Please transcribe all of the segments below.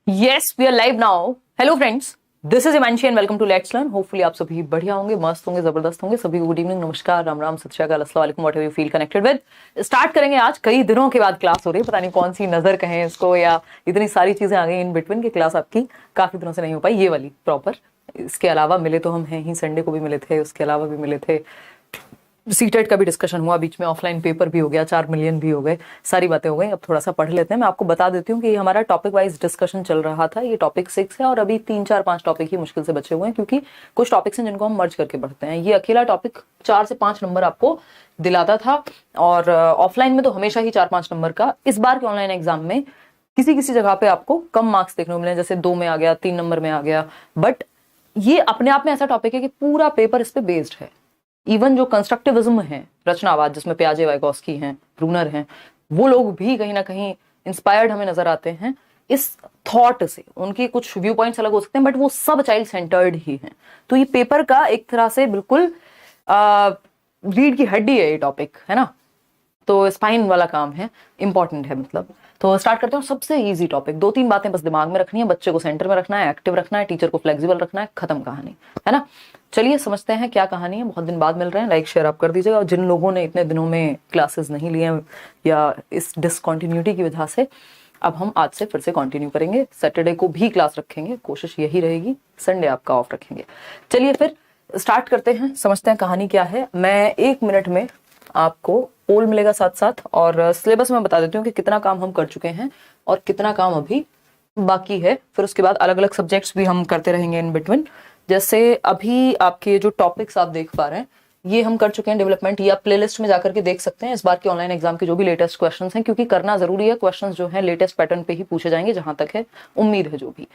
Yes, we are live now. Hello friends, this is Imanshi and welcome to Let's Learn. Hopefully आप सभी बढ़िया होंगे, मस्त होंगे, जबरदस्त होंगे. सभी को गुड इवनिंग, नमस्कार, राम राम, सत श्री अकाल, अस्सलाम वालेकुम, what ever you feel connected with. Start करेंगे आज. कई दिनों के बाद क्लास हो रही है, पता नहीं कौन सी नजर कहें इसको, या इतनी सारी चीजें आ गई इन बिटवीन की क्लास आपकी काफी दिनों से नहीं हो पाई ये वाली प्रॉपर. इसके अलावा मिले तो हम हैं ही, संडे को भी मिले थे, उसके अलावा भी मिले थे. सीटेट का भी डिस्कशन हुआ बीच में, ऑफलाइन पेपर भी हो गया, 4 मिलियन भी हो गए, सारी बातें हो गई. अब थोड़ा सा पढ़ लेते हैं. मैं आपको बता देती हूँ कि ये हमारा टॉपिक वाइज डिस्कशन चल रहा था. ये टॉपिक 6 है और अभी 3-4-5 टॉपिक ही मुश्किल से बचे हुए हैं, क्योंकि कुछ टॉपिक्स हैं जिनको हम मर्ज करके पढ़ते हैं. ये अकेला टॉपिक 4 से 5 नंबर आपको दिलाता था, और ऑफलाइन में तो हमेशा ही 4-5 नंबर का. इस बार के ऑनलाइन एग्जाम में किसी किसी जगह पे आपको कम मार्क्स देखने को मिले, जैसे 2 में आ गया, 3 नंबर में आ गया. बट ये अपने आप में ऐसा टॉपिक है कि पूरा पेपर इस पे बेस्ड है. इवन जो कंस्ट्रक्टिविज्म है, रचनावाद, जिसमें प्याजे, वाइगोस्की हैं, ब्रूनर हैं, वो लोग भी कहीं ना कहीं इंस्पायर्ड हमें नजर आते हैं इस थॉट से. उनकी कुछ व्यू पॉइंट्स अलग हो सकते हैं, बट वो सब चाइल्ड सेंटर्ड ही हैं. तो ये पेपर का एक तरह से बिल्कुल रीढ़ की हड्डी है ये टॉपिक, है ना. तो स्पाइन वाला काम है, इंपॉर्टेंट है मतलब. तो स्टार्ट करते हैं. सबसे इजी टॉपिक, 2-3 बातें बस दिमाग में रखनी है. बच्चे को सेंटर में रखना है, एक्टिव रखना है, टीचर को फ्लेक्सिबल रखना है, खत्म कहानी, है ना. चलिए समझते हैं क्या कहानी है. बहुत दिन बाद मिल रहे हैं, लाइक शेयर आप कर दीजिएगा. और जिन लोगों ने इतने दिनों में क्लासेस नहीं लिए या इस डिसकंटिन्यूटी की वजह से, अब हम आज से फिर से कंटिन्यू करेंगे. सैटरडे को भी क्लास रखेंगे, कोशिश यही रहेगी. संडे आपका ऑफ रखेंगे. चलिए फिर स्टार्ट करते हैं, समझते हैं कहानी क्या है. मैं 1 मिनट में आपको पोल मिलेगा साथ साथ, और सिलेबस में बता देती हूँ कि कितना काम हम कर चुके हैं और कितना काम अभी बाकी है. फिर उसके बाद अलग अलग सब्जेक्ट्स भी हम करते रहेंगे इन बिटवीन. जैसे अभी आपके जो टॉपिक्स आप देख पा रहे हैं, ये हम कर चुके हैं डेवलपमेंट. ये आप प्लेलिस्ट में जाकर के देख सकते हैं इस बार के ऑनलाइन एग्जाम के जो भी लेटेस्ट क्वेश्चंस हैं, क्योंकि करना जरूरी है. क्वेश्चंस जो है लेटेस्ट पैटर्न पे ही पूछे जाएंगे, जहां तक है उम्मीद है जो भी.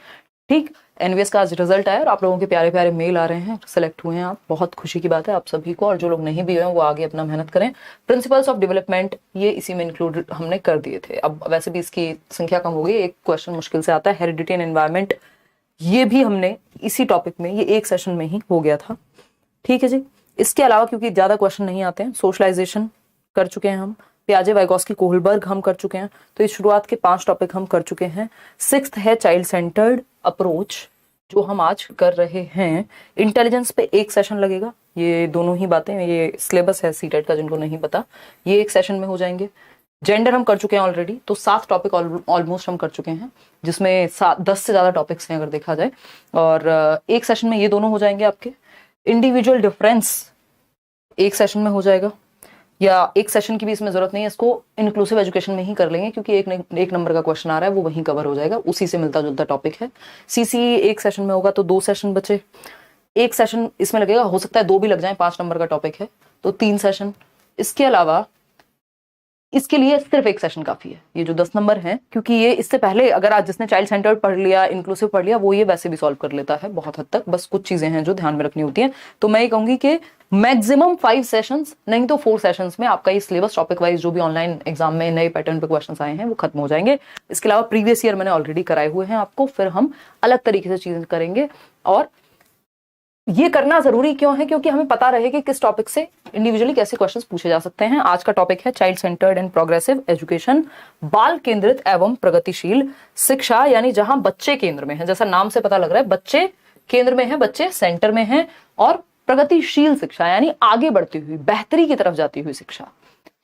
ठीक, एनवीएस का आज रिजल्ट आया और आप लोगों के प्यारे प्यारे मेल आ रहे हैं, सिलेक्ट हुए हैं आप, बहुत खुशी की बात है आप सभी को. और जो लोग नहीं भी हुए हैं वो आगे अपना मेहनत करें. प्रिंसिपल्स ऑफ डेवलपमेंट ये इसी में इंक्लूड हमने कर दिए थे. अब वैसे भी इसकी संख्या कम हो गई, एक क्वेश्चन मुश्किल से आता है. हेरिडिटी एंड एनवायरमेंट, ये भी हमने इसी टॉपिक में, ये एक सेशन में ही हो गया था. ठीक है जी. इसके अलावा क्योंकि ज्यादा क्वेश्चन नहीं आते हैं, सोशलाइजेशन कर चुके हैं हम, प्याजे, वाइगोस्की, कोहलबर्ग हम कर चुके हैं. तो इस शुरुआत के 5 टॉपिक हम कर चुके हैं. 6th है चाइल्ड सेंटर्ड अप्रोच, जो हम आज कर रहे हैं. इंटेलिजेंस पे एक सेशन लगेगा. ये दोनों ही बातें, ये सिलेबस है सीटेट का, जिनको नहीं पता, ये एक सेशन में हो जाएंगे. जेंडर हम कर चुके हैं ऑलरेडी, तो 7 टॉपिक ऑलमोस्ट हम कर चुके हैं, जिसमें 10 से ज्यादा टॉपिक्स हैं अगर देखा जाए. और एक सेशन में ये दोनों हो जाएंगे आपके. इंडिविजुअल डिफरेंस एक सेशन में हो जाएगा, या एक सेशन की भी इसमें जरूरत नहीं है, इसको इंक्लूसिव एजुकेशन में ही कर लेंगे, क्योंकि एक नंबर का क्वेश्चन आ रहा है, वो वहीं कवर हो जाएगा, उसी से मिलता जुलता टॉपिक है. सीसी एक सेशन में होगा, तो 2 सेशन बचे. एक सेशन इसमें लगेगा, हो सकता है 2 भी लग जाए, 5 नंबर का टॉपिक है तो 3 सेशन. इसके अलावा इसके लिए सिर्फ एक सेशन काफी है, ये जो 10 नंबर हैं, क्योंकि ये इससे पहले अगर आज जिसने चाइल्ड सेंटर्ड पढ़ लिया, इंक्लूसिव पढ़ लिया, वो ये वैसे भी सॉल्व कर लेता है बहुत हद तक. बस कुछ चीजें हैं जो ध्यान में रखनी होती हैं. तो मैं ये कहूंगी कि मैक्सिमम 5 सेशंस, नहीं तो 4 सेशंस में आपका ये सिलेबस टॉपिक वाइज जो भी ऑनलाइन एग्जाम में नए पैटर्न पे क्वेश्चंस आए हैं वो खत्म हो जाएंगे. इसके अलावा प्रीवियस ईयर मैंने ऑलरेडी कराए हुए हैं आपको, फिर हम अलग तरीके से चीजें करेंगे. और ये करना जरूरी क्यों है? क्योंकि हमें पता रहे कि किस टॉपिक से इंडिविजुअली कैसे क्वेश्चंस पूछे जा सकते हैं. आज का टॉपिक है child centred and progressive education, बाल केंद्रित एवं प्रगतिशील शिक्षा, यानी जहां बच्चे केंद्र में है. जैसा नाम से पता लग रहा है, बच्चे केंद्र में है, बच्चे सेंटर में है. और प्रगतिशील शिक्षा यानी आगे बढ़ती हुई, बेहतरी की तरफ जाती हुई शिक्षा.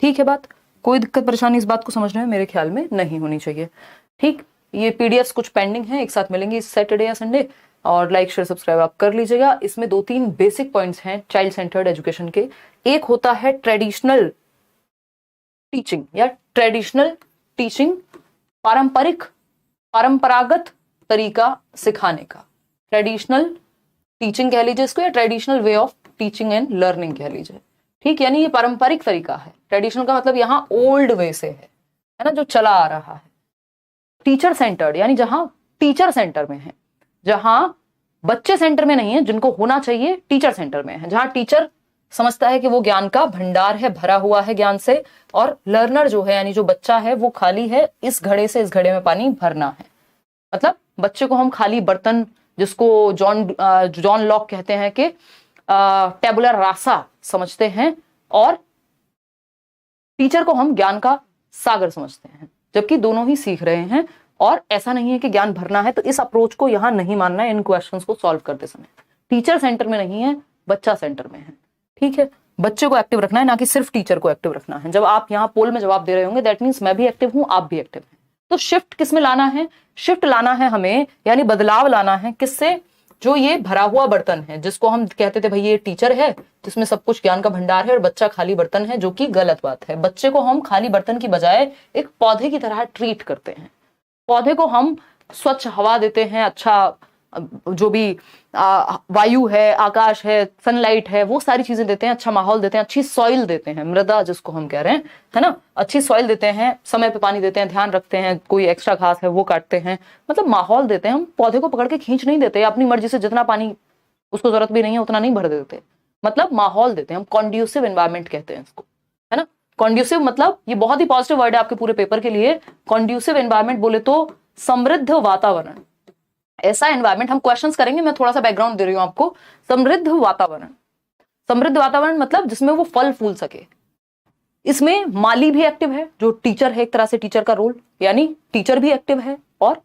ठीक है बात, कोई दिक्कत परेशानी इस बात को समझने में मेरे ख्याल में नहीं होनी चाहिए. ठीक, ये पीडीएफ कुछ पेंडिंग है, एक साथ मिलेंगे इस सैटरडे या संडे. और लाइक शेयर सब्सक्राइब आप कर लीजिएगा. इसमें 2-3 बेसिक पॉइंट्स हैं चाइल्ड सेंटर्ड एजुकेशन के. एक होता है ट्रेडिशनल टीचिंग या ट्रेडिशनल टीचिंग, परंपरागत तरीका सिखाने का. ट्रेडिशनल टीचिंग कह लीजिए इसको, या traditional way of teaching and learning कह लीजिए. ठीक, यानी ये पारंपरिक तरीका है. ट्रेडिशनल का मतलब यहाँ ओल्ड वे से है ना, जो चला आ रहा है. टीचर सेंटर्ड यानी जहां टीचर सेंटर में है, जहां बच्चे सेंटर में नहीं है, जिनको होना चाहिए टीचर सेंटर में है, जहां टीचर समझता है कि वो ज्ञान का भंडार है, भरा हुआ है ज्ञान से, और लर्नर जो है यानी जो बच्चा है वो खाली है, इस घड़े से इस घड़े में पानी भरना है. मतलब बच्चे को हम खाली बर्तन, जिसको जॉन लॉक कहते हैं कि टेबुलर रासा समझते हैं, और टीचर को हम ज्ञान का सागर समझते हैं, जबकि दोनों ही सीख रहे हैं. और ऐसा नहीं है कि ज्ञान भरना है, तो इस अप्रोच को यहां नहीं मानना है इन क्वेश्चंस को सॉल्व करते समय। टीचर सेंटर में नहीं है, बच्चा सेंटर में है, ठीक है। बच्चे को एक्टिव रखना है, ना कि सिर्फ टीचर को एक्टिव रखना है। जब आप यहाँ पोल में जवाब दे रहे होंगे, दैट मीन्स मैं भी एक्टिव हूं, आप भी एक्टिव हैं। तो शिफ्ट किस में लाना है? शिफ्ट लाना है हमें, यानी बदलाव लाना है किससे? जो ये भरा हुआ बर्तन है, जिसको हम कहते थे भाई ये टीचर है जिसमें सब कुछ ज्ञान का भंडार है, और बच्चा खाली बर्तन है, जो कि गलत बात है। बच्चे को हम खाली बर्तन की बजाय एक पौधे की तरह ट्रीट करते हैं। पौधे को हम स्वच्छ हवा देते हैं, अच्छा जो भी वायु है, आकाश है, सनलाइट है, वो सारी चीजें देते हैं, अच्छा माहौल देते हैं, अच्छी सॉइल देते हैं, मृदा जिसको हम कह रहे हैं, है ना, अच्छी सॉइल देते हैं, समय पे पानी देते हैं, ध्यान रखते हैं, कोई एक्स्ट्रा घास है वो काटते हैं, मतलब माहौल देते हैं। हम पौधे को पकड़ के खींच नहीं देते, अपनी मर्जी से जितना पानी उसको जरूरत भी नहीं है उतना नहीं भर देते, मतलब माहौल देते हैं हम। कॉन्ड्यूसिव एनवायरमेंट कहते हैं इसको, है ना। कॉन्ड्यूसिव मतलब ये बहुत ही पॉजिटिव वर्ड है आपके पूरे पेपर के लिए। कॉन्ड्यूसिव एनवायरमेंट बोले तो समृद्ध वातावरण, ऐसा एनवायरमेंट। हम क्वेश्चंस करेंगे, मैं थोड़ा सा बैकग्राउंड दे रही हूं आपको। समृद्ध वातावरण, समृद्ध वातावरण मतलब जिसमें वो फल फूल सके। इसमें माली भी एक्टिव है, जो टीचर है, एक तरह से टीचर का रोल, यानी टीचर भी एक्टिव है और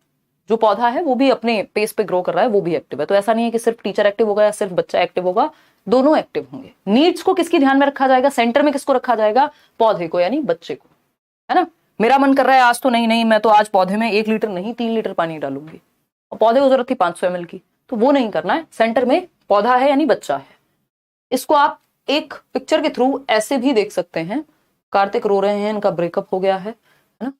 जो पौधा है वो भी अपने पेस पे ग्रो कर रहा है, वो भी एक्टिव है। तो ऐसा नहीं है कि सिर्फ टीचर एक्टिव होगा या सिर्फ बच्चा एक्टिव होगा, दोनों एक्टिव होंगे। नीड्स को किसकी ध्यान में रखा जाएगा? सेंटर में किसको रखा जाएगा? पौधे को, यानी बच्चे को, है ना। मेरा मन कर रहा है आज तो नहीं, मैं तो आज पौधे में 1 लीटर नहीं 3 लीटर पानी डालूंगी, और पौधे को जरूरत थी 500 ml की, तो वो नहीं करना है। सेंटर में पौधा है यानी बच्चा है। इसको आप एक पिक्चर के थ्रू ऐसे भी देख सकते हैं। कार्तिक रो रहे हैं, इनका ब्रेकअप हो गया है ना।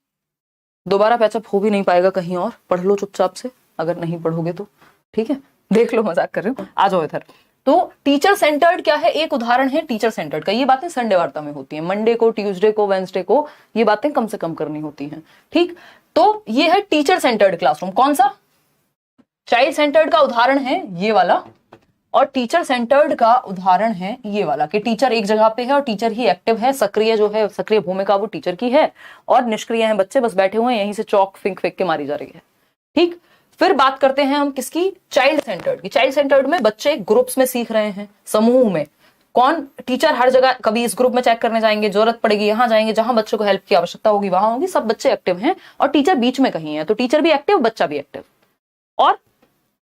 दोबारा पैचअप हो भी नहीं पाएगा कहीं और, पढ़ लो चुपचाप से, अगर नहीं पढ़ोगे तो, ठीक है। देख लो, मजाक कर रही हूँ, आ जाओ इधर। तो टीचर सेंटर्ड क्या है? एक उदाहरण है टीचर सेंटर्ड का। ये बातें संडे वार्ता में होती हैं, मंडे को, ट्यूसडे को, वेंसडे को ये बातें कम से कम करनी होती हैं, ठीक। तो ये है टीचर सेंटर्ड क्लासरूम। कौन सा? चाइल्ड सेंटर्ड का उदाहरण है ये वाला, और टीचर सेंटर्ड का उदाहरण है ये वाला, कि टीचर एक जगह पे है और टीचर ही एक्टिव है, सक्रिय जो है, सक्रिय भूमिका वो टीचर की है, और निष्क्रिय हैं बच्चे, बस बैठे हुए हैं, यहीं से चौक फेंक फेंक के मारी जा रही है, ठीक। फिर बात करते हैं हम किसकी? चाइल्ड सेंटर्ड की। चाइल्ड सेंटर्ड में बच्चे ग्रुप्स में सीख रहे हैं, समूह में। कौन? टीचर हर जगह, कभी इस ग्रुप में चेक करने जाएंगे, जरूरत पड़ेगी यहां जाएंगे, जहां बच्चों को हेल्प की आवश्यकता होगी वहां होगी, सब बच्चे एक्टिव हैं, और टीचर बीच में कहीं है, तो टीचर भी एक्टिव, बच्चा भी एक्टिव। और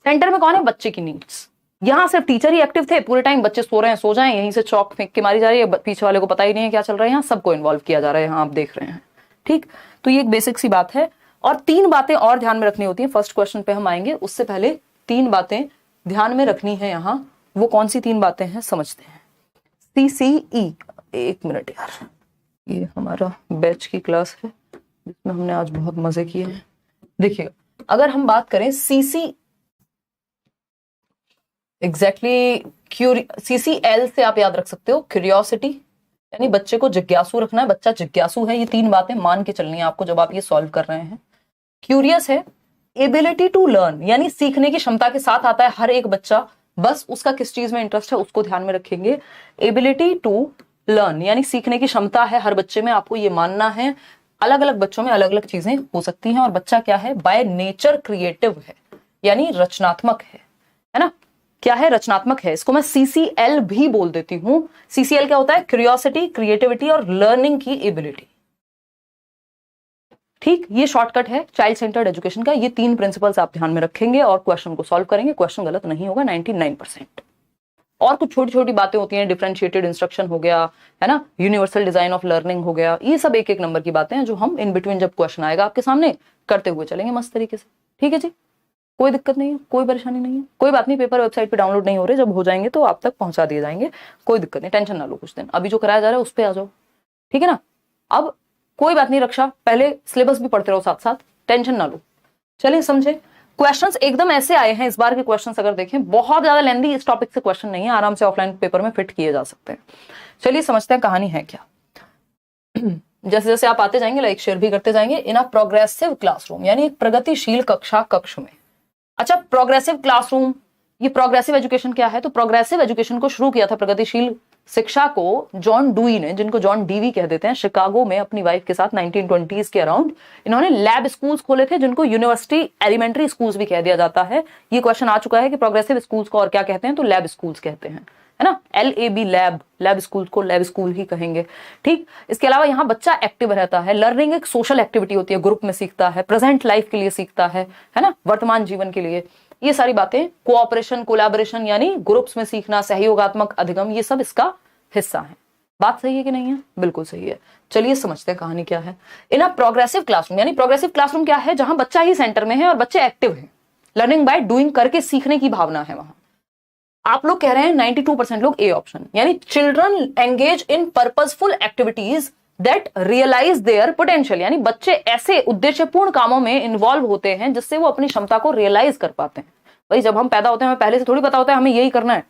सेंटर में कौन है? बच्चे की नीड्स। यहां सिर्फ टीचर ही एक्टिव थे, पूरे टाइम बच्चे सो रहे हैं, सो जाएं, यहीं से चौक फेंक के मारी जा रही है, पीछे वाले को पता ही नहीं है क्या चल रहा है, यहाँ सबको इन्वॉल्व किया जा रहा है, यहाँ आप देख रहे हैं, ठीक। तो ये एक बेसिक सी बात है। और 3 बातें और ध्यान में रखनी होती है। फर्स्ट क्वेश्चन पे हम आएंगे, उससे पहले 3 बातें ध्यान में रखनी है यहाँ। वो कौन सी 3 बातें हैं समझते हैं। CCE, 1 मिनट यार, ये हमारा बैच की क्लास है जिसमें हमने आज बहुत मजे किए हैं। देखिएगा, अगर हम बात करें CCL से आप याद रख सकते हो, क्यूरियोसिटी, यानी बच्चे को जिज्ञासु रखना है, बच्चा जिज्ञासु है। ये 3 बातें मान के चलनी है आपको जब आप ये सॉल्व कर रहे हैं। क्यूरियस है, एबिलिटी टू लर्न, यानी सीखने की क्षमता के साथ आता है हर एक बच्चा, बस उसका किस चीज में इंटरेस्ट है उसको ध्यान में रखेंगे। एबिलिटी टू लर्न यानी सीखने की क्षमता है हर बच्चे में, आपको ये मानना है। अलग अलग बच्चों में अलग अलग चीजें हो सकती हैं, और बच्चा क्या है? बाय नेचर क्रिएटिव है, यानी रचनात्मक है ना। क्या है? रचनात्मक है। इसको मैं CCL भी बोल देती हूं। CCL क्या होता है? क्यूरियोसिटी, क्रिएटिविटी और लर्निंग की एबिलिटी, ठीक। ये शॉर्टकट है चाइल्ड सेंटर्ड एजुकेशन का। ये 3 प्रिंसिपल्स आप ध्यान में रखेंगे और क्वेश्चन को सॉल्व करेंगे। क्वेश्चन गलत नहीं होगा 99%। और कुछ छोटी छोटी बातें होती हैं, डिफरेंशिएटेड इंस्ट्रक्शन हो गया, है ना, यूनिवर्सल डिजाइन ऑफ लर्निंग हो गया, ये सब 1-1 नंबर की बातें हैं जो हम इन बिटवीन जब क्वेश्चन आएगा आपके सामने करते हुए चलेंगे मस्त तरीके से, ठीक है जी। कोई दिक्कत नहीं है, कोई परेशानी नहीं है, कोई बात नहीं। पेपर वेबसाइट पे डाउनलोड नहीं हो रहे, जब हो जाएंगे तो आप तक पहुंचा दिए जाएंगे, कोई दिक्कत नहीं, टेंशन ना लो कुछ दिन। अभी जो कराया जा रहा है उस पे आ जाओ, ठीक है ना। अब कोई बात नहीं रक्षा, पहले सिलेबस भी पढ़ते रहो साथ साथ, टेंशन ना लो। चलिए समझे, क्वेश्चंस एकदम ऐसे आए हैं इस बार के क्वेश्चंस, अगर देखें बहुत ज्यादा लेंदी इस टॉपिक से क्वेश्चन नहीं है, आराम से ऑफलाइन पेपर में फिट किए जा सकते हैं। चलिए समझते हैं कहानी है क्या। जैसे जैसे आप आते जाएंगे लाइक शेयर भी करते जाएंगे। इन अ प्रोग्रेसिव क्लासरूम, यानी एक प्रगतिशील कक्ष में। अच्छा, प्रोग्रेसिव क्लासरूम, ये प्रोग्रेसिव एजुकेशन क्या है? तो प्रोग्रेसिव एजुकेशन को शुरू किया था, प्रगतिशील शिक्षा को जॉन डुई ने, जिनको जॉन डीवी कह देते हैं, शिकागो में अपनी वाइफ के साथ 1920s के अराउंड इन्होंने लैब स्कूल्स खोले थे, जिनको यूनिवर्सिटी एलिमेंट्री स्कूल्स भी कह दिया जाता है। ये क्वेश्चन आ चुका है कि प्रोग्रेसिव स्कूल्स को और क्या कहते हैं, तो लैब स्कूल्स कहते हैं, है ना, LAB लैब, लैब स्कूल को लैब स्कूल ही कहेंगे। ठीक, इसके अलावा यहाँ बच्चा एक्टिव रहता है, लर्निंग एक सोशल एक्टिविटी होती है, ग्रुप में सीखता है, प्रेजेंट लाइफ के लिए सीखता है ना, वर्तमान जीवन के लिए। ये सारी बातें, कोऑपरेशन, कोलैबोरेशन यानी ग्रुप्स में सीखना, सहयोगात्मक अधिगम, ये सब इसका हिस्सा है। बात सही है कि नहीं है? बिल्कुल सही है। चलिए समझते हैं कहानी क्या है। इन अ प्रोग्रेसिव क्लासरूम, यानी प्रोग्रेसिव क्लासरूम क्या है? जहां बच्चा ही सेंटर में है और बच्चे एक्टिव हैं, लर्निंग बाय डूइंग, करके सीखने की भावना है वहां। आप लोग कह रहे हैं 92% लोग ए ऑप्शन, यानी children engage in purposeful activities that realize their potential, यानी बच्चे ऐसे उद्देश्यपूर्ण कामों में इन्वॉल्व होते हैं जिससे वो अपनी क्षमता को रियलाइज कर पाते हैं। भाई जब हम पैदा होते हैं हमें पहले से थोड़ी पता होता है हमें यही करना है।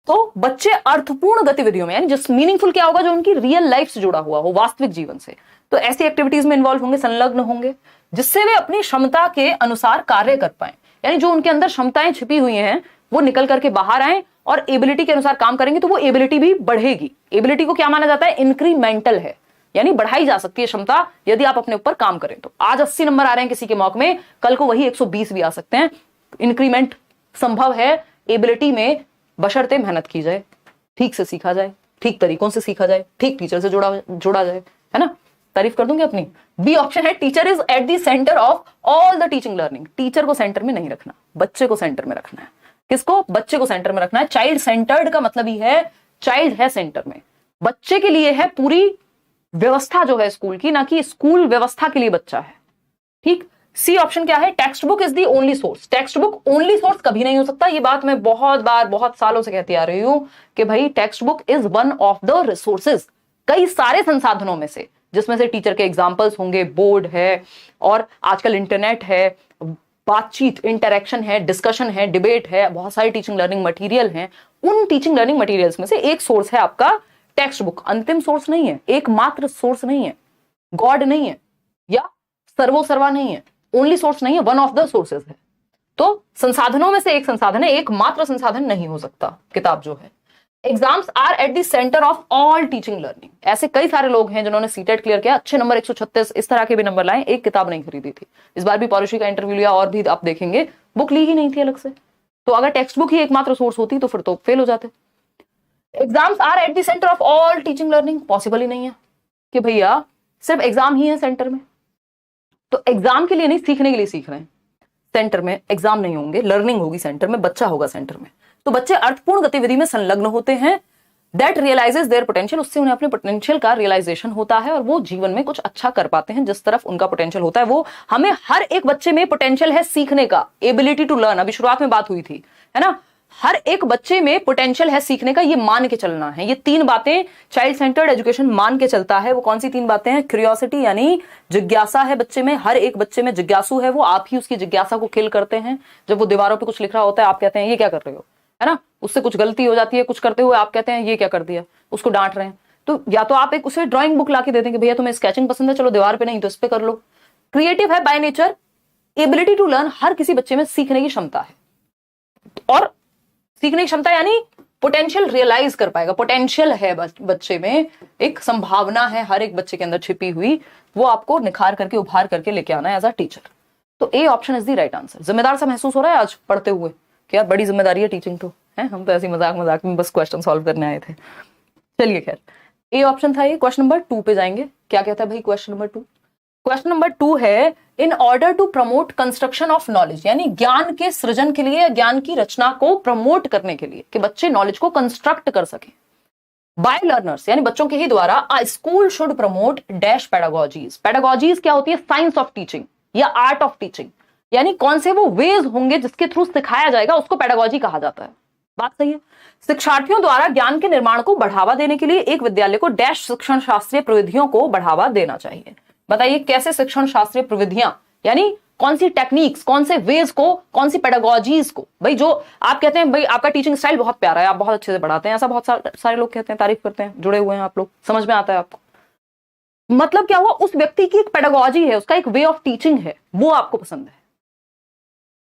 तो बच्चे अर्थपूर्ण गतिविधियों में, यानी जिस मीनिंगफुल क्या होगा, जो उनकी रियल लाइफ से जुड़ा हुआ हो, वास्तविक जीवन से, तो ऐसी एक्टिविटीज में इन्वॉल्व होंगे, संलग्न होंगे, जिससे वे अपनी क्षमता के अनुसार कार्य कर पाए। यानी जो उनके अंदर क्षमताएं छिपी हुई हैं वो निकल करके बाहर आए और एबिलिटी के अनुसार काम करेंगे तो वो एबिलिटी भी बढ़ेगी। एबिलिटी को क्या माना जाता है? इंक्रीमेंटल है, यानी बढ़ाई जा सकती है क्षमता यदि आप अपने ऊपर काम करें तो। आज 80 नंबर आ रहे हैं किसी के मॉक में, कल को वही 120 भी आ सकते हैं। इंक्रीमेंट संभव है एबिलिटी में, बशर्ते मेहनत की जाए, ठीक से सीखा जाए, ठीक तरीकों से सीखा जाए, ठीक टीचर से जोड़ा जाए, है ना। तारीफ कर दूंगी अपनी। बी ऑप्शन है teacher is eight the centre of all the teaching learning. Teacher को सेंटर में नहीं रखना, बच्चे को सेंटर में रखना है। किसको? बच्चे को सेंटर में रखना है। चाइल्ड सेंटर्ड का मतलब ही है चाइल्ड है सेंटर में, बच्चे के लिए है पूरी व्यवस्था जो है स्कूल की, ना कि स्कूल व्यवस्था के लिए बच्चा है। ठीक। सी ऑप्शन क्या है? Text book is the only source. Text book only source कभी नहीं हो सकता। ये बात मैं बहुत बार, बहुत सालों से कहती आ रही हूं कि भाई text book is one of the resources, कई सारे संसाधनों में से, जिसमें से टीचर के एग्जाम्पल्स होंगे, बोर्ड है, और आजकल इंटरनेट है, बातचीत, इंटरेक्शन है, डिस्कशन है, डिबेट है, बहुत सारी टीचिंग लर्निंग मटेरियल हैं। उन टीचिंग लर्निंग मटेरियल्स में से एक सोर्स है आपका टेक्स्ट बुक। अंतिम सोर्स नहीं है, एकमात्र सोर्स नहीं है, गॉड नहीं है, या सर्वोसर्वा नहीं है, ओनली सोर्स नहीं है, वन ऑफ द सोर्सेज है। तो संसाधनों में से एक संसाधन है, एकमात्र संसाधन नहीं हो सकता किताब जो है। Exams are at the centre of all teaching learning. ऐसे कई सारे लोग हैं जिन्होंने सीटेट क्लियर किया, अच्छे नंबर 136 इस तरह के भी नंबर लाए, एक किताब नहीं खरीदी थी। इस बार भी पॉलिसी का इंटरव्यू लिया और भी आप देखेंगे बुक ली ही नहीं थी अलग से। तो अगर टेक्स्ट बुक ही एकमात्र सोर्स होती तो फिर तो फेल हो जाते। Exams are at the centre of all teaching learning, possible ही नहीं है कि भैया सिर्फ एग्जाम ही है सेंटर में। तो एग्जाम के लिए नहीं, सीखने के लिए सीख रहे हैं। सेंटर में एग्जाम नहीं होंगे, लर्निंग होगी सेंटर में, बच्चा होगा सेंटर में। तो बच्चे अर्थपूर्ण गतिविधि में संलग्न होते हैं, दैट रियलाइजेस देयर पोटेंशियल, उससे उन्हें अपने पोटेंशियल का रियलाइजेशन होता है और वो जीवन में कुछ अच्छा कर पाते हैं। जिस तरफ उनका पोटेंशियल होता है वो, हमें हर एक बच्चे में पोटेंशियल है सीखने का, एबिलिटी टू लर्न, अभी शुरुआत में बात हुई थी, है ना। हर एक बच्चे में पोटेंशियल है सीखने का, ये मान के चलना है। ये तीन बातें चाइल्ड सेंटर्ड एजुकेशन मान के चलता है। वो कौन सी तीन बातें हैं? क्यूरियोसिटी, यानी जिज्ञासा है बच्चे में, हर एक बच्चे में जिज्ञासु है वो, आप ही उसकी जिज्ञासा को किल करते हैं। जब वो दीवारों पे कुछ लिख रहा होता है आप कहते हैं ये क्या कर रहे हो, है ना। उससे कुछ गलती हो जाती है कुछ करते हुए, आप कहते हैं ये क्या कर दिया, उसको डांट रहे हैं। तो या तो आप एक उसे ड्राइंग बुक ला के दे देंगे, भैया तुम्हें स्केचिंग पसंद है, चलो दीवार पे नहीं तो इस पे कर लो। क्रिएटिव है by nature, ability to learn, हर किसी बच्चे में सीखने की क्षमता है। और सीखने की क्षमता यानी पोटेंशियल रियलाइज कर पाएगा, पोटेंशियल है बच्चे में, एक संभावना है हर एक बच्चे के अंदर छिपी हुई, वो आपको निखार करके उभार करके लेके आना है एज अ टीचर। तो A option is the right answer. जिम्मेदार सा महसूस हो रहा है आज पढ़ते हुए कि यार बड़ी जिम्मेदारी है टीचिंग तो, है। हम तो ऐसी मजाक मजाक में बस क्वेश्चन सॉल्व करने आए थे। चलिए खैर, ए ऑप्शन था ये। क्वेश्चन नंबर 2 पे जाएंगे। क्या कहता है भाई क्वेश्चन नंबर 2? क्वेश्चन नंबर 2 है in order to promote construction of knowledge, यानी ज्ञान के सृजन के लिए, ज्ञान की रचना को प्रमोट करने के लिए, कि बच्चे नॉलेज को कंस्ट्रक्ट कर सके बाय लर्नर्स, यानी बच्चों के ही द्वारा, a school should promote dash pedagogies. Pedagogies क्या होती है? साइंस ऑफ टीचिंग या आर्ट ऑफ टीचिंग, यानी कौन से वो वेज होंगे जिसके थ्रू सिखाया जाएगा, उसको पेडागोजी कहा जाता है। बात सही है। शिक्षार्थियों द्वारा ज्ञान के निर्माण को बढ़ावा देने के लिए एक विद्यालय को डैश शिक्षण शास्त्रीय प्रविधियों को बढ़ावा देना चाहिए। बताइए कैसे शिक्षण शास्त्रीय प्रविधियां, यानी कौन सी टेक्निक्स, कौन से वेज को, कौन सी पेडागोजीज को। भाई जो आप कहते हैं भाई आपका टीचिंग स्टाइल बहुत प्यारा है, आप बहुत अच्छे से पढ़ाते हैं, ऐसा बहुत सारे लोग कहते हैं, तारीफ करते हैं, जुड़े हुए हैं आप लोग, समझ में आता है आपको। मतलब क्या हुआ? उस व्यक्ति की एक पेडागोजी है, उसका एक वे ऑफ टीचिंग है, वो आपको पसंद है।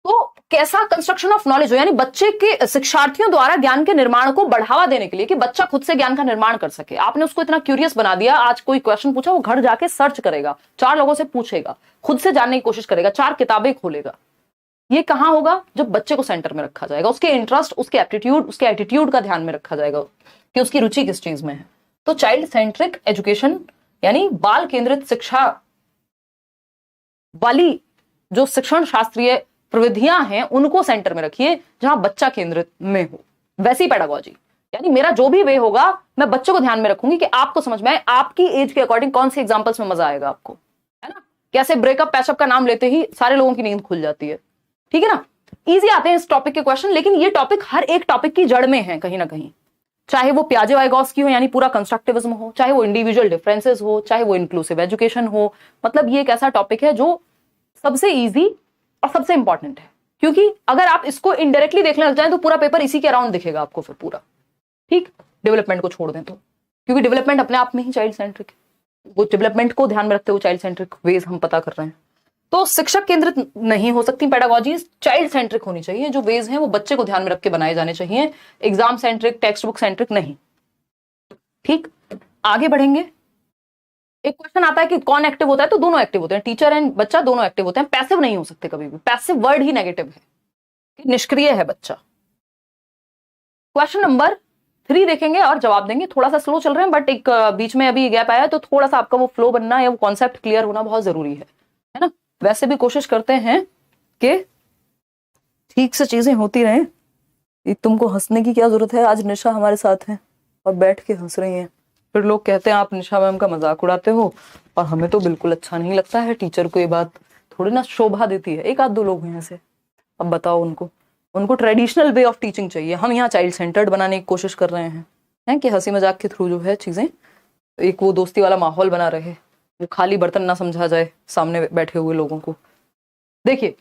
तो कैसा कंस्ट्रक्शन ऑफ नॉलेज हो, यानी बच्चे के, शिक्षार्थियों द्वारा ज्ञान के निर्माण को बढ़ावा देने के लिए, कि बच्चा खुद से ज्ञान का निर्माण कर सके। आपने उसको इतना क्यूरियस बना दिया, आज कोई क्वेश्चन पूछा वो घर जाके सर्च करेगा, 4 लोगों से पूछेगा, खुद से जानने की कोशिश करेगा, 4 किताबें खोलेगा। ये कहाँ होगा? जब बच्चे को सेंटर में रखा जाएगा, उसके इंटरेस्ट, उसके एप्टीट्यूड, उसके एटीट्यूड का ध्यान में रखा जाएगा कि उसकी रुचि किस चीज में है। तो चाइल्ड सेंट्रिक एजुकेशन यानी बाल केंद्रित शिक्षा वाली जो शिक्षण शास्त्रीय प्रविधियां हैं उनको सेंटर में रखिए, जहां बच्चा केंद्रित में हो। वैसी पेडागोजी यानी मेरा जो भी वे होगा मैं बच्चों को ध्यान में रखूंगी कि आपको समझ में आए, आपकी एज के अकॉर्डिंग कौन से एग्जांपल्स में मजा आएगा आपको, है ना। कैसे ब्रेकअप पैचअप का नाम लेते ही सारे लोगों की नींद खुल जाती है, ठीक है ना। इजी आते हैं इस टॉपिक के क्वेश्चन, लेकिन ये टॉपिक हर एक टॉपिक की जड़ में है कहीं ना कहीं, चाहे वो पियाजे वाइगॉस्की हो यानी पूरा कंस्ट्रक्टिविज्म हो, चाहे वो इंडिविजुअल डिफरेंसेस हो, चाहे वो इंक्लूसिव एजुकेशन हो। मतलब ये एक ऐसा टॉपिक है जो सबसे इजी और सबसे इंपॉर्टेंट है, क्योंकि अगर आप इसको इनडायरेक्टली देखने लग जाए तो पूरा पेपर इसी के अराउंड दिखेगा आपको फिर पूरा, ठीक। डेवलपमेंट को छोड़ दें तो, क्योंकि डेवलपमेंट अपने आप में ही चाइल्ड सेंट्रिक है, वो डेवलपमेंट को ध्यान में रखते हुए चाइल्ड सेंट्रिक वेज हम पता कर रहे हैं। तो शिक्षक केंद्रित नहीं हो सकती पेडागोजीज, चाइल्ड सेंट्रिक होनी चाहिए। जो वेज हैं वो बच्चे को ध्यान में रख के बनाए जाने चाहिए, exam centric, text book centric नहीं, ठीक। आगे बढ़ेंगे। एक क्वेश्चन आता है कि कौन एक्टिव होता है, तो दोनों एक्टिव होते हैं, टीचर एंड बच्चा दोनों एक्टिव होते हैं, पैसिव नहीं हो सकते कभी भी। पैसिव वर्ड ही नेगेटिव है, निष्क्रिय है बच्चा। क्वेश्चन नंबर 3 देखेंगे और जवाब देंगे। थोड़ा सा स्लो चल रहे हैं, बट एक बीच में अभी गैप आया है, तो थोड़ा सा आपका वो फ्लो बनना या वो कॉन्सेप्ट क्लियर होना बहुत जरूरी है ना। वैसे भी कोशिश करते हैं कि ठीक से चीजें होती रहें। तुमको हंसने की क्या जरूरत है, आज निशा हमारे साथ है और बैठ के हंस रही हैं, फिर लोग कहते हैं आप निशा मैम का मजाक उड़ाते हो, और हमें तो बिल्कुल अच्छा नहीं लगता है। टीचर को ये बात थोड़ी ना शोभा देती है। एक आध दो लोग हैं ऐसे, अब बताओ उनको ट्रेडिशनल वे ऑफ टीचिंग चाहिए। हम यहाँ चाइल्ड सेंटर्ड बनाने की कोशिश कर रहे हैं कि हंसी मजाक के थ्रू जो है चीजें एक वो दोस्ती वाला माहौल बना रहे, वो खाली बर्तन ना समझा जाए सामने बैठे हुए लोगों को। देखिए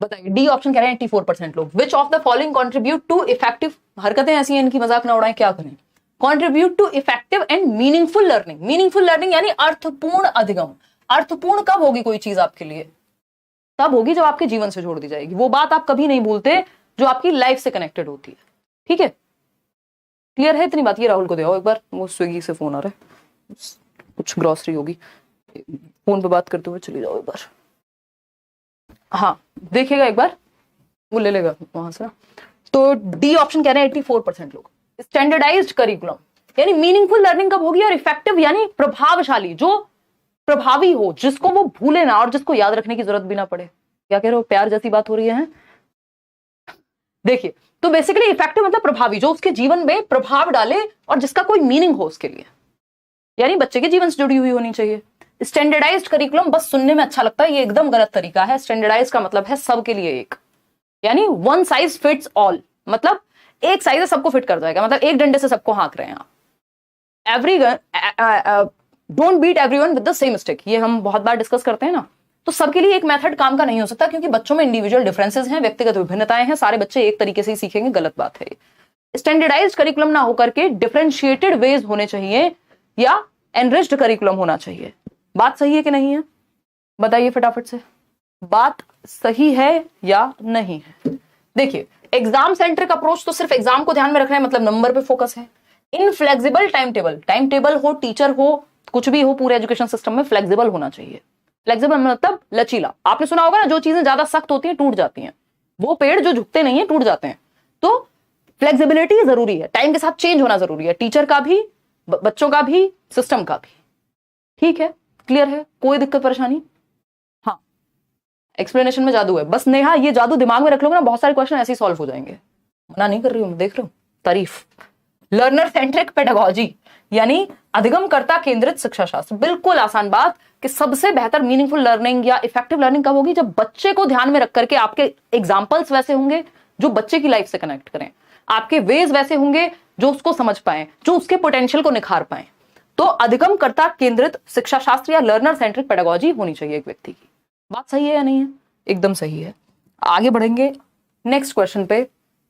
बताइए, डी ऑप्शन कह रहे हैं 84% लोग। Which of the following contribute to effective, हरकतें ऐसी हैं इनकी मजाक ना उड़ाएं, क्या करें। Contribute to effective and meaningful learning. Meaningful learning यानी अर्थपूर्ण अधिगम। अर्थपूर्ण कब होगी कोई चीज आपके लिए? तब होगी जब आपके जीवन से जोड़ दी जाएगी, वो बात आप कभी नहीं भूलते जो आपकी लाइफ से कनेक्टेड होती है, ठीक है। क्लियर है इतनी बात? ये राहुल को दे आओ एक बार, वो स्विगी से फोन आ रहा है, कुछ ग्रोसरी होगी, फोन पे बात करते हुए चली जाओ एक बार। हाँ देखिएगा एक बार, वो ले लेगा वहां से ना। तो डी ऑप्शन कह रहे हैं 84% लोग। स्टैंडर्डाइज्ड करिकुलम यानी मीनिंगफुल लर्निंग कब होगी, और इफेक्टिव यानी प्रभावशाली, जो प्रभावी हो, जिसको वो भूले ना और जिसको याद रखने की जरूरत भी ना पड़े। क्या कह रहे हो, प्यार जैसी बात हो रही है? देखिए तो बेसिकली इफेक्टिव मतलब प्रभावी, जो उसके जीवन में प्रभाव डाले और जिसका कोई मीनिंग हो उसके लिए, यानी बच्चे के जीवन से जुड़ी हुई होनी चाहिए। स्टैंडर्डाइज्ड करिकुलम बस सुनने में अच्छा लगता है, ये एकदम गलत तरीका है। स्टैंडर्डाइज का मतलब है सबके लिए एक, यानी वन साइज फिट्स ऑल, मतलब एक साइज सबको फिट कर जाएगा, मतलब एक डंडे से सबको हाँक रहे हैं आप। Every don't beat everyone with the same stick, ये हम बहुत बार डिस्कस करते हैं ना। तो सबके लिए एक मेथड काम का नहीं हो सकता, क्योंकि बच्चों में इंडिविजुअल डिफरेंसेस हैं, व्यक्तिगत विभिन्नताएं हैं, सारे बच्चे एक तरीके से ही सीखेंगे, गलत बात है। स्टैंडर्डाइज्ड करिकुलम ना होकर के डिफरेंशिएटेड वेज होने चाहिए या एनरिच्ड करिकुलम होना चाहिए। बात सही है कि नहीं है, बताइए फटाफट से, बात सही है या नहीं है? देखिए एग्जाम सेंट्रिक अप्रोच तो सिर्फ एग्जाम को ध्यान में रखना है, मतलब नंबर पे फोकस है। इनफ्लेक्सिबल टाइम टेबल हो, टीचर हो, कुछ भी हो, पूरे एजुकेशन सिस्टम में फ्लेक्सिबल होना चाहिए। फ्लेक्सिबल मतलब लचीला। आपने सुना होगा ना, जो चीजें ज्यादा सख्त होती हैं टूट जाती हैं, वो पेड़ जो झुकते नहीं है टूट जाते हैं। तो फ्लेक्सिबिलिटी जरूरी है, टाइम के साथ चेंज होना जरूरी है, टीचर का भी, बच्चों का भी, सिस्टम का भी। ठीक है, क्लियर है, कोई दिक्कत परेशानी? हाँ, एक्सप्लेनेशन में जादू है बस। नेहा ये जादू दिमाग में रख लोगे ना, बहुत सारे क्वेश्चन ऐसे ही सॉल्व हो जाएंगे। मना नहीं कर रही हूं, देख रहे हो, तारीफ। लर्नर सेंट्रिक पेडागोजी यानी अधिगमकर्ता केंद्रित शिक्षा शास्त्र। बिल्कुल आसान बात कि सबसे बेहतर मीनिंगफुल लर्निंग या इफेक्टिव लर्निंग कब होगी, जब बच्चे को ध्यान में रख करके आपके एग्जाम्पल्स वैसे होंगे जो बच्चे की लाइफ से कनेक्ट करें, आपके वेज वैसे होंगे जो उसको समझ पाए, जो उसके पोटेंशियल को निखार पाए। तो अधिगमकर्ता केंद्रित शिक्षा शास्त्र या लर्नर सेंट्रिक पेडागोजी होनी चाहिए एक व्यक्ति की। बात सही है या नहीं है? एकदम सही है। आगे बढ़ेंगे नेक्स्ट क्वेश्चन पे।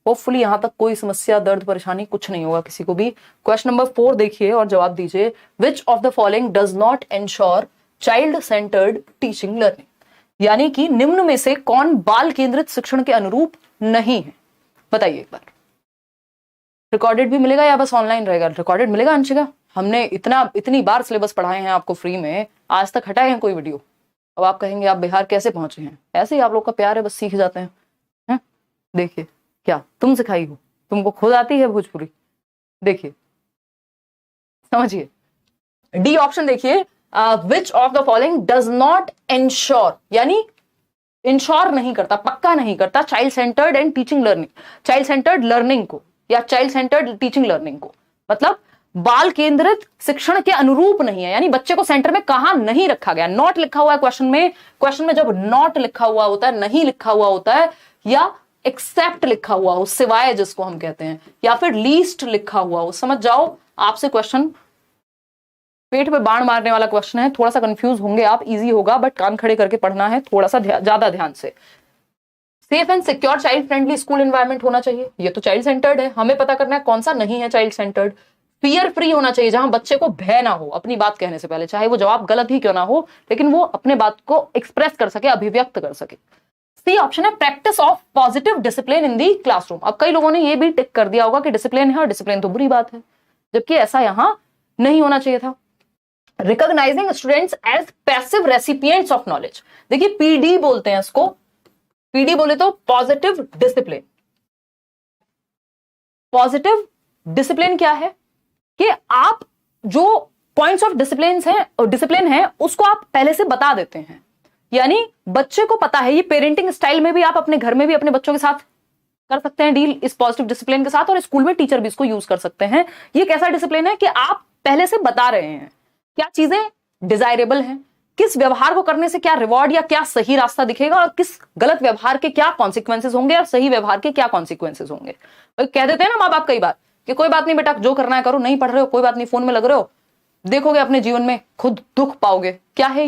होपफुली यहां तक कोई समस्या, दर्द, परेशानी कुछ नहीं होगा किसी को भी। क्वेश्चन नंबर 4 देखिए और जवाब दीजिए। विच of the following does not ensure child centred teaching learning, यानी कि निम्न में से कौन बाल केंद्रित शिक्षण के अनुरूप नहीं है? बताइए एक बार। रिकॉर्डेड भी मिलेगा या बस ऑनलाइन रहेगा? रिकॉर्डेड मिलेगा अंशिका। हमने इतनी बार सिलेबस पढ़ाए हैं आपको फ्री में, आज तक हटाए हैं कोई वीडियो? अब आप कहेंगे आप बिहार कैसे पहुंचे हैं? ऐसे ही आप लोग का प्यार है, बस सीख जाते हैं। देखिए क्या तुम सिखाई हो, तुमको खुद आती है भोजपुरी? देखिए समझिए। डी ऑप्शन देखिए, विच of the following does not ensure, यानी इंश्योर नहीं करता, पक्का नहीं करता child centred and teaching learning, child centred learning को या चाइल्ड सेंटर्ड टीचिंग लर्निंग को। मतलब बाल केंद्रित शिक्षण के अनुरूप नहीं है, यानी बच्चे को सेंटर में कहां नहीं रखा गया। नॉट लिखा हुआ है क्वेश्चन में, क्वेश्चन में जब नॉट लिखा हुआ होता है, नहीं लिखा हुआ होता है, या एक्सेप्ट लिखा हुआ हो, सिवाय जिसको हम कहते हैं, या फिर लीस्ट लिखा हुआ हो, समझ जाओ आपसे क्वेश्चन पेट पे बाण मारने वाला क्वेश्चन है। थोड़ा सा कंफ्यूज होंगे आप, इजी होगा बट कान खड़े करके पढ़ना है थोड़ा सा ज्यादा ध्यान से। Safe and secure child friendly school environment होना चाहिए, ये तो चाइल्ड सेंटर्ड है, हमें पता करना है कौन सा नहीं है चाइल्ड सेंटर्ड। फियर फ्री होना चाहिए, जहां बच्चे को भय ना हो अपनी बात कहने से पहले, चाहे वो जवाब गलत ही क्यों ना हो, लेकिन वो अपने बात को एक्सप्रेस कर सके, अभिव्यक्त कर सके। सी ऑप्शन है practice of positive discipline in the classroom. अब कई लोगों ने ये भी टिक कर दिया होगा कि डिसिप्लिन है और डिसिप्लिन तो बुरी बात है, जबकि ऐसा यहां नहीं होना चाहिए था। Recognizing students as passive recipients of knowledge, देखिए पीडी बोलते हैं इसको, पीडी बोले तो पॉजिटिव डिसिप्लिन। पॉजिटिव डिसिप्लिन क्या है कि आप जो पॉइंट्स ऑफ डिसिप्लिन है उसको आप पहले से बता देते हैं, यानी बच्चे को पता है। ये पेरेंटिंग स्टाइल में भी आप अपने घर में भी अपने बच्चों के साथ कर सकते हैं डील इस पॉजिटिव डिसिप्लिन के साथ, और स्कूल में टीचर भी इसको यूज कर सकते हैं। ये कैसा डिसिप्लिन है कि आप पहले से बता रहे हैं क्या चीजें डिजायरेबल हैं, किस व्यवहार को करने से क्या रिवॉर्ड या क्या सही रास्ता दिखेगा, और किस गलत व्यवहार के क्या कॉन्सिक्वेंसेस होंगे और सही व्यवहार के क्या कॉन्सिक्वेंसेस होंगे। कह देते हैं ना माँ बाप कई बार कि कोई बात नहीं बेटा, जो करना है करो, नहीं पढ़ रहे हो कोई बात नहीं, फोन में लग रहे हो, देखोगे अपने जीवन में खुद दुख पाओगे। क्या है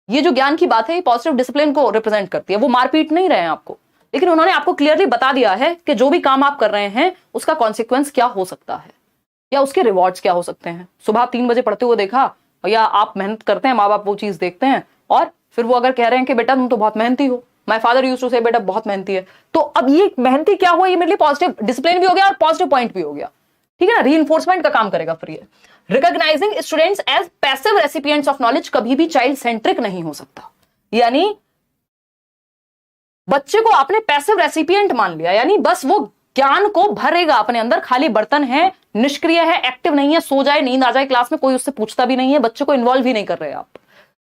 ये जो ज्ञान की बात है, ये पॉजिटिव डिसिप्लिन को रिप्रेजेंट करती है। वो मारपीट नहीं रहे हैं आपको, लेकिन उन्होंने आपको क्लियरली बता दिया है कि जो भी काम आप कर रहे हैं उसका कॉन्सिक्वेंस क्या हो सकता है या उसके रिवॉर्ड्स क्या हो सकते हैं। सुबह 3 बजे पढ़ते हुए देखा, या आप मेहनत करते हैं, माँ बाप वो चीज देखते हैं, और फिर वो अगर कह रहे हैं कि बेटा तुम तो बहुत मेहनती हो, माय फादर यूज्ड टू से बेटा बहुत मेहनती है, तो अब ये मेहनती क्या हुआ, ये मेरे लिए पॉजिटिव डिसिप्लिन भी हो गया और पॉजिटिव पॉइंट भी हो गया। ठीक है ना, रीइंफोर्समेंट का काम करेगा फिर ये। Recognizing students as passive recipients of knowledge कभी भी चाइल्ड सेंट्रिक नहीं हो सकता, यानी बच्चे को आपने पैसिव रेसिपिएंट मान लिया, यानी बस वो ज्ञान को भरेगा अपने अंदर, खाली बर्तन है, निष्क्रिय है, एक्टिव नहीं है, सो जाए नींद आ जाए क्लास में, कोई उससे पूछता भी नहीं है, बच्चे को इन्वॉल्व ही नहीं कर रहे आप।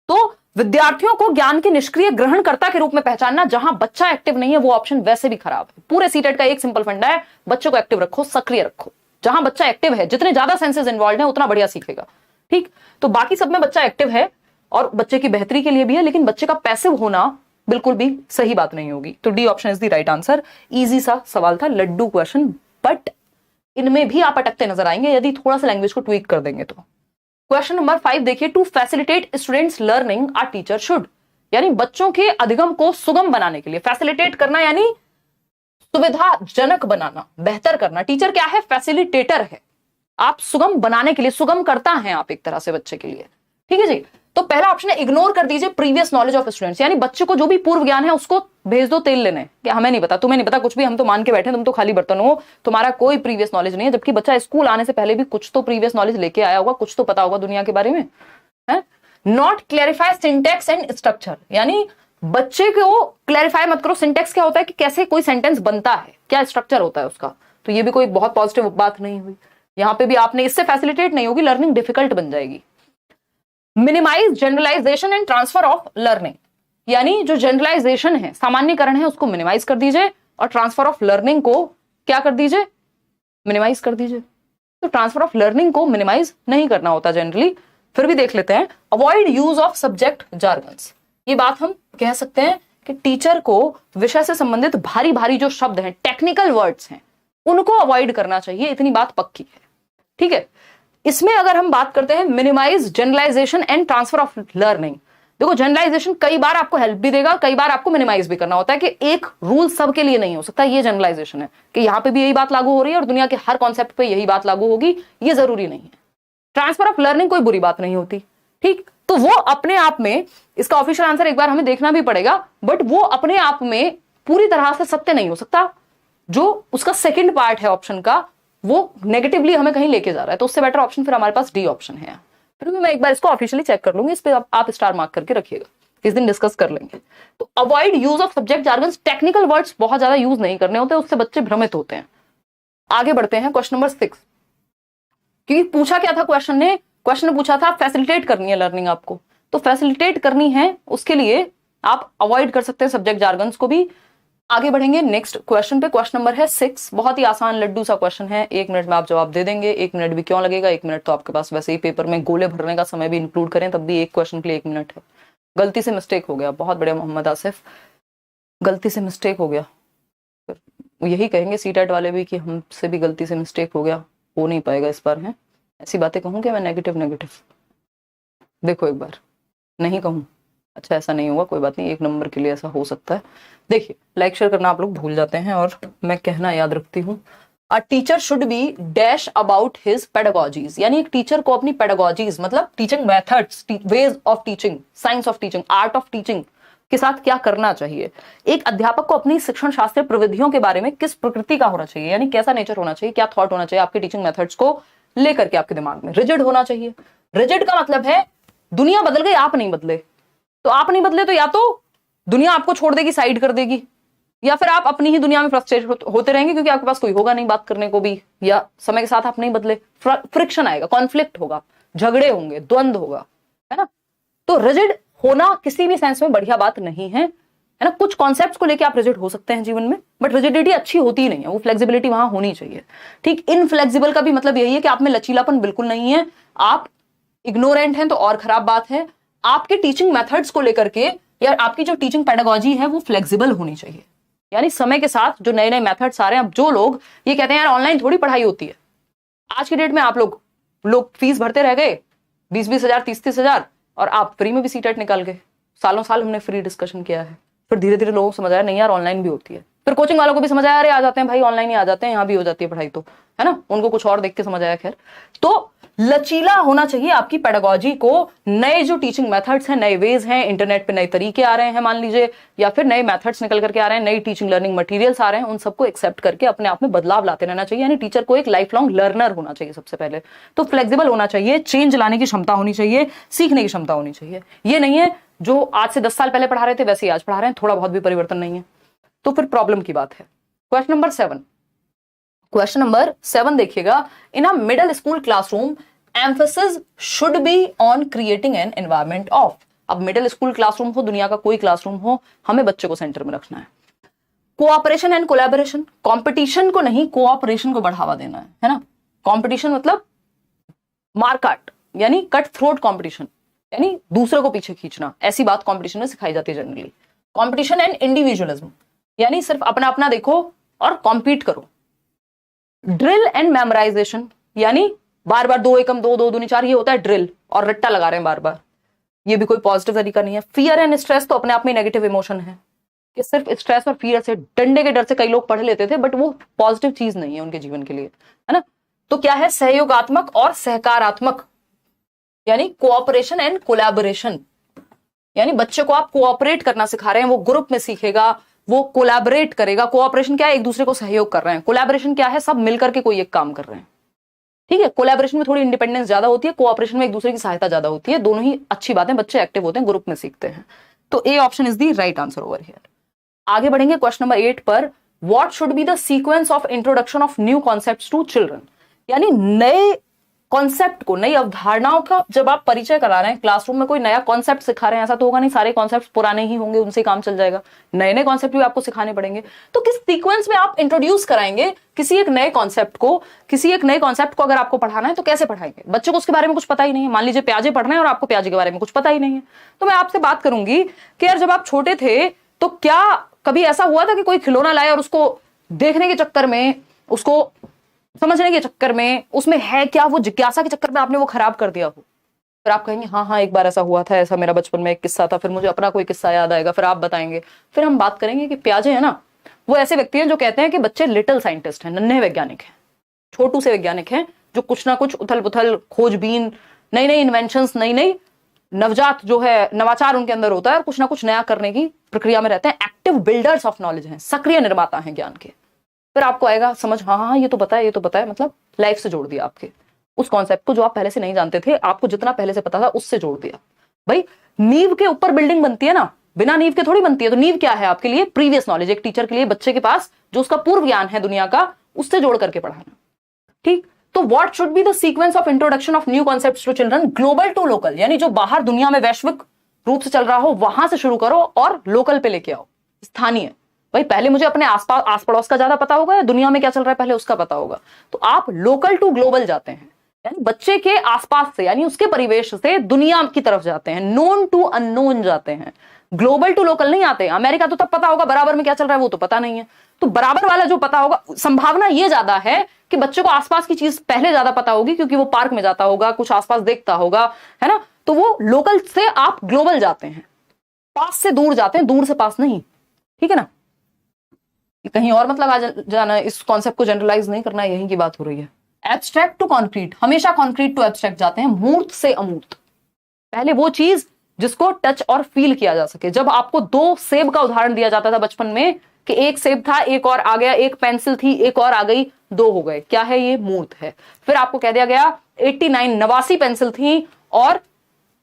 तो विद्यार्थियों को ज्ञान के निष्क्रिय ग्रहणकर्ता के रूप में पहचानना, जहां बच्चा एक्टिव नहीं है वो ऑप्शन वैसे भी खराब है। पूरे सीटेट का एक सिंपल फंडा है, बच्चे को एक्टिव रखो, सक्रिय रखो। जहां बच्चा एक्टिव है, जितने ज्यादा सेंसेस इन्वॉल्व है उतना बढ़िया सीखेगा। ठीक, तो बाकी सब में बच्चा एक्टिव है और बच्चे की बेहतरी के लिए भी है, लेकिन बच्चे का पैसिव होना बिल्कुल भी सही बात नहीं होगी। तो D option is the right answer. Easy सा सवाल था, लड्डू क्वेश्चन, बट इनमें भी आप अटकते नजर आएंगे यदि थोड़ा सा लैंग्वेज को ट्वीक कर देंगे तो। क्वेश्चन नंबर 5 देखिए, to facilitate students learning a teacher should, यानी बच्चों के अधिगम को सुगम बनाने के लिए, फैसिलिटेट करना यानी सुविधाजनक बनाना, बेहतर करना। टीचर क्या है, फैसिलिटेटर है, आप सुगम बनाने के लिए, सुगम करता है आप एक तरह से बच्चे के लिए। ठीक है जी, तो पहला ऑप्शन है इग्नोर कर दीजिए प्रीवियस नॉलेज ऑफ स्टूडेंट्स, यानी बच्चे को जो भी पूर्व ज्ञान है उसको भेज दो तेल लेने, कि हमें नहीं पता, तुम्हें नहीं पता कुछ भी, हम तो मान के बैठे, तुम तो खाली बर्तन हो, तुम्हारा कोई प्रीवियस नॉलेज नहीं है। जबकि बच्चा स्कूल आने से पहले भी कुछ तो प्रीवियस नॉलेज लेके आया होगा, कुछ तो पता होगा दुनिया के बारे में, है। Not clarify syntax and structure, यानी बच्चे को क्लैरिफाई मत करो सिंटेक्स क्या होता है, कि कैसे कोई सेंटेंस बनता है, क्या स्ट्रक्चर होता है उसका। तो ये भी कोई बहुत पॉजिटिव बात नहीं हुई, यहां पे भी आपने, इससे फैसिलिटेट नहीं होगी, लर्निंग डिफिकल्ट बन जाएगी। Minimize generalisation and transfer of learning, यानी जो जनरलाइजेशन है, सामान्यकरण है, उसको मिनिमाइज कर दीजिए और ट्रांसफर ऑफ लर्निंग को क्या कर दीजिए, मिनिमाइज कर दीजिए। तो ट्रांसफर ऑफ लर्निंग को मिनिमाइज नहीं करना होता जनरली। फिर भी देख लेते हैं, avoid use of subject jargons, ये बात हम कह सकते हैं कि टीचर को विषय से संबंधित भारी भारी जो शब्द हैं, टेक्निकल वर्ड्स हैं, उनको अवॉइड करना चाहिए, इतनी बात पक्की है। ठीक है, इसमें अगर हम बात करते हैं minimise generalisation and transfer of learning, देखो जनरलाइजेशन कई बार आपको हेल्प भी देगा, कई बार आपको मिनिमाइज भी करना होता है, कि एक रूल सबके लिए नहीं हो सकता। ये जनरलाइजेशन है कि यहां पे भी यही बात लागू हो रही है और दुनिया के हर कॉन्सेप्ट पे यही बात लागू होगी, ये जरूरी नहीं है। ट्रांसफर ऑफ लर्निंग कोई बुरी बात नहीं होती, ठीक, तो वो अपने आप में, इसका ऑफिशियल आंसर एक बार हमें देखना भी पड़ेगा, बट वो अपने आप में पूरी तरह से सत्य नहीं हो सकता। जो उसका सेकंड पार्ट है ऑप्शन का, वो नेगेटिवली हमें कहीं लेके जा रहा है, तो उससे बेटर ऑप्शन फिर हमारे पास डी ऑप्शन है। फिर भी मैं एक बार इसको ऑफिशियली चेक कर लूंगी, इस पे आप स्टार मार्क करके रखिएगा। किस दिन डिस्कस कर लेंगे। तो avoid use of subject jargons, technical words बहुत ज्यादा यूज नहीं करने होते, उससे बच्चे भ्रमित होते हैं। आगे बढ़ते हैं क्वेश्चन नंबर 6, क्योंकि पूछा क्या था क्वेश्चन ने पूछा था फैसिलिटेट करनी है लर्निंग आपको, तो फैसिलिटेट करनी है उसके लिए आप अवॉइड कर सकते हैं सब्जेक्ट जार्गन्स को भी। आगे बढ़ेंगे नेक्स्ट क्वेश्चन पे, क्वेश्चन नंबर है 6, बहुत ही आसान लड्डू सा क्वेश्चन है, 1 मिनट में आप जवाब दे देंगे। 1 मिनट भी क्यों लगेगा, 1 मिनट तो आपके पास वैसे ही पेपर में गोले भरने का समय भी इंक्लूड करें तब भी एक क्वेश्चन के लिए 1 मिनट है। गलती से मिस्टेक हो गया, बहुत बड़े मोहम्मद आसिफ, गलती से मिस्टेक हो गया। यही कहेंगे सीटेट वाले भी कि हमसे भी गलती से मिस्टेक हो गया, हो नहीं पाएगा इस बार। है ऐसी बातें कहूँ कि मैं नेगेटिव, देखो एक बार नहीं कहूँ, अच्छा ऐसा नहीं होगा, कोई बात नहीं, 1 नंबर के लिए ऐसा हो सकता है। देखिए लाइक शेयर करना आप लोग भूल जाते हैं और मैं कहना याद रखती हूँ। A teacher should be dash about his pedagogies, यानी एक टीचर को अपनी पेडागोजीज मतलब teaching methods, ways of teaching, science of teaching, art of teaching के साथ क्या करना चाहिए। एक अध्यापक को अपनी शिक्षण शास्त्रीय प्रविधियों के बारे में किस प्रकृति का होना चाहिए, यानी कैसा नेचर होना चाहिए, क्या थॉट होना चाहिए आपके टीचिंग मेथड्स को लेकर के आपके दिमाग में। रिजिड होना चाहिए, रिजिड का मतलब है दुनिया बदल गई आप नहीं बदले, तो आप नहीं बदले तो या तो दुनिया आपको छोड़ देगी, साइड कर देगी, या फिर आप अपनी ही दुनिया में फ्रस्ट्रेट होते रहेंगे क्योंकि आपके पास कोई होगा नहीं बात करने को भी, या समय के साथ आप नहीं बदले, फ्रिक्शन आएगा, कॉन्फ्लिक्ट होगा, झगड़े होंगे, द्वंद्व होगा, है ना। तो रिजिड होना किसी भी सेंस में बढ़िया बात नहीं है, है ना। कुछ कॉन्सेप्ट्स को लेके आप रिजिड हो सकते हैं जीवन में, बट रिजिडिटी अच्छी होती ही नहीं है, वो फ्लेक्सिबिलिटी वहां होनी चाहिए। ठीक, इनफ्लेक्सिबल का भी मतलब यही है कि आप में लचीलापन बिल्कुल नहीं है, आप इग्नोरेंट हैं तो और खराब बात है। आपके टीचिंग मेथड्स को लेकर के या आपकी जो टीचिंग पेडागोजी है वो फ्लेक्सिबल होनी चाहिए, यानी समय के साथ जो नए नए मेथड्स आ रहे हैं। अब जो लोग ये कहते हैं यार ऑनलाइन थोड़ी पढ़ाई होती है, आज की डेट में आप लोग फीस भरते रह गए 20-20 हजार 30-30 हजार और आप फ्री में भी सीटेट निकाल गए। सालों साल हमने फ्री डिस्कशन किया है, फिर धीरे धीरे लोगों को समझ आया नहीं यार ऑनलाइन भी होती है, फिर कोचिंग वालों को भी समझ आया अरे आ जाते हैं भाई ऑनलाइन ही आ जाते हैं, यहाँ भी हो जाती है पढ़ाई, तो है ना, उनको कुछ और देख के समझ आया। खैर, तो लचीला होना चाहिए आपकी पेडागोजी को, नए जो टीचिंग मेथड्स हैं, नए वेज हैं, इंटरनेट पे नए तरीके आ रहे हैं मान लीजिए, या फिर नए मेथड्स निकल करके आ रहे हैं, नई टीचिंग लर्निंग मटेरियल्स आ रहे हैं, उन सबको एक्सेप्ट करके अपने आप में बदलाव लाते रहना चाहिए। यानी टीचर को एक लाइफ लॉन्ग लर्नर होना चाहिए सबसे पहले, तो फ्लेक्सिबल होना चाहिए, चेंज लाने की क्षमता होनी चाहिए, सीखने की क्षमता होनी चाहिए। ये नहीं है जो आज से 10 साल पहले पढ़ा रहे थे वैसे ही आज पढ़ा रहे हैं, थोड़ा बहुत भी परिवर्तन नहीं है, तो फिर प्रॉब्लम की बात है। क्वेश्चन नंबर 7 देखिएगा, in a middle school classroom emphasis should be on creating an environment of. अब मिडिल स्कूल क्लासरूम हो, दुनिया का कोई क्लासरूम हो, हमें बच्चे को सेंटर में रखना है। कोऑपरेशन एंड कोलैबोरेशन, कंपटीशन को नहीं कोऑपरेशन को बढ़ावा देना है ना। कंपटीशन मतलब मारकाट, यानी कट थ्रोट कंपटीशन, यानी दूसरे को पीछे खींचना, ऐसी बात कंपटीशन में सिखाई जाती है जनरली। कंपटीशन एंड इंडिविजुअलिज्म, यानी सिर्फ अपना अपना देखो और कॉम्पीट करो। ड्रिल एंड मेमोराइजेशन, यानी बार बार 2 एकम 2 2 दूनी 4, ये होता है ड्रिल और रट्टा लगा रहे हैं बार बार, ये भी कोई पॉजिटिव तरीका नहीं है। फियर एंड स्ट्रेस तो अपने आप में नेगेटिव इमोशन है कि सिर्फ स्ट्रेस और फियर से, डंडे के डर से कई लोग पढ़ लेते थे, बट वो पॉजिटिव चीज नहीं है उनके जीवन के लिए, है ना। तो क्या है, सहयोगात्मक और सहकारात्मक, यानी कोऑपरेशन एंड कोलैबोरेशन, यानी बच्चे को आप कोऑपरेट करना सिखा रहे हैं, वो ग्रुप में सीखेगा, वो कोलैबोरेट करेगा। कोऑपरेशन क्या है, एक दूसरे को सहयोग कर रहे हैं। कोलैबोरेशन क्या है, सब मिलकर के कोई एक काम कर रहे हैं। ठीक है, कोलैबोरेशन में थोड़ी इंडिपेंडेंस ज्यादा होती है, कोऑपरेशन में एक दूसरे की सहायता ज्यादा होती है। दोनों ही अच्छी बातें, बच्चे एक्टिव होते हैं, ग्रुप में सीखते हैं। तो A option is the right answer over here. आगे बढ़ेंगे क्वेश्चन नंबर 8 पर, what should be the sequence of introduction of new concepts to children, यानी नए कॉन्सेप्ट को, नई अवधारणाओं का जब आप परिचय करा रहे हैं, क्लासरूम में कोई नया कॉन्सेप्ट सिखा रहे हैं, ऐसा तो होगा नहीं सारे कॉन्सेप्ट पुराने ही होंगे उनसे काम चल जाएगा, नए नए कॉन्सेप्ट भी आपको सिखाने पड़ेंगे। तो किस सीक्वेंस में आप इंट्रोड्यूस कराएंगे किसी एक नए कॉन्सेप्ट को, किसी एक नए कॉन्सेप्ट को अगर आपको पढ़ाना है तो कैसे पढ़ाएंगे। बच्चों को उसके बारे में कुछ पता ही नहीं है, मान लीजिए प्याजे पढ़ रहे हैं और आपको प्याजे के बारे में कुछ पता ही नहीं है, तो मैं आपसे बात करूंगी कि यार जब आप छोटे थे तो क्या कभी ऐसा हुआ था कि कोई खिलौना लाया और उसको देखने के चक्कर में, उसको समझने के चक्कर में, उसमें है क्या, वो जिज्ञासा के चक्कर में आपने वो खराब कर दिया हो। फिर आप कहेंगे हाँ हाँ एक बार ऐसा हुआ था, ऐसा मेरा बचपन में एक किस्सा था, फिर मुझे अपना कोई किस्सा याद आएगा, फिर आप बताएंगे, फिर हम बात करेंगे कि प्याजे है ना, वो ऐसे व्यक्ति हैं जो कहते हैं कि बच्चे लिटिल साइंटिस्ट हैं, नन्हे वैज्ञानिक हैं, छोटू से वैज्ञानिक हैं, जो कुछ ना कुछ उथल पुथल, खोजबीन, नई नई इन्वेंशंस, नई नई नवजात जो है नवाचार उनके अंदर होता है और कुछ ना कुछ नया करने की प्रक्रिया में रहते हैं। एक्टिव बिल्डर्स ऑफ नॉलेज हैं, सक्रिय निर्माता हैं ज्ञान के। फिर आपको आएगा समझ, हाँ हाँ ये तो पता है, ये तो पता है, मतलब लाइफ से जोड़ दिया आपके उस कॉन्सेप्ट को जो आप पहले से नहीं जानते थे, आपको जितना पहले से पता था उससे जोड़ दिया। भाई नींव के ऊपर बिल्डिंग बनती है ना, बिना नींव के थोड़ी बनती है। तो नींव क्या है आपके लिए? Previous knowledge. एक टीचर के लिए बच्चे के पास जो उसका पूर्व ज्ञान है दुनिया का, उससे जोड़ करके पढ़ाना। ठीक, तो what should be the sequence of introduction of new concepts to children? Global to local, यानी जो बाहर दुनिया में वैश्विक रूप से चल रहा हो वहां से शुरू करो और लोकल पे लेके आओ, स्थानीय। भाई पहले मुझे अपने आसपास आस पड़ोस का ज्यादा पता होगा या दुनिया में क्या चल रहा है पहले उसका पता होगा। तो आप लोकल टू ग्लोबल जाते हैं, यानी बच्चे के आसपास से, यानी उसके परिवेश से दुनिया की तरफ जाते हैं, नोन टू अननोन जाते हैं, ग्लोबल टू लोकल नहीं आते। अमेरिका तो तब पता होगा, बराबर में क्या चल रहा है वो तो पता नहीं है। तो बराबर वाला जो पता होगा, संभावना ये ज्यादा है कि बच्चे को आसपास की चीज पहले ज्यादा पता होगी, क्योंकि वो पार्क में जाता होगा, कुछ आसपास देखता होगा, है ना। तो वो लोकल से आप ग्लोबल जाते हैं, पास से दूर जाते हैं, दूर से पास नहीं। ठीक है ना, कहीं और मतलब आ जाना, इस कॉन्सेप्ट को जनरलाइज नहीं करना, यहीं की बात हो रही है। एब्स्ट्रैक्ट टू कॉन्क्रीट, हमेशा कॉन्क्रीट टू एब्स्ट्रैक्ट जाते हैं, मूर्त से अमूर्त। पहले वो चीज जिसको टच और फील किया जा सके। जब आपको 2 सेब का उदाहरण दिया जाता था बचपन में कि एक सेब था, एक और आ गया, एक पेंसिल थी, एक और आ गई, 2 हो गए, क्या है ये? मूर्त है। फिर आपको कह दिया गया 89 पेंसिल थी और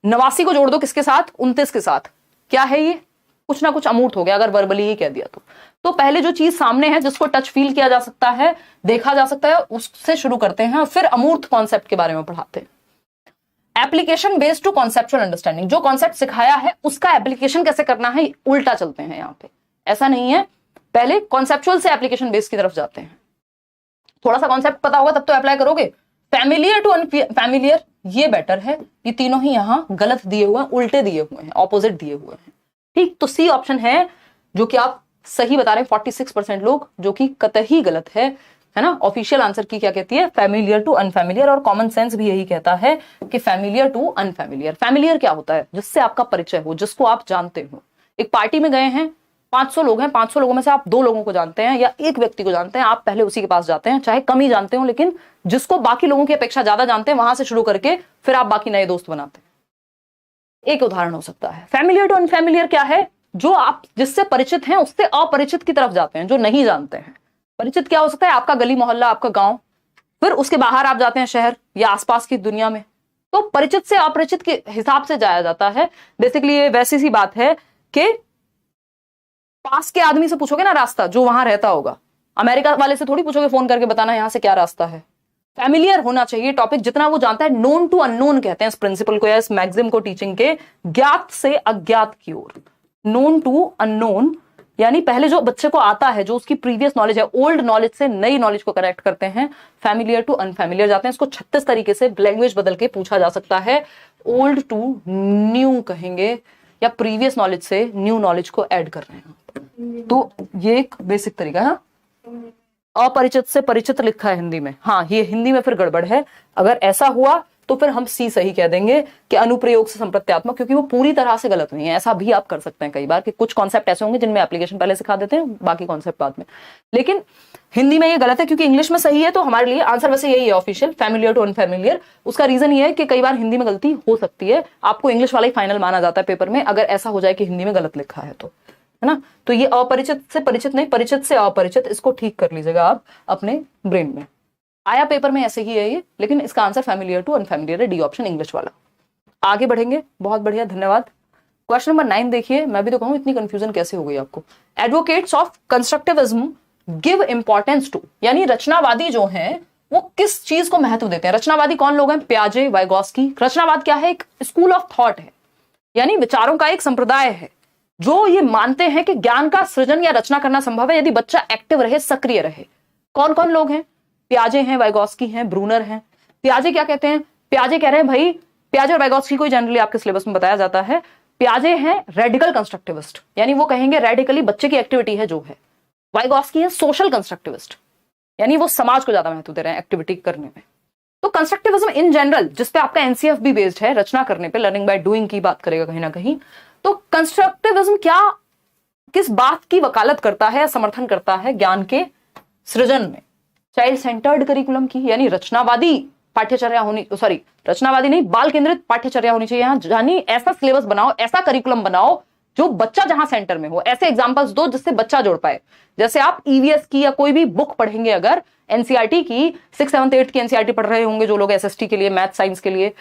89 को जोड़ दो किसके साथ? 29 के साथ, क्या है ये? कुछ ना कुछ अमूर्त हो गया, अगर वर्बली ही कह दिया तो पहले जो चीज सामने है, जिसको टच फील किया जा सकता है, देखा जा सकता है, उससे शुरू करते हैं, फिर अमूर्त कॉन्सेप्ट के बारे में पढ़ाते हैं। Application based to conceptual understanding, जो कॉन्सेप्ट सिखाया है उसका एप्लीकेशन कैसे करना है, उल्टा चलते हैं यहाँ पे। ऐसा नहीं है, पहले कॉन्सेप्चुअल से एप्लीकेशन बेस्ड की तरफ जाते हैं। थोड़ा सा कॉन्सेप्ट पता होगा तब तो अप्लाई करोगे। फैमिलियर टू अनफैमिलियर, ये बेटर है। ये तीनों ही यहां गलत दिए हुए हैं, उल्टे दिए हुए हैं, ऑपोजिट दिए हुए हैं। ठीक, तो सी ऑप्शन है जो कि आप सही बता रहे हैं 46% लोग, जो कि कतई गलत है ना। ऑफिशियल आंसर की क्या कहती है? फैमिलियर टू अनफैमिलियर, और कॉमन सेंस भी यही कहता है कि फैमिलियर टू अनफैमिलियर। फैमिलियर क्या होता है? जिससे आपका परिचय हो, जिसको आप जानते हो। एक पार्टी में गए हैं, 500 लोग हैं, 500 लोगों में से आप 2 लोगों को जानते हैं या एक व्यक्ति को जानते हैं, आप पहले उसी के पास जाते हैं, चाहे कम ही जानते हो, लेकिन जिसको बाकी लोगों की अपेक्षा ज्यादा जानते हैं, वहां से शुरू करके फिर आप बाकी नए दोस्त बनाते हैं। एक उदाहरण हो सकता है। फैमिलियर टू अनफैमिलियर क्या है? जो आप जिससे परिचित हैं उससे अपरिचित की तरफ जाते हैं, जो नहीं जानते हैं। परिचित क्या हो सकता है? आपका गली मोहल्ला, आपका गांव, फिर उसके बाहर आप जाते हैं शहर या आसपास की दुनिया में। तो परिचित से अपरिचित के हिसाब से जाया जाता है। बेसिकली ये वैसी सी बात है कि पास के आदमी से पूछोगे ना रास्ता, जो वहां रहता होगा, अमेरिका वाले से थोड़ी पूछोगे फोन करके बताना यहां से क्या रास्ता है। फैमिलियर होना चाहिए टॉपिक, जितना वो जानता है। नोन टू अननोन कहते हैं इस प्रिंसिपल को या इस मैक्सिम को टीचिंग के, ज्ञात से अज्ञात की ओर। नोन टू अननोन, यानी पहले जो बच्चे को आता है, जो उसकी प्रीवियस नॉलेज है, ओल्ड नॉलेज से नई नॉलेज को कनेक्ट करते हैं। फैमिलियर टू अनफैमिलियर जाते हैं। इसको 36 तरीके से लैंग्वेज बदल के पूछा जा सकता है। ओल्ड टू न्यू कहेंगे, या प्रीवियस नॉलेज से न्यू नॉलेज को ऐड कर रहे हैं। तो ये एक बेसिक तरीका है। अपरिचित से परिचित लिखा है हिंदी में, हाँ ये हिंदी में फिर गड़बड़ है। अगर ऐसा हुआ तो फिर हम सी सही कह देंगे कि अनुप्रयोग से संप्रत्यात्मक, क्योंकि वो पूरी तरह से गलत नहीं है। ऐसा भी आप कर सकते हैं कई बार कि कुछ कॉन्सेप्ट ऐसे होंगे जिनमें एप्लीकेशन पहले सिखा देते हैं, बाकी कॉन्सेप्ट बाद में। लेकिन हिंदी में ये गलत है, क्योंकि इंग्लिश में सही है। तो हमारे लिए आंसर वैसे यही है ऑफिशियल, फैमिलियर टू अनफैमिलियर। उसका रीजन ये है कि कई बार हिंदी में गलती हो सकती है, आपको इंग्लिश वाला ही फाइनल माना जाता है पेपर में अगर ऐसा हो जाए कि हिंदी में गलत लिखा है तो, है ना। तो ये अपरिचित से परिचित नहीं, परिचित से अपरिचित, इसको ठीक कर लीजिएगा आप अपने ब्रेन में। आया पेपर में ऐसे ही है ये, लेकिन इसका आंसर फैमिलियर टू अनफैमिलियर है, डी ऑप्शन इंग्लिश वाला। आगे बढ़ेंगे, बहुत बढ़िया, धन्यवाद। क्वेश्चन नंबर 9 देखिए। मैं भी तो कहूं इतनी कंफ्यूजन कैसे हो गई आपको। Advocates of constructivism give importance to, यानी रचनावादी जो हैं वो किस चीज को महत्व देते हैं। रचनावादी कौन लोग हैं? पियाजे, वाइगोस्की। रचनावाद क्या है? एक स्कूल ऑफ थॉट है, यानी विचारों का एक संप्रदाय है, जो ये मानते हैं कि ज्ञान का सृजन या रचना करना संभव है यदि बच्चा एक्टिव रहे, सक्रिय रहे। कौन कौन लोग हैं? पियाजे हैं, वाइगोस्की हैं, ब्रूनर हैं। पियाजे क्या कहते हैं? पियाजे कह रहे हैं भाई, पियाजे और वाइगोस्की को जनरली आपके सिलेबस में बताया जाता है। पियाजे हैं रेडिकल कंस्ट्रक्टिविस्ट, यानी वो कहेंगे रेडिकली बच्चे की एक्टिविटी है जो है। वाइगोस्की है सोशल कंस्ट्रक्टिविस्ट, यानी वो समाज को ज्यादा महत्व दे रहे हैं एक्टिविटी करने में। तो कंस्ट्रक्टिविज्म इन जनरल, जिसपे आपका एनसीएफ भी बेस्ड है, रचना करने पे, लर्निंग बाय डूइंग की बात करेगा कहीं ना कहीं। तो कंस्ट्रक्टिविज्म क्या, किस बात की वकालत करता है या समर्थन करता है? ज्ञान के सृजन में। चाइल्ड सेंटर्ड करिकुलम की, यानी रचनावादी पाठ्यचर्या होनी, सॉरी रचनावादी नहीं, बाल केंद्रित पाठ्यचर्या होनी चाहिए यहाँ। यानी ऐसा सिलेबस बनाओ, ऐसा करिकुलम बनाओ जो बच्चा जहां सेंटर में हो। ऐसे एग्जांपल्स दो जिससे बच्चा जोड़ पाए। जैसे आप ईवीएस की या कोई भी बुक पढ़ेंगे, अगर एनसीईआरटी की 6th 7th 8th की एनसीईआरटी पढ़ रहे होंगे जो लोग एसएसटी के लिए, मैथ साइंस के लिए,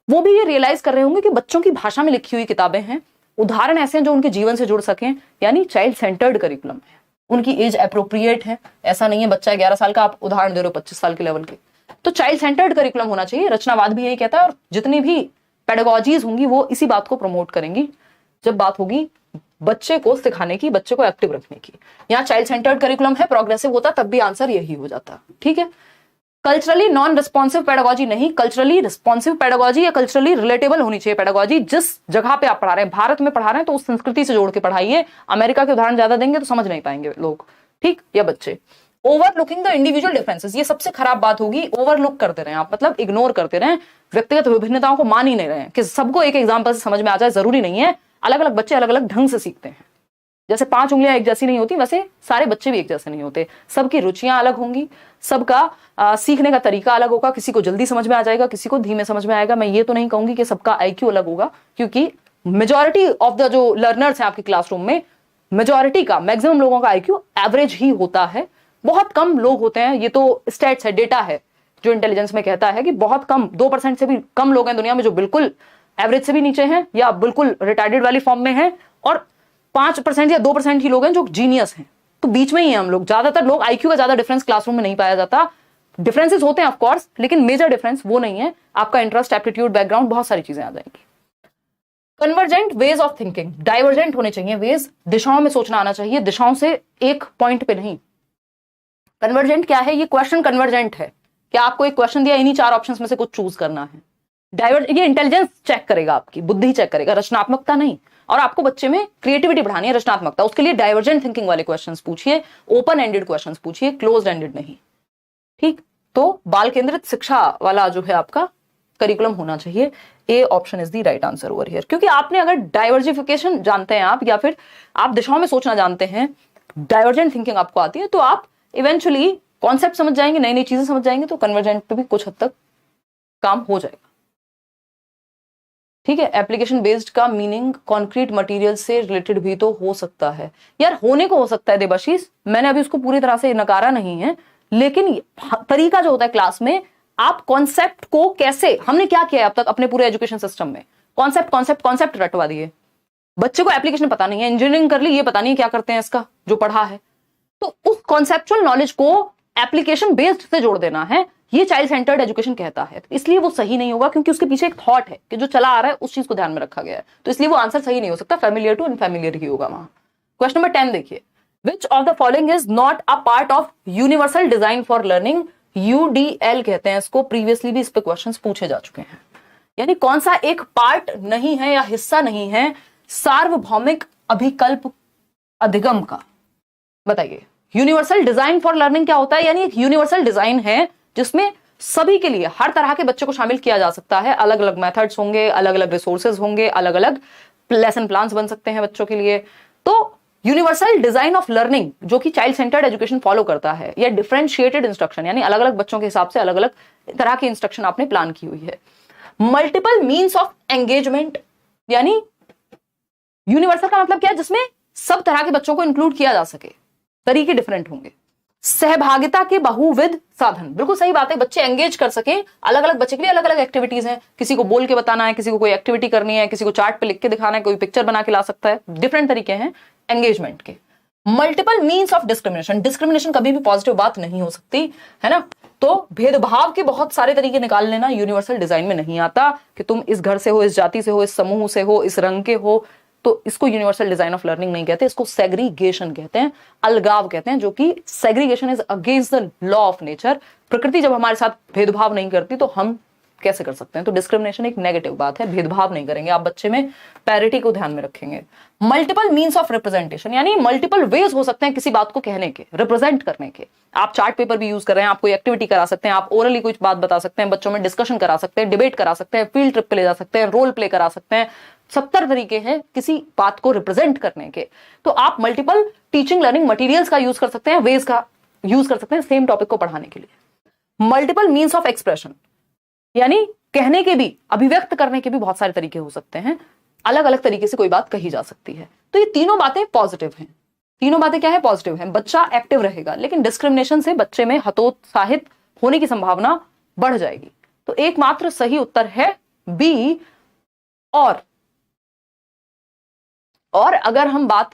वो भी ये रियलाइज कर रहे होंगे कि बच्चों की भाषा में लिखी हुई किताबें हैं, उदाहरण ऐसे हैं जो उनके जीवन से जुड़ सकें, यानी चाइल्ड सेंटर्ड करिकुलम है, उनकी एज अप्रोप्रिएट है। ऐसा नहीं है बच्चा 11 साल का, आप उदाहरण दे रहे हो 25 साल के लेवल के। तो चाइल्ड सेंटर्ड करिकुलम होना चाहिए। रचनावाद भी यही कहता है, और जितनी भी पेडागोजीज होंगी वो इसी बात को प्रमोट करेंगी जब बात होगी बच्चे को सिखाने की, बच्चे को एक्टिव रखने की। यहाँ चाइल्ड सेंटर्ड करिकुलम है, प्रोग्रेसिव होता तब भी आंसर यही हो जाता। ठीक है, कल्चरली नॉन रिस्पॉन्सिव पेडागोजी नहीं, कल्चरली रिस्पॉन्सिव पेडागोजी या कल्चरली रिलेटेबल होनी चाहिए पेडागोजी। जिस जगह पे आप पढ़ा रहे हैं, भारत में पढ़ा रहे हैं तो उस संस्कृति से जोड़ के पढ़ाइए। अमेरिका के उदाहरण ज्यादा देंगे तो समझ नहीं पाएंगे लोग, ठीक, या बच्चे। ओवरलुकिंग द इंडिविजुअल डिफरेंसेस, ये सबसे खराब बात होगी। ओवरलुक करते रहे आप, मतलब इग्नोर करते रहे, व्यक्तिगत विभिन्नताओं को मान ही नहीं रहे हैं कि सबको एक एग्जाम्पल से समझ में आ जाए, जरूरी नहीं है। अलग अलग बच्चे अलग अलग ढंग से सीखते हैं। जैसे 5 उंगलियां एक जैसी नहीं होती, वैसे सारे बच्चे भी एक जैसे नहीं होते। सबकी रुचियां अलग होंगी, सबका सीखने का तरीका अलग होगा। किसी को जल्दी समझ में आ जाएगा, किसी को धीमे समझ में आएगा। मैं ये तो नहीं कहूंगी कि सबका आईक्यू अलग होगा, क्योंकि मेजॉरिटी ऑफ द जो लर्नर्स हैं आपके क्लासरूम में, मेजॉरिटी का, मैक्सिमम लोगों का आईक्यू एवरेज ही होता है। बहुत कम लोग होते हैं, ये तो स्टैट्स है, डेटा है जो इंटेलिजेंस में कहता है कि बहुत कम, 2% से भी कम लोग हैं दुनिया में जो बिल्कुल एवरेज से भी नीचे हैं या बिल्कुल रिटार्डेड वाली फॉर्म में हैं, और 5% या 2% ही लोग हैं जो जीनियस हैं। तो बीच में ही हैं हम लोग। ज्यादातर लोग, आईक्यू का ज्यादा डिफरेंस क्लासरूम में नहीं पाया जाता। डिफरेंसेस होते हैं ऑफ कोर्स, लेकिन मेजर डिफरेंस वो नहीं है। आपका इंटरेस्ट, एप्टीट्यूड, बैकग्राउंड, बहुत सारी चीजें आ जाएंगी। Convergent ways of thinking, divergent होने चाहिए वेज, दिशाओं में सोचना आना चाहिए, दिशाओं से एक पॉइंट पे नहीं। कन्वर्जेंट क्या है? ये क्वेश्चन कन्वर्जेंट है कि आपको एक क्वेश्चन दिया, इन्हीं 4 ऑप्शंस में से कुछ चूज करना है। डाइवर्ट, ये इंटेलिजेंस चेक करेगा, आपकी बुद्धि चेक करेगा, रचनात्मकता नहीं। और आपको बच्चे में क्रिएटिविटी बढ़ानी है, रचनात्मकता, उसके लिए डाइवर्जेंट थिंकिंग वाले क्वेश्चंस पूछिए, ओपन एंडेड क्वेश्चंस पूछिए, क्लोज एंडेड नहीं। ठीक, तो बाल केंद्रित शिक्षा वाला जो है आपका करिकुलम होना चाहिए। ए option is the right answer over here. क्योंकि आपने अगर डाइवर्जिफिकेशन जानते हैं आप, या फिर आप दिशाओं में सोचना जानते हैं, डाइवर्जेंट थिंकिंग आपको आती है, तो आप इवेंचुअली कॉन्सेप्ट समझ जाएंगे, नई नई चीजें समझ जाएंगे, तो कन्वर्जेंट पे भी कुछ हद तक काम हो जाएगा। ठीक है, एप्लीकेशन बेस्ड का मीनिंग कॉन्क्रीट मटेरियल से रिलेटेड भी तो हो सकता है। यार होने को हो सकता है देवाशीष, मैंने अभी उसको पूरी तरह से नकारा नहीं है, लेकिन तरीका जो होता है क्लास में, आप कॉन्सेप्ट को कैसे, हमने क्या किया है अब तक अपने पूरे एजुकेशन सिस्टम में, कॉन्सेप्ट कॉन्सेप्ट कॉन्सेप्ट रटवा दिए। बच्चे को एप्लीकेशन पता नहीं है, इंजीनियरिंग कर ली, ये पता नहीं है क्या करते हैं इसका जो पढ़ा है। तो उस कॉन्सेप्चुअल नॉलेज को एप्लीकेशन बेस्ड से जोड़ देना है, ये चाइल्ड सेंटर्ड एजुकेशन कहता है। तो इसलिए वो सही नहीं होगा, क्योंकि उसके पीछे एक थॉट है कि जो चला आ रहा है उस चीज को ध्यान में रखा गया है। तो इसलिए वो आंसर सही नहीं हो सकता, फैमिलियर टू अनफैमिलियर ही होगा वहां। क्वेश्चन नंबर 10 देखिए, विच of the following is not a part of universal design for learning, UDL कहते हैं इसको। प्रीवियसली भी इस पे क्वेश्चंस पूछे जा चुके हैं। यानी कौन सा एक पार्ट नहीं है या हिस्सा नहीं है सार्वभौमिक अभिकल्प अधिगम का, बताइए। यूनिवर्सल डिजाइन फॉर लर्निंग क्या होता है? यानी एक यूनिवर्सल डिजाइन है जिसमें सभी के लिए, हर तरह के बच्चे को शामिल किया जा सकता है। अलग अलग मेथड्स होंगे, अलग अलग रिसोर्सेज होंगे, अलग अलग लेसन प्लान्स बन सकते हैं बच्चों के लिए। तो यूनिवर्सल डिजाइन ऑफ लर्निंग जो कि चाइल्ड सेंटर्ड एजुकेशन फॉलो करता है, या डिफरेंशिएटेड इंस्ट्रक्शन, यानी अलग अलग बच्चों के हिसाब से अलग अलग तरह की इंस्ट्रक्शन आपने प्लान की हुई है। मल्टीपल मीन्स ऑफ एंगेजमेंट, यानी यूनिवर्सल का मतलब क्या है? जिसमें सब तरह के बच्चों को इंक्लूड किया जा सके, तरीके डिफरेंट होंगे। सहभागिता के बहुविध साधन, बिल्कुल सही बात है, बच्चे एंगेज कर सके। अलग अलग बच्चे के लिए अलग अलग एक्टिविटीज हैं, किसी को बोल के बताना है, किसी को कोई एक्टिविटी करनी है, किसी को चार्ट पे लिख के दिखाना है, कोई पिक्चर बना के ला सकता है। डिफरेंट तरीके हैं एंगेजमेंट के। Multiple means of discrimination, discrimination कभी भी पॉजिटिव बात नहीं हो सकती है ना। तो भेदभाव के बहुत सारे तरीके निकाल लेना यूनिवर्सल डिजाइन में नहीं आता, कि तुम इस घर से हो, इस जाति से हो, इस समूह से हो, इस रंग के हो, तो इसको यूनिवर्सल डिजाइन ऑफ लर्निंग नहीं कहते, इसको सेग्रीगेशन कहते हैं, अलगाव कहते हैं, जो कि segregation is against the law of nature. प्रकृति जब हमारे साथ भेदभाव नहीं करती तो हम कैसे कर सकते हैं? तो डिस्क्रिमिनेशन एक नेगेटिव बात है, भेदभाव नहीं करेंगे आप बच्चे में, पैरिटी को ध्यान में रखेंगे। मल्टीपल मीन्स ऑफ रिप्रेजेंटेशन, यानी मल्टीपल वेज हो सकते हैं किसी बात को कहने के, रिप्रेजेंट करने के। आप चार्ट पेपर भी यूज कर रहे हैं, आप कोई एक्टिविटी करा सकते हैं, आप ओरली कुछ बात बता सकते हैं, बच्चों में डिस्कशन करा सकते हैं, डिबेट करा सकते हैं, फील्ड ट्रिप पे ले जा सकते हैं, रोल प्ले करा सकते हैं। 70 तरीके हैं किसी बात को रिप्रेजेंट करने के। तो आप मल्टीपल टीचिंग लर्निंग मटेरियल्स का यूज कर सकते हैं, वेज का यूज कर सकते हैं सेम टॉपिक को पढ़ाने के लिए। मल्टीपल मीन्स ऑफ एक्सप्रेशन, यानी कहने के भी, अभिव्यक्त करने के भी बहुत सारे तरीके हो सकते हैं, अलग अलग तरीके से कोई बात कही जा सकती है। तो ये तीनों बातें पॉजिटिव हैं। तीनों बातें क्या है? पॉजिटिव हैं। बच्चा एक्टिव रहेगा, लेकिन डिस्क्रिमिनेशन से बच्चे में हतोत्साहित होने की संभावना बढ़ जाएगी। तो एकमात्र सही उत्तर है बी और अगर हम बात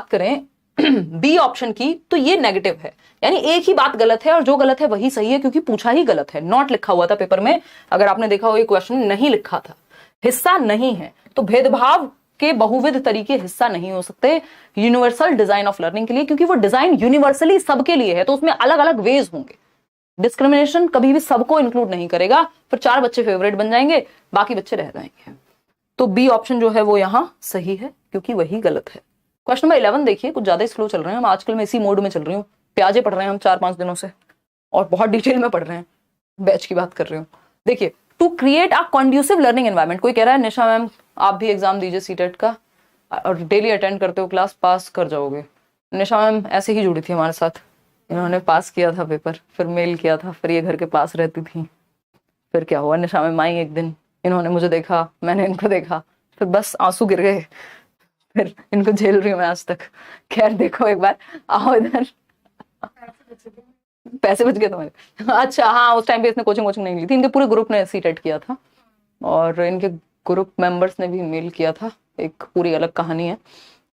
करें बी ऑप्शन की, तो ये नेगेटिव है, यानी एक ही बात गलत है और जो गलत है वही सही है, क्योंकि पूछा ही गलत है। नॉट लिखा हुआ था पेपर में, अगर आपने देखा हो ये क्वेश्चन नहीं लिखा था, हिस्सा नहीं है। तो भेदभाव के बहुविध तरीके हिस्सा नहीं हो सकते यूनिवर्सल डिजाइन ऑफ लर्निंग के लिए, क्योंकि वो डिजाइन यूनिवर्सली सबके लिए है, तो उसमें अलग अलग वेज होंगे। डिस्क्रिमिनेशन कभी भी सबको इंक्लूड नहीं करेगा, फिर 4 बच्चे फेवरेट बन जाएंगे, बाकी बच्चे रह जाएंगे। तो बी ऑप्शन जो है वो यहां सही है, क्योंकि वही गलत है। क्वेश्चन नंबर 11 देखिए, कुछ ज्यादा स्लो चल रहे हैं हम आजकल, मैं इसी मोड में चल रही हूँ, प्याजे पढ़ रहे हैं हम 4-5 दिनों से और बहुत डिटेल में पढ़ रहे हैं, बैच की बात कर रही हूँ। देखिए, to create a conducive learning environment, कोई कह रहा है निशा मैम आप भी एग्जाम दीजिए सीटेट का और डेली अटेंड करते हो क्लास, पास कर जाओगे। निशा मैम ऐसे ही जुड़ी थी हमारे साथ, इन्होंने पास किया था पेपर, फिर मेल किया था, फिर ये घर के पास रहती थी, फिर क्या हुआ, निशा मैम आई एक दिन, इन्होंने मुझे देखा, मैंने इनको देखा, फिर बस आंसू गिर गए, फिर इनको झेल रही हूँ मैं आज तक। खैर देखो एक बार आओ इधर, पैसे बच गए तुम्हारे? अच्छा हाँ, उस टाइम पे इसने कोचिंग नहीं ली थी, इनके पूरे ग्रुप ने सीटेट किया था और इनके ग्रुप मेंबर्स ने भी मेल किया था, एक पूरी अलग कहानी है।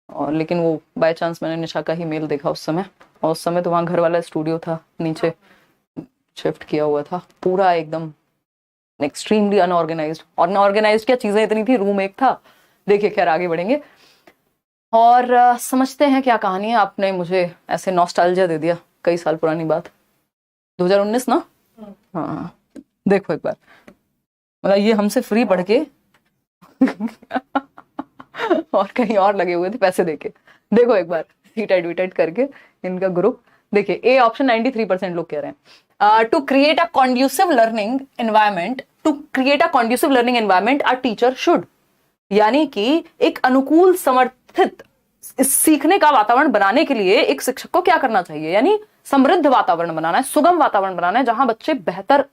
और लेकिन वो बाय चांस मैंने निशा का ही मेल देखा उस समय, और उस समय तो वहाँ घर वाला स्टूडियो था, नीचे शिफ्ट किया हुआ था, पूरा एकदम एक्सट्रीमली अनऑर्गेनाइज्ड। और अनऑर्गेनाइज्ड क्या चीजें इतनी थी, रूम एक था। देखिए खैर आगे बढ़ेंगे और समझते हैं क्या कहानी है। आपने मुझे ऐसे नॉस्टैल्जिया दे दिया, कई साल पुरानी बात, 2019 ना। हाँ देखो एक बार, मतलब ये हमसे फ्री पढ़ के और कहीं और लगे हुए थे पैसे देके। देखो एक बार सीटेट वीटेट करके इनका ग्रुप देखिए, ए ऑप्शन 93% लोग कह रहे हैं। To create a conducive learning environment, a teacher should, यानी कि एक अनुकूल समर्थित सीखने का वातावरण बनाने के लिए एक शिक्षक को क्या करना चाहिए, यानी समृद्ध वातावरण बनाना है, सुगम वातावरण बनाना है, जहां बच्चे बेहतर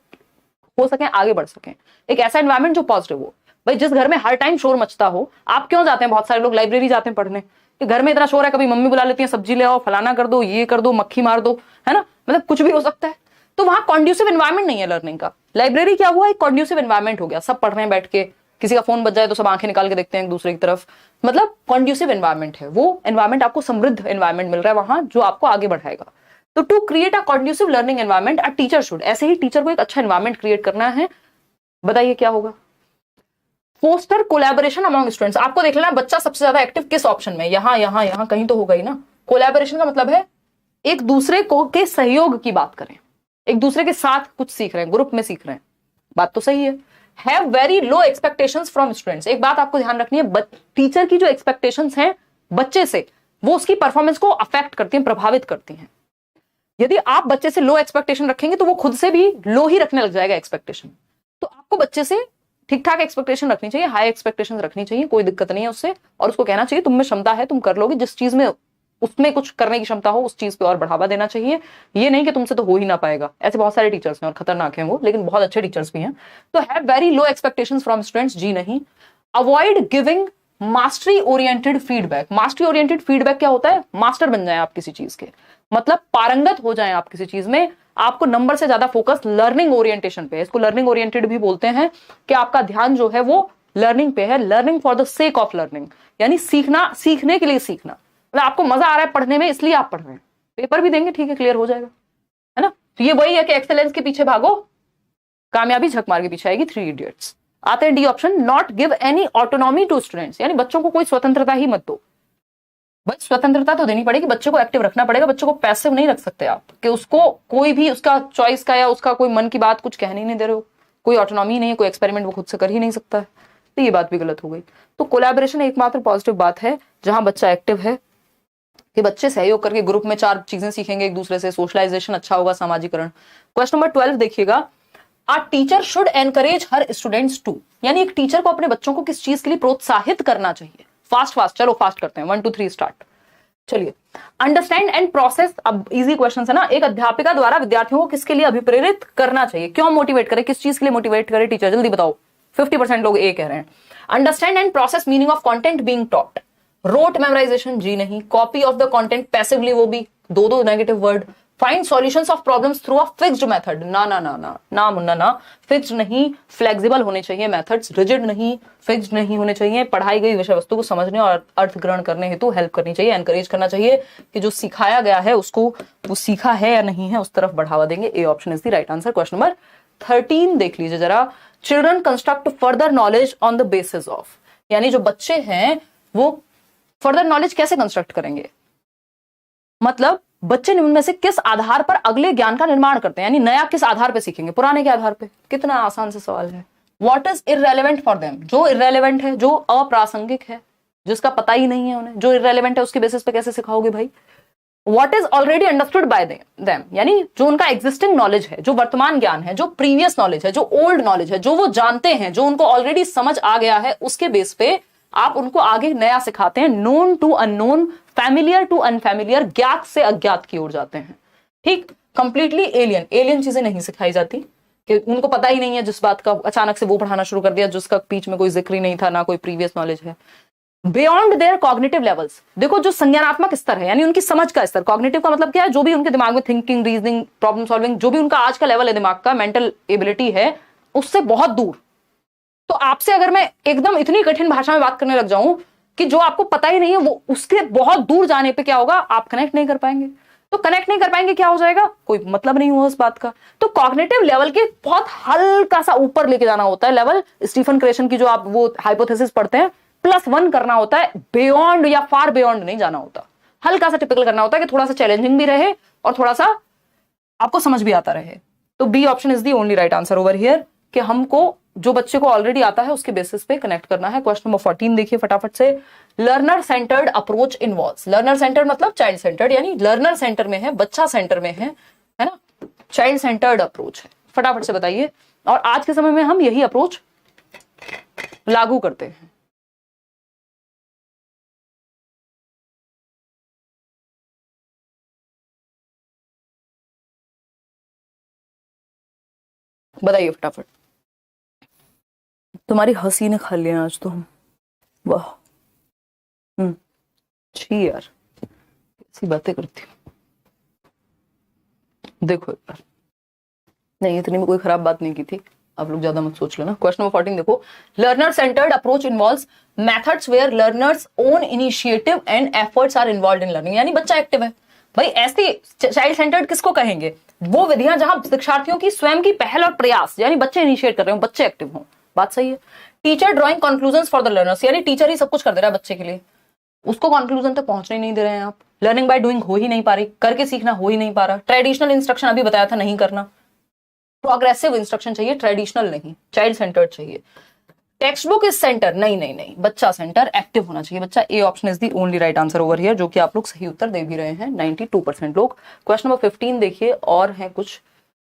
हो सकें, आगे बढ़ सकें, एक ऐसा एनवायरनमेंट जो पॉजिटिव हो। भाई जिस घर में हर टाइम शोर मचता हो, आप क्यों जाते हैं, बहुत सारे लोग लाइब्रेरी जाते हैं पढ़ने, कि घर में इतना शोर है, कभी मम्मी बुला लेती है सब्जी ले आओ, फलाना कर दो, ये कर दो, मक्खी मार दो, है ना, मतलब कुछ भी हो सकता है। तो वहां कॉन्ड्यूसिव एनवायरनमेंट नहीं है लर्निंग का। लाइब्रेरी क्या हुआ, एक कॉन्ड्यूसिव एनवायरनमेंट हो गया, सब पढ़ रहे हैं बैठ के, किसी का फोन बज जाए तो सब आंखें निकाल के देखते हैं एक दूसरे की तरफ, मतलब कॉन्ड्यूसिव एनवायरनमेंट है वो। एनवायरनमेंट आपको समृद्ध एनवायरनमेंट मिल रहा है वहां, जो आपको आगे बढ़ाएगा। तो to create a conducive learning environment, a teacher should, ऐसे ही टीचर को एक अच्छा एनवायरनमेंट क्रिएट करना है। बताइए क्या होगा। फोस्टर कोलैबोरेशन अमंग स्टूडेंट्स, आपको देख लेना बच्चा सबसे ज्यादा एक्टिव किस ऑप्शन में, यहां कहीं तो होगा ही ना। कोलैबोरेशन का मतलब है एक दूसरे को के सहयोग की बात करें, एक दूसरे के साथ कुछ सीख रहे हैं, ग्रुप में सीख रहे हैं, बात तो सही है। Have very low expectations from students, एक बात आपको ध्यान रखनी है, टीचर की जो एक्सपेक्टेशंस हैं बच्चे से, वो उसकी परफॉर्मेंस को अफेक्ट करती हैं, प्रभावित करती हैं। यदि आप बच्चे से लो एक्सपेक्टेशन रखेंगे तो वो खुद से भी लो ही रखने लग जाएगा एक्सपेक्टेशन। तो आपको बच्चे से ठीक ठाक एक्सपेक्टेशन रखनी चाहिए, हाई एक्सपेक्टेशन रखनी चाहिए, कोई दिक्कत नहीं है उससे, और उसको कहना चाहिए तुम में क्षमता है, तुम कर लोगे, जिस चीज में उसमें कुछ करने की क्षमता हो उस चीज पे और बढ़ावा देना चाहिए। ये नहीं कि तुमसे तो हो ही ना पाएगा, ऐसे बहुत सारे टीचर्स हैं और खतरनाक हैं वो, लेकिन बहुत अच्छे टीचर्स भी हैं। तो have very low expectations from students, जी नहीं। Avoid giving mastery oriented feedback, mastery oriented feedback क्या होता है, मास्टर बन जाए आप किसी चीज के, मतलब पारंगत हो जाए आप किसी चीज में, आपको नंबर से ज्यादा फोकस लर्निंग ओरिएंटेशन पे है, इसको लर्निंग ओरिएंटेड भी बोलते हैं, कि आपका ध्यान जो है वो लर्निंग पे है, learning for the sake of learning, यानी सीखना, सीखने के लिए सीखना, मतलब आपको मजा आ रहा है पढ़ने में इसलिए आप पढ़ रहे हैं, पेपर भी देंगे ठीक है, क्लियर हो जाएगा, है ना। तो ये वही है कि एक्सेलेंस के पीछे भागो, कामयाबी झक मार के पीछे आएगी, 3 इडियट्स। आते हैं D option, not give any autonomy to students, यानी बच्चों को कोई स्वतंत्रता ही मत दो। भाई स्वतंत्रता तो देनी पड़ेगी, बच्चे को एक्टिव रखना पड़ेगा, बच्चे को पैसिव नहीं रख सकते आप, कि उसको कोई भी उसका चॉइस का या उसका कोई मन की बात कुछ कहने नहीं दे रहे हो, कोई ऑटोनॉमी नहीं है, कोई एक्सपेरिमेंट वो खुद से कर ही नहीं सकता है, तो ये बात भी गलत हो गई। तो कोलैबोरेशन एकमात्र पॉजिटिव बात है जहां बच्चा एक्टिव है, कि बच्चे सहयोग करके ग्रुप में 4 चीजें सीखेंगे एक दूसरे से, सोशलाइजेशन अच्छा होगा, सामाजिकरण। क्वेश्चन नंबर 12 देखिएगा, a teacher should encourage her students to, यानी एक टीचर को अपने बच्चों को किस चीज के लिए प्रोत्साहित करना चाहिए। फास्ट चलो फास्ट करते हैं, 1 2 3 स्टार्ट। चलिए, अंडरस्टैंड एंड प्रोसेस, अब इजी क्वेश्चन है ना, एक अध्यापिका द्वारा विद्यार्थियों को किसके लिए अभिप्रेरित करना चाहिए, क्यों मोटिवेट करे, किस चीज के लिए मोटिवेट करे टीचर, जल्दी बताओ। 50% लोग ए कह रहे हैं। Understand and process meaning of content being taught, rote memorization, जी नहीं। Copy of the content passively, वो भी 2 negative word. Find solutions of problems through a fixed method. ना ना ना ना ना मुन्ना ना, फिक्स्ड नहीं, फ्लेक्सिबल होने चाहिए मेथड्स, रिजिड नहीं, फिक्स्ड नहीं होने चाहिए। पढ़ाई गई विषय वस्तु को समझने और अर्थ ग्रहण करने हेतु हेल्प करनी चाहिए, एनकरेज करना चाहिए कि जो सिखाया गया है उसको वो सीखा है या नहीं है उस तरफ बढ़ावा देंगे। ए option is the right answer. Question number 13 देख लीजिए जरा। Children construct further knowledge on the basis of, यानी जो बच्चे हैं वो फर्दर नॉलेज कैसे कंस्ट्रक्ट करेंगे, मतलब बच्चे निम्न में से किस आधार पर अगले ज्ञान का निर्माण करते हैं, यानी नया किस आधार पर सीखेंगे, पुराने के आधार पे। कितना आसान सा सवाल है। What is irrelevant for them, जो इररेलेवेंट है, जो अप्रासंगिक है, जिसका पता ही नहीं है उन्हें, जो इररेलेवेंट है उसके बेसिस पे कैसे सिखाओगे भाई। What is already understood by them, यानी जो उनका एग्जिस्टिंग नॉलेज है, जो वर्तमान ज्ञान है, जो प्रीवियस नॉलेज है, जो ओल्ड नॉलेज है, जो वो जानते हैं, जो उनको ऑलरेडी समझ आ गया है, उसके बेस पे आप उनको आगे नया सिखाते हैं। Known to unknown, familiar to unfamiliar, ज्ञात से अज्ञात की ओर जाते हैं। ठीक, कंप्लीटली एलियन चीजें नहीं सिखाई जाती कि उनको पता ही नहीं है जिस बात का, अचानक से वो पढ़ाना शुरू कर दिया जिसका बीच में कोई जिक्र ही नहीं था, ना कोई प्रीवियस नॉलेज है। बियॉन्ड देयर कॉग्निटिव लेवल्स, देखो जो संज्ञानात्मक स्तर है यानी उनकी समझ का स्तर, कॉग्निटिव का मतलब क्या है, जो भी उनके दिमाग में थिंकिंग, रीजनिंग, प्रॉब्लम सॉल्विंग, जो भी उनका आज का लेवल है दिमाग का, मेंटल एबिलिटी है, उससे बहुत दूर। तो आपसे अगर मैं एकदम इतनी कठिन भाषा में बात करने लग जाऊं कि जो आपको पता ही नहीं है, वो उसके बहुत दूर जाने पे क्या होगा, आप कनेक्ट नहीं कर पाएंगे। तो कनेक्ट नहीं कर पाएंगे, क्या हो जाएगा, कोई मतलब नहीं हुआ उस बात का। तो कॉग्निटिव लेवल के बहुत हल्का सा ऊपर लेके जाना होता है लेवल। स्टीफन क्रेशन की जो आप वो हाइपोथेसिस पढ़ते हैं, +1 करना होता है, बियॉन्ड या फार बियॉन्ड नहीं जाना होता। हल्का सा टिपिकल करना होता है कि थोड़ा सा चैलेंजिंग भी रहे और थोड़ा सा आपको समझ भी आता रहे। तो B option is the only right answer over here, कि हमको जो बच्चे को ऑलरेडी आता है उसके बेसिस पे कनेक्ट करना है। क्वेश्चन नंबर 14 देखिए फटाफट से। Learner centred approach involves, learner centred मतलब चाइल्ड सेंटर्ड, यानी लर्नर सेंटर में है, बच्चा सेंटर में है ना, चाइल्ड सेंटर्ड अप्रोच है। फटाफट से बताइए। और आज के समय में हम यही अप्रोच लागू करते हैं। बताइए फटाफट। तुम्हारी हंसी ने खा लिया आज तो हम, वाह। छी यार, ऐसी बातें करती हूँ। देखो एक बार, नहीं इतनी में कोई खराब बात नहीं की थी, आप लोग ज्यादा मत सोच लेना। क्वेश्चन नंबर 14 देखो। Learner centred approach involves methods where learners own initiative and efforts are involved in learning, यानी बच्चा एक्टिव है भाई। ऐसी चाइल्ड सेंटर्ड किसको कहेंगे, वो विधियां जहां शिक्षार्थियों की स्वयं की पहल और प्रयास, यानी बच्चे इनिशिएट कर रहे हो, बच्चे एक्टिव हों। बात सही है। Teacher drawing conclusions for the learners, यानी टीचर ही सब कुछ कर दे रहा है बच्चे के लिए, उसको कंक्लूजन तक पहुंचने नहीं दे रहे हैं आप। लर्निंग बाय डूइंग हो ही नहीं पा रही, करके सीखना हो ही नहीं पा रहा। ट्रेडिशनल इंस्ट्रक्शन अभी बताया था नहीं करना, प्रोग्रेसिव इंस्ट्रक्शन चाहिए, ट्रेडिशनल नहीं, चाइल्ड सेंटर्ड चाहिए। टेक्स्ट बुक इज सेंटर, नहीं नहीं नहीं, बच्चा सेंटर, एक्टिव होना चाहिए बच्चा। ए option is the only right answer over here, जो कि आप लोग सही उत्तर दे भी रहे हैं 92% लोग। क्वेश्चन नंबर 15 देखिए, और हैं कुछ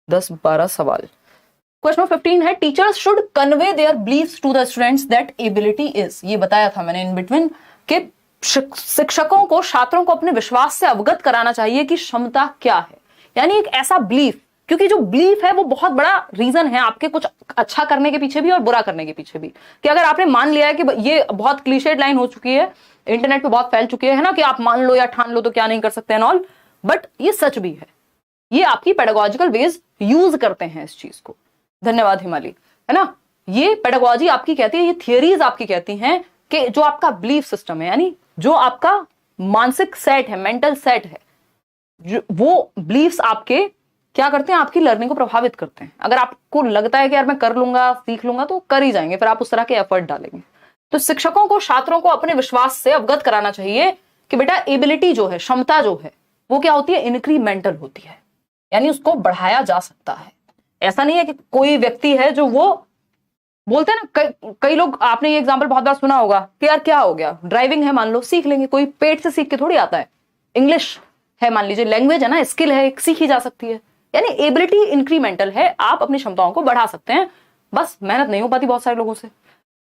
10-12 सवाल। क्वेश्चन नंबर 15 है, teachers should convey their beliefs to the students that ability is, ये बताया था मैंने इन बिटवीन के शिक्षकों को छात्रों को अपने विश्वास से अवगत कराना चाहिए कि क्षमता क्या है, यानी एक ऐसा बिलीफ, क्योंकि जो बिलीफ है वो बहुत बड़ा रीजन है आपके कुछ अच्छा करने के पीछे भी और बुरा करने के पीछे भी। कि अगर आपने मान लिया है कि ये बहुत क्लीशेड लाइन हो चुकी है, इंटरनेट पे बहुत फैल चुकी है ना, कि आप मान लो या ठान लो तो क्या नहीं कर सकते एंड ऑल, बट ये सच भी है। ये आपकी पेडागोजिकल वेज यूज करते हैं इस चीज को। धन्यवाद हिमाली, है ना। ये पेडागोजी आपकी कहती है, ये थियरीज आपकी कहती हैं कि जो आपका बिलीफ सिस्टम है, यानी जो आपका मानसिक सेट है, मेंटल सेट है, वो बिलीफ्स आपके क्या करते हैं, आपकी लर्निंग को प्रभावित करते हैं। अगर आपको लगता है कि यार मैं कर लूंगा, सीख लूंगा, तो कर ही जाएंगे, फिर आप उस तरह के एफर्ट डालेंगे। तो शिक्षकों को छात्रों को अपने विश्वास से अवगत कराना चाहिए कि बेटा एबिलिटी जो है, क्षमता जो है, वो क्या होती है, इंक्रीमेंटल होती है, यानी उसको बढ़ाया जा सकता है। ऐसा नहीं है कि कोई व्यक्ति है जो वो बोलते हैं ना, कई लोग, आपने ये एग्जांपल बहुत बार सुना होगा कि यार क्या हो गया, ड्राइविंग है मान लो, सीख लेंगे, कोई पेट से सीख के थोड़ी आता है। इंग्लिश है मान लीजिए, लैंग्वेज है ना, स्किल है, सीखी जा सकती है, यानी एबिलिटी इंक्रीमेंटल है, आप अपनी क्षमताओं को बढ़ा सकते हैं, बस मेहनत नहीं हो पाती बहुत सारे लोगों से।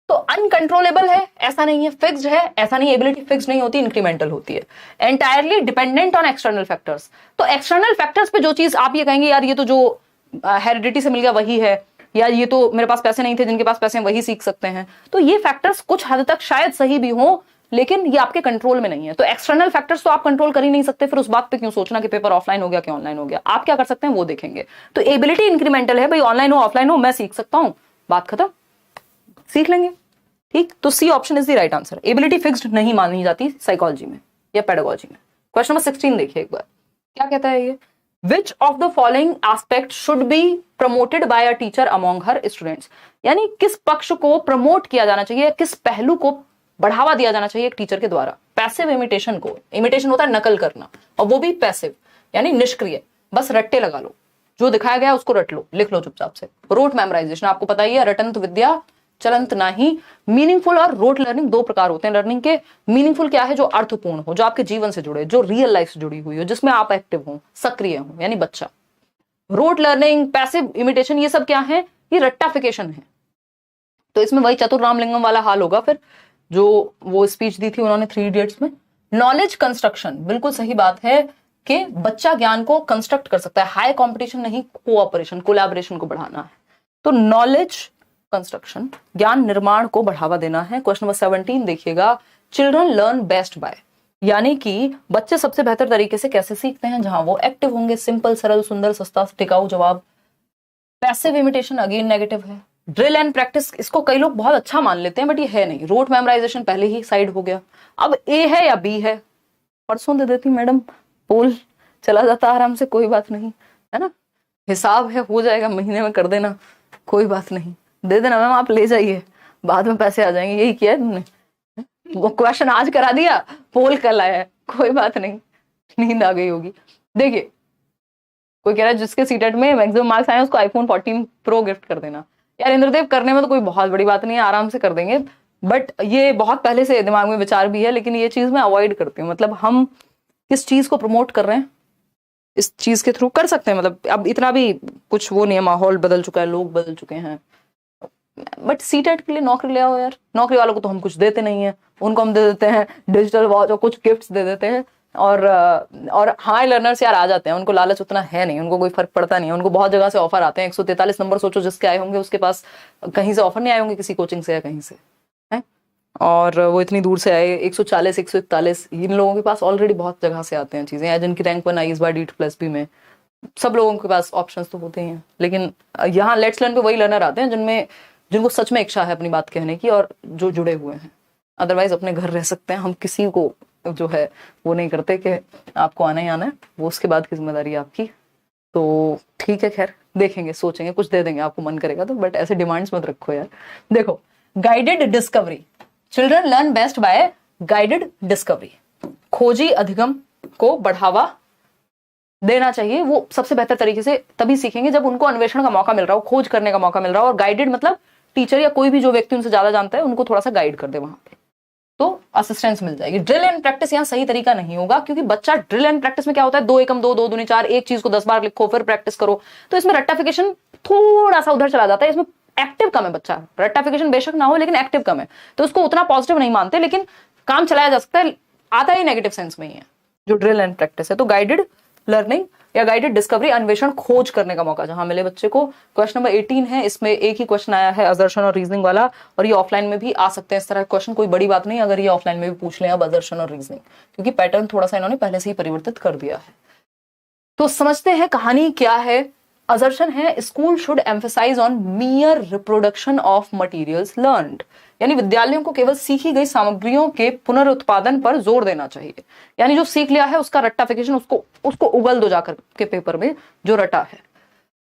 तो अनकंट्रोलेबल है ऐसा नहीं है, फिक्स्ड है ऐसा नहीं, एबिलिटी फिक्स्ड नहीं होती, इंक्रीमेंटल होती है। Entirely dependent on external factors, तो एक्सटर्नल फैक्टर्स पे जो चीज आप ये कहेंगे यार ये तो जो हेरिडिटी से मिल गया वही है, या ये तो मेरे पास पैसे नहीं थे, जिनके पास पैसे हैं वही सीख सकते हैं, तो ये फैक्टर्स कुछ हद तक शायद सही भी हो, लेकिन ये आपके कंट्रोल में नहीं है। तो एक्सटर्नल फैक्टर्स तो आप कंट्रोल कर ही नहीं सकते, फिर उस बात पे क्यों सोचना कि पेपर ऑफलाइन हो गया कि ऑनलाइन हो गया। आप क्या कर सकते हैं वो देखेंगे। तो एबिलिटी इंक्रीमेंटल है भाई, ऑनलाइन हो ऑफलाइन हो मैं सीख सकता हूं, बात खत्म, सीख लेंगे। ठीक, तो C option is the right answer. Ability fixed नहीं मानी जाती साइकोलॉजी में या पेडागोजी में। क्वेश्चन नंबर 16 देखिए एक बार, क्या कहता है ये, विच of the following aspect should be promoted by a teacher among her students, यानी किस पक्ष को प्रमोट किया जाना चाहिए, किस पहलू को बढ़ावा दिया जाना चाहिए एक टीचर के द्वारा। पैसिव इमिटेशन को, इमिटेशन होता है नकल करना, और वो भी पैसिव यानी निष्क्रिय, बस रट्टे लगा लो, जो दिखाया गया उसको रट लो, लिख लो चुपचाप से। रोट मेमोराइजेशन आपको पता ही है, रटंत विद्या चलंत नहीं। मीनिंगफुल और रोट लर्निंग दो प्रकार होते हैं लर्निंग के। मीनिंगफुल क्या है, जो अर्थपूर्ण हो, जो आपके जीवन से जुड़े, जो रियल लाइफ से जुड़ी हुई हो, जिसमें आप एक्टिव हो, सक्रिय हो, यानी बच्चा। रोट लर्निंग, पैसिव इमिटेशन, ये सब क्या है, ये रट्टाफिकेशन है। तो इसमें वही चतुर रामलिंगम वाला हाल होगा फिर, जो वो स्पीच दी थी उन्होंने 3 इडियट्स में। नॉलेज कंस्ट्रक्शन, बिल्कुल सही बात है कि बच्चा ज्ञान को कंस्ट्रक्ट कर सकता है, हाई कॉम्पिटिशन नहीं, कोऑपरेशन कोलैबोरेशन को बढ़ाना है। तो नॉलेज कंस्ट्रक्शन, ज्ञान निर्माण को बढ़ावा देना है। क्वेश्चन नंबर 17 देखिएगा, चिल्ड्रन लर्न बेस्ट बाय, यानी कि बच्चे सबसे बेहतर तरीके से कैसे सीखते हैं, जहां वो एक्टिव होंगे। सिंपल, सरल, सुंदर, सस्ता, टिकाऊ जवाब। पैसिव इमिटेशन अगेन नेगेटिव है। ड्रिल एंड प्रैक्टिस, इसको कई लोग बहुत अच्छा मान लेते हैं बट ये है नहीं। रोट मेमोराइजेशन पहले ही साइड हो गया। अब ए है या बी है, परसों दे देती मैडम, पोल चला जाता आराम से, कोई बात नहीं, है ना, हिसाब है, हो जाएगा, महीने में कर देना, कोई बात नहीं, दे देना मैम, आप ले जाइए, बाद में पैसे आ जाएंगे। यही किया है तुमने, वो क्वेश्चन आज करा दिया, पोल कल आया है, कोई बात नहीं, नींद आ गई होगी। देखिए कोई कह रहा है जिसके सीटेट में मैक्सिमम मार्क्स आए उसको आईफोन 14 प्रो गिफ्ट कर देना। यार इंद्रदेव, करने में तो कोई बहुत बड़ी बात नहीं है, आराम से कर देंगे, बट ये बहुत पहले से दिमाग में विचार भी है, लेकिन ये चीज मैं अवॉइड करती हूँ। मतलब हम किस चीज को प्रमोट कर रहे हैं, इस चीज के थ्रू कर सकते हैं। मतलब अब इतना भी कुछ वो नहीं है, माहौल बदल चुका है, लोग बदल चुके हैं, बट सीटेट के लिए नौकरी ले आओ यार। नौकरी वालों को तो हम कुछ देते नहीं है, उनको हम दे देते हैं डिजिटल वॉच और कुछ गिफ्ट्स दे देते हैं, और हमारे लर्नर्स यार आ जाते हैं, उनको लालच उतना है नहीं, उनको कोई फर्क पड़ता नहीं है, उनको बहुत जगह से ऑफर आते हैं। 143 नंबर सोचो जिसके आए होंगे, उसके पास कहीं से ऑफर नहीं आए होंगे, किसी कोचिंग से या कहीं से है, और वो इतनी दूर से आए। 140 141 इन लोगों के पास ऑलरेडी बहुत जगह से आते हैं चीजें, जिनकी रैंक 1 आई इस बार DEET+B में, सब लोगों के पास ऑप्शंस तो होते ही हैं। लेकिन यहाँ लेट्स लर्न पे वही लर्नर आते हैं जिनको सच में इच्छा है अपनी बात कहने की और जो जुड़े हुए हैं। अदरवाइज अपने घर रह सकते हैं, हम किसी को जो है वो नहीं करते कि आपको आना ही आना है, वो उसके बाद की जिम्मेदारी आपकी। तो ठीक है, खैर देखेंगे, सोचेंगे, कुछ दे देंगे आपको मन करेगा तो, बट ऐसे डिमांड्स मत रखो यार। देखो, guided discovery, children learn best by guided discovery. खोजी अधिगम को बढ़ावा देना चाहिए, वो सबसे बेहतर तरीके से तभी सीखेंगे जब उनको अन्वेषण का मौका मिल रहा हो, खोज करने का मौका मिल रहा हो। और गाइडेड मतलब टीचर या कोई भी जो व्यक्ति उनसे ज्यादा जानता है उनको थोड़ा सा गाइड कर दे वहां पे, तो असिस्टेंस मिल जाएगी। ड्रिल एंड प्रैक्टिस यहाँ सही तरीका नहीं होगा, क्योंकि बच्चा ड्रिल एंड प्रैक्टिस में क्या होता है, 2 एकम 2 2 दूनी 4, एक चीज को 10 बार लिखो फिर प्रैक्टिस करो, तो इसमें रट्टाफिकेशन थोड़ा सा उधर चला जाता है। इसमें एक्टिव कम है बच्चा, रट्टाफिकेशन बेशक ना हो लेकिन एक्टिव कम है, तो उसको उतना पॉजिटिव नहीं मानते, लेकिन काम चलाया जा सकता है, आता ही नेगेटिव सेंस में ही है जो ड्रिल एंड प्रैक्टिस है। तो गाइडेड लर्निंग या गाइडेड डिस्कवरी, अन्वेषण खोज करने का मौका जहां मिले बच्चे को। क्वेश्चन नंबर 18 है, इसमें एक ही क्वेश्चन आया है असर्शन और रीजनिंग वाला, और ये ऑफलाइन में भी आ सकते हैं इस तरह क्वेश्चन, कोई बड़ी बात नहीं अगर ये ऑफलाइन में भी पूछ लें अब असर्शन और रीजनिंग, क्योंकि पैटर्न थोड़ा सा इन्होंने पहले से ही परिवर्तित कर दिया है। तो समझते हैं कहानी क्या है। असर्शन है, school should emphasise on mere reproduction of materials learned, यानी विद्यालयों को केवल सीखी गई सामग्रियों के पुनरुत्पादन पर जोर देना चाहिए। यानी जो सीख लिया है उसका रट्टाफिकेशन, उसको उगल दो जाकर के पेपर में जो रटा है।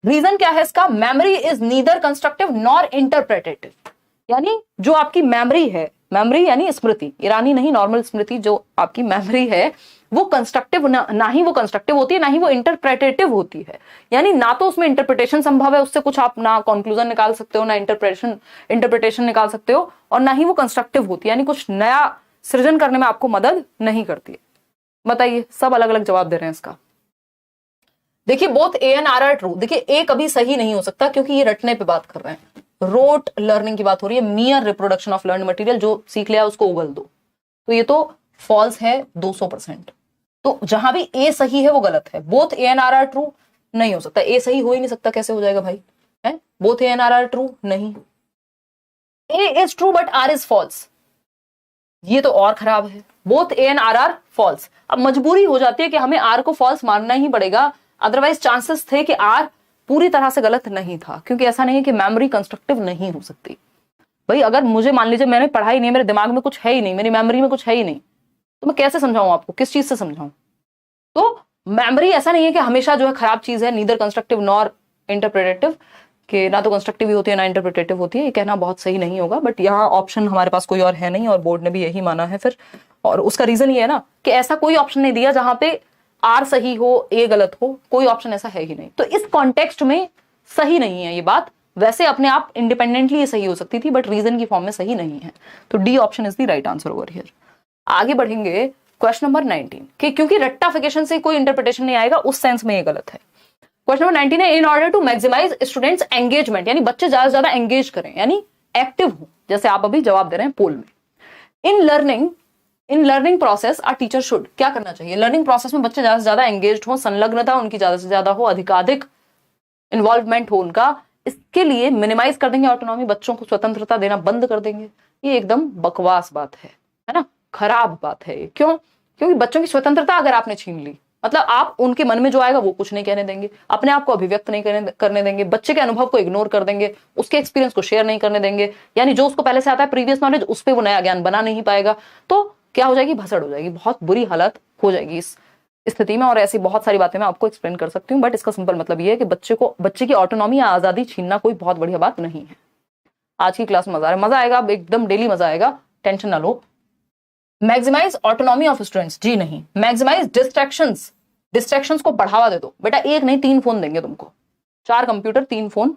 रीजन क्या है इसका, memory is neither constructive nor interpretative, यानी जो आपकी मेमोरी है, मेमोरी यानी स्मृति, ईरानी नहीं नॉर्मल स्मृति, जो आपकी मेमोरी है वो कंस्ट्रक्टिव ना ही वो कंस्ट्रक्टिव होती है, ना ही वो इंटरप्रेटेटिव होती है। यानी ना तो उसमें इंटरप्रिटेशन संभव है, उससे कुछ आप ना कंक्लूजन निकाल सकते हो, ना इंटरप्रिटेशन निकाल सकते हो, और ना ही वो कंस्ट्रक्टिव होती है, यानी कुछ नया सृजन करने में आपको मदद नहीं करती है। बताइए, सब अलग अलग जवाब दे रहे हैं इसका। देखिए both A and R are true. देखिए ए कभी सही नहीं हो सकता क्योंकि ये रटने पे बात कर रहे हैं, रोट लर्निंग की बात हो रही है, मियर रिप्रोडक्शन ऑफ लर्न मटेरियल, जो सीख लिया उसको उगल दो, तो ये तो फॉल्स है 200%। तो जहां भी ए सही है वो गलत है। Both A and R are true नहीं हो सकता, ए सही हो ही नहीं सकता, कैसे हो जाएगा भाई, है both A and R are true नहीं, A is true but R is false. ये तो और खराब है। Both A and R are false. अब मजबूरी हो जाती है कि हमें आर को फॉल्स मानना ही पड़ेगा, अदरवाइज चांसेस थे कि आर पूरी तरह से गलत नहीं था, क्योंकि ऐसा नहीं है कि मेमोरी कंस्ट्रक्टिव नहीं हो सकती। भाई अगर मुझे मान लीजिए मैंने पढ़ा ही नहीं, मेरे दिमाग में कुछ है ही नहीं, मेरी मेमोरी में कुछ है ही नहीं, तो मैं कैसे समझाऊं आपको, किस चीज से समझाऊं? तो मेमोरी ऐसा नहीं है कि हमेशा जो है खराब चीज है, नीदर कंस्ट्रक्टिव नॉर इंटरप्रेटेटिव, कि ना तो कंस्ट्रक्टिव होती है ना इंटरप्रेटेटिव होती है, ये कहना बहुत सही नहीं होगा। बट यहाँ ऑप्शन हमारे पास कोई और है नहीं, और बोर्ड ने भी यही माना है फिर। और उसका रीजन ये है ना कि ऐसा कोई ऑप्शन नहीं दिया जहां पे आर सही हो ए गलत हो, कोई ऑप्शन ऐसा है ही नहीं। तो इस कॉन्टेक्स्ट में सही नहीं है ये बात। वैसे अपने आप इंडिपेंडेंटली ये सही हो सकती थी, बट रीजन की फॉर्म में सही नहीं है। तो D option is the right answer over here. आगे बढ़ेंगे क्वेश्चन नंबर 19 कि क्योंकि रट्टाफिकेशन से कोई इंटरप्रिटेशन नहीं आएगा, उस सेंस में ये गलत है। क्वेश्चन नंबर 19 है in order to maximise students engagement, यानी बच्चे ज्यादा से ज्यादा एंगेज करें, यानी एक्टिव हो, जैसे आप अभी जवाब दे रहे हैं पोल में। In learning process are teacher should, क्या करना चाहिए? लर्निंग प्रोसेस में बच्चे ज्यादा से ज्यादा एंगेज हो, संलग्नता उनकी ज्यादा से ज्यादा हो, अधिकाधिक इन्वॉल्वमेंट हो उनका। इसके लिए मिनिमाइज कर देंगे ऑटोनॉमी, बच्चों को स्वतंत्रता देना बंद कर देंगे। ये एकदम बकवास बात है ना, खराब बात है ये। क्यों? क्योंकि बच्चों की स्वतंत्रता अगर आपने छीन ली, मतलब आप उनके मन में जो आएगा वो कुछ नहीं कहने देंगे, अपने आप को अभिव्यक्त नहीं करने देंगे, बच्चे के अनुभव को इग्नोर कर देंगे, उसके एक्सपीरियंस को शेयर नहीं करने देंगे, यानी जो उसको पहले से आता है प्रीवियस नॉलेज, उस पर वो नया ज्ञान बना नहीं पाएगा। तो क्या हो जाएगी? भसड़ हो जाएगी, बहुत बुरी हालत हो जाएगी इस स्थिति में। और ऐसी बहुत सारी बातें मैं आपको एक्सप्लेन कर सकती हूँ, बट इसका सिंपल मतलब ये है कि बच्चे की ऑटोनॉमी या आजादी छीनना कोई बहुत बढ़िया बात नहीं है। आज की क्लास में मजा आएगा, एकदम डेली मजा आएगा, टेंशन ना लो। मैक्सिमाइज ऑटोनॉमी ऑफ स्टूडेंट्स, जी नहीं। मैक्सिमाइज डिस्ट्रैक्शंस को बढ़ावा दे दो। बेटा एक नहीं 3 फोन देंगे तुमको, 4 कंप्यूटर 3 फोन,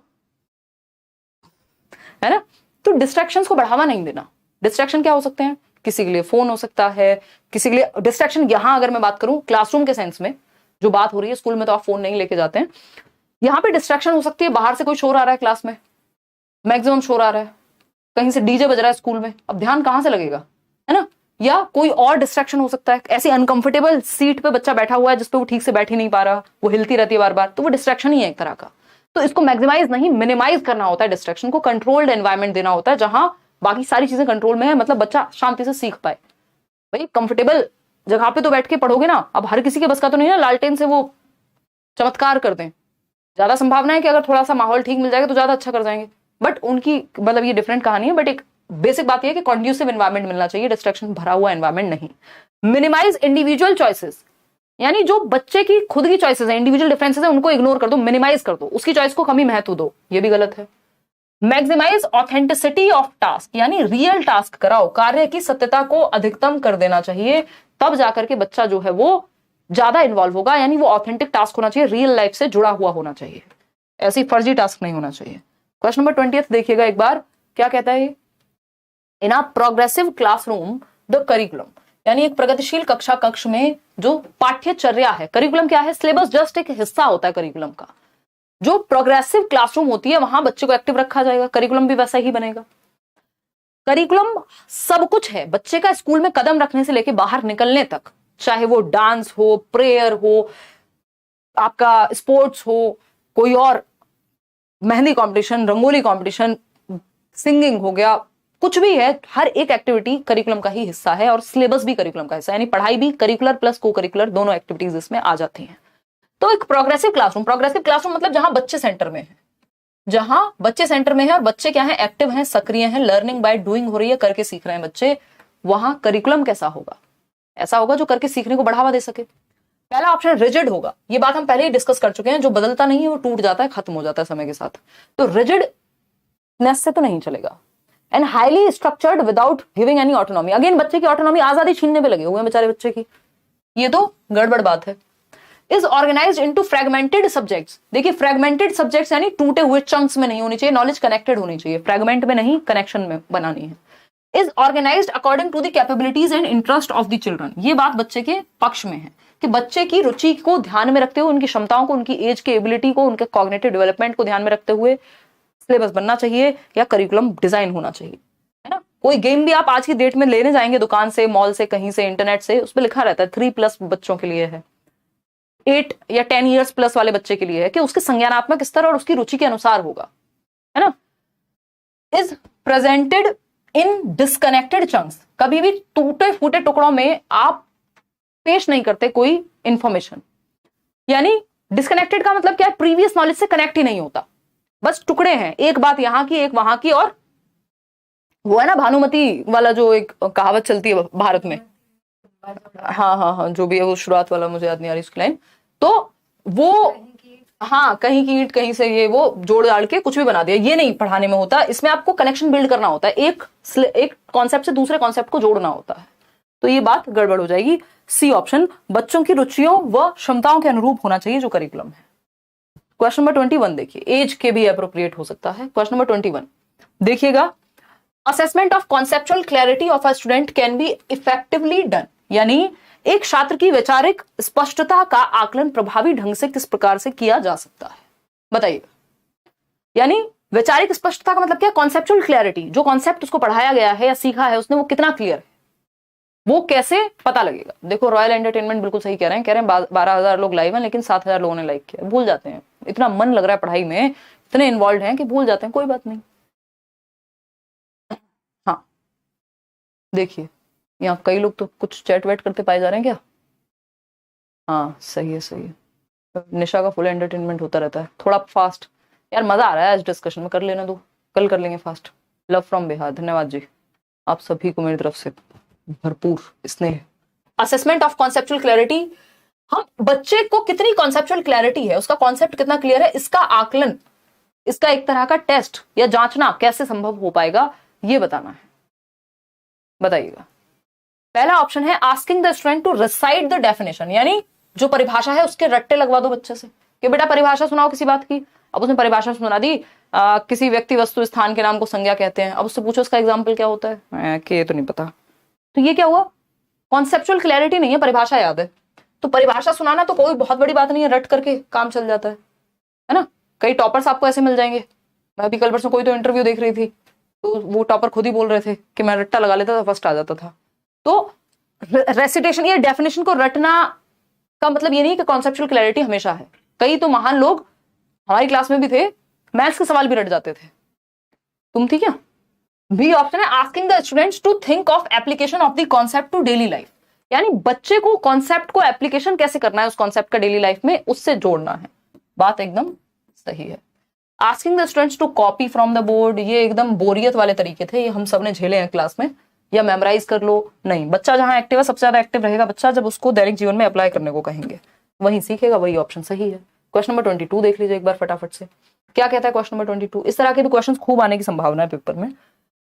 है ना? तो डिस्ट्रैक्शंस को बढ़ावा नहीं देना। डिस्ट्रैक्शन क्या हो सकते हैं? किसी के लिए फोन हो सकता है, किसी के लिए डिस्ट्रैक्शन, यहां अगर मैं बात करूं क्लासरूम के सेंस में जो बात हो रही है, स्कूल में तो आप फोन नहीं लेके जाते हैं, यहां पे डिस्ट्रैक्शन हो सकती है बाहर से कोई शोर आ रहा है, क्लास में मैक्सिमम शोर आ रहा है, कहीं से डीजे बज रहा है स्कूल में, अब ध्यान कहां से लगेगा, है ना? या कोई और डिस्ट्रैक्शन हो सकता है, ऐसी अनकंफर्टेबल सीट पे बच्चा बैठा हुआ है जिसपे वो ठीक से बैठ ही नहीं पा रहा, वो हिलती रहती है बार बार, तो वो डिस्ट्रैक्शन ही है एक तरह का। तो इसको मैक्सिमाइज नहीं मिनिमाइज करना होता है, डिस्ट्रैक्शन को कंट्रोल्ड एनवायरमेंट देना होता है जहां बाकी सारी चीजें कंट्रोल में है, मतलब बच्चा शांति से सीख पाए। भाई कंफर्टेबल जगह पे तो बैठ के पढ़ोगे ना, अब हर किसी के बस का तो नहीं ना लालटेन से वो चमत्कार कर दें। ज्यादा संभावना है कि अगर थोड़ा सा माहौल ठीक मिल जाएगा तो ज्यादा अच्छा कर जाएंगे, बट उनकी मतलब ये डिफरेंट कहानी है। बट एक बेसिक बात यह है कि कॉन्ड्यूसिव एनवायरमेंट मिलना चाहिए, डिस्ट्रैक्शन भरा हुआ एनवायरमेंट नहीं। मिनिमाइज इंडिविजुअल चॉइसेस, यानी जो बच्चे की खुद की चॉइसेस है, इंडिविजुअल डिफरेंसेस है, उनको इग्नोर कर दो, मिनिमाइज कर दो, उसकी चॉइस को कम ही महत्व दो, ये भी गलत है। मैक्सिमाइज ऑथेंटिसिटी ऑफ टास्क, यानी रियल टास्क कराओ, कार्य की सत्यता को अधिकतम कर देना चाहिए, तब जाकर के बच्चा जो है वो ज्यादा इन्वॉल्व होगा, यानी वो ऑथेंटिक टास्क होना चाहिए, रियल लाइफ से जुड़ा हुआ होना चाहिए, ऐसी फर्जी टास्क नहीं होना चाहिए। क्वेश्चन नंबर 20 देखिएगा एक बार, क्या कहता है? In a progressive classroom the curriculum, यानी एक प्रगतिशील कक्षा कक्ष में जो पाठ्यचर्या है, करिकुलम क्या है? सिलेबस जस्ट एक हिस्सा होता है करिकुलम का। जो प्रोग्रेसिव क्लासरूम होती है वहां बच्चे को एक्टिव रखा जाएगा, करिकुलम भी वैसा ही बनेगा। करिकुलम सब कुछ है बच्चे का, स्कूल में कदम रखने से लेके बाहर निकलने तक, चाहे वो डांस हो, प्रेयर हो, आपका स्पोर्ट्स हो, कोई और mehndi competition, rangoli competition, singing हो गया, कुछ भी है, हर एक एक्टिविटी करिकुलम का ही हिस्सा है और सिलेबस भी करिकुलम का हिस्सा है, यानी पढ़ाई भी करिकुलर प्लस को करिकुलर दोनों एक्टिविटीज इसमें आ जाती हैं। तो एक प्रोग्रेसिव क्लासरूम मतलब जहां बच्चे सेंटर में है, जहां बच्चे सेंटर में है और बच्चे क्या है? एक्टिव हैं, सक्रिय हैं, लर्निंग बाय डूइंग हो रही है, करके सीख रहे हैं बच्चे, वहां करिकुलम कैसा होगा? ऐसा होगा जो करके सीखने को बढ़ावा दे सके। पहला ऑप्शन रिजिड होगा, ये बात हम पहले ही डिस्कस कर चुके हैं, जो बदलता नहीं है वो टूट जाता है, खत्म हो जाता है समय के साथ, तो रिजिडनेस से तो नहीं चलेगा। And highly structured without giving any autonomy, again बच्चे की ऑटोनॉमी, आजादी छीनने पे लगे हुए हैं बेचारे बच्चे की, ये तो गड़बड़ बात है। Is organised into fragmented subjects, देखिए फ्रेगमेंटेड सब्जेक्ट्स यानी टूटे हुए चंक्स में नहीं होनी चाहिए, नॉलेज कनेक्टेड होनी चाहिए, फ्रेगमेंट में नहीं, कनेक्शन में बनानी है। Is organised according to the capabilities and interest of the children, ये बात बच्चे के पक्ष में है कि बच्चे की रुचि को ध्यान में रखते हुए, उनकी क्षमताओं को, उनकी एज के एबिलिटी को, उनके कॉग्निटिव डेवलपमेंट को ध्यान में रखते हुए सिलेबस बनना चाहिए या करिकुलम डिजाइन होना चाहिए, है ना? कोई गेम भी आप आज की डेट में लेने जाएंगे दुकान से, मॉल से, कहीं से, इंटरनेट से, उस पर लिखा रहता है 3+ बच्चों के लिए है, 8 या 10 ईयर्स प्लस वाले बच्चे के लिए है, कि उसके संज्ञानात्मक स्तर और उसकी रुचि के अनुसार होगा, है ना? Is presented in disconnected chunks, कभी भी टूटे फूटे टुकड़ों में आप पेश नहीं करते कोई इंफॉर्मेशन। यानी डिस्कनेक्टेड का मतलब क्या है, प्रीवियस नॉलेज से कनेक्ट ही नहीं होता, बस टुकड़े हैं, एक बात यहां की एक वहां की, और वो है ना भानुमति वाला जो एक कहावत चलती है भारत में, हाँ हाँ हाँ जो भी है, वो शुरुआत वाला मुझे याद नहीं आ रही उसकी लाइन, तो वो हाँ कहीं की ईंट कहीं से ये वो जोड़ डाल के कुछ भी बना दिया, ये नहीं पढ़ाने में होता। इसमें आपको कनेक्शन बिल्ड करना होता है, एक कॉन्सेप्ट से दूसरे कॉन्सेप्ट को जोड़ना होता है, तो ये बात गड़बड़ हो जाएगी। सी ऑप्शन, बच्चों की रुचियों व क्षमताओं के अनुरूप होना चाहिए जो करिकुलम है। क्वेश्चन नंबर 21 देखिए, एज के भी अप्रोप्रिएट हो सकता है। क्वेश्चन नंबर 21 देखिएगा, assessment of conceptual clarity of a student can be effectively done, यानी एक छात्र की वैचारिक स्पष्टता का आकलन प्रभावी ढंग से किस प्रकार से किया जा सकता है, बताइएगा। यानी वैचारिक स्पष्टता का मतलब क्या, कॉन्सेप्चुअल क्लैरिटी, जो कॉन्सेप्ट उसको पढ़ाया गया है या सीखा है उसने वो कितना क्लियर है, वो कैसे पता लगेगा। देखो रॉयल एंटरटेनमेंट बिल्कुल सही कह रहे हैं 12,000 लोग लाइव हैं लेकिन 7,000 लोगों ने लाइक किया, भूल जाते हैं, इतना मन लग रहा है पढ़ाई में, इतने इन्वॉल्व हैं कि भूल जाते हैं, कोई बात नहीं। हाँ देखिए यहाँ कई लोग तो कुछ चैट वैट करते पाए जा रहे हैं क्या, हाँ सही है सही है। निशा का फुल एंटरटेनमेंट होता रहता है, थोड़ा फास्ट यार, मजा आ रहा है आज डिस्कशन में, कर लेना दो, कल कर लेंगे फास्ट। लव फ्रॉम बिहार, धन्यवाद जी, आप सभी को मेरी तरफ से भरपूर स्नेह। असेसमेंट ऑफ कॉन्सेप्चुअल क्लैरिटी, हम बच्चे को कितनी कॉन्सेप्चुअल क्लैरिटी है, उसका कॉन्सेप्ट कितना क्लियर है, इसका आकलन, इसका एक तरह का टेस्ट या जांचना कैसे संभव हो पाएगा, ये बताना है, बताइएगा। पहला ऑप्शन है asking the student to recite the definition, यानी जो परिभाषा है उसके रट्टे लगवा दो बच्चे से कि बेटा परिभाषा सुनाओ किसी बात की। अब उसने परिभाषा सुना दी, किसी व्यक्ति वस्तु स्थान के नाम को संज्ञा कहते हैं, अब उससे पूछो उसका एग्जाम्पल क्या होता है कि ये तो नहीं पता, तो ये क्या हुआ, कॉन्सेप्चुअल क्लैरिटी नहीं है, परिभाषा याद है। तो परिभाषा सुनाना तो कोई बहुत बड़ी बात नहीं है, रट करके काम चल जाता है ना। कई टॉपर्स आपको ऐसे मिल जाएंगे, मैं अभी कल परसों कोई तो इंटरव्यू देख रही थी, तो वो टॉपर खुद ही बोल रहे थे कि मैं रट्टा लगा लेता था फर्स्ट आ जाता था। तो रेसिटेशन या डेफिनेशन को रटना का मतलब ये नहीं कि कॉन्सेप्चुअल क्लैरिटी हमेशा है। कई तो महान लोग हमारी क्लास में भी थे, मैथ्स के सवाल भी रट जाते थे, तुम थी क्या। बी ऑप्शन है asking the students to think of application of the concept to daily life, यानी बच्चे को कॉन्सेप्ट को एप्लीकेशन कैसे करना है उस कॉन्सेप्ट का डेली लाइफ में, उससे जोड़ना है, बात एकदम सही है। Asking the students to copy from the board, ये एकदम बोरियत वाले तरीके थे, ये हम सब ने झेले हैं क्लास में, या मेमोराइज कर लो, नहीं, बच्चा जहां एक्टिव है सबसे ज्यादा एक्टिव रहेगा बच्चा जब उसको दैनिक जीवन में अप्लाई करने को कहेंगे, वही सीखेगा, वही ऑप्शन सही है। क्वेश्चन नंबर 22 देख लीजिए एक बार फटाफट से, क्या कहता है क्वेश्चन नंबर 22। इस तरह के भी क्वेश्चन खूब आने की संभावना है पेपर में।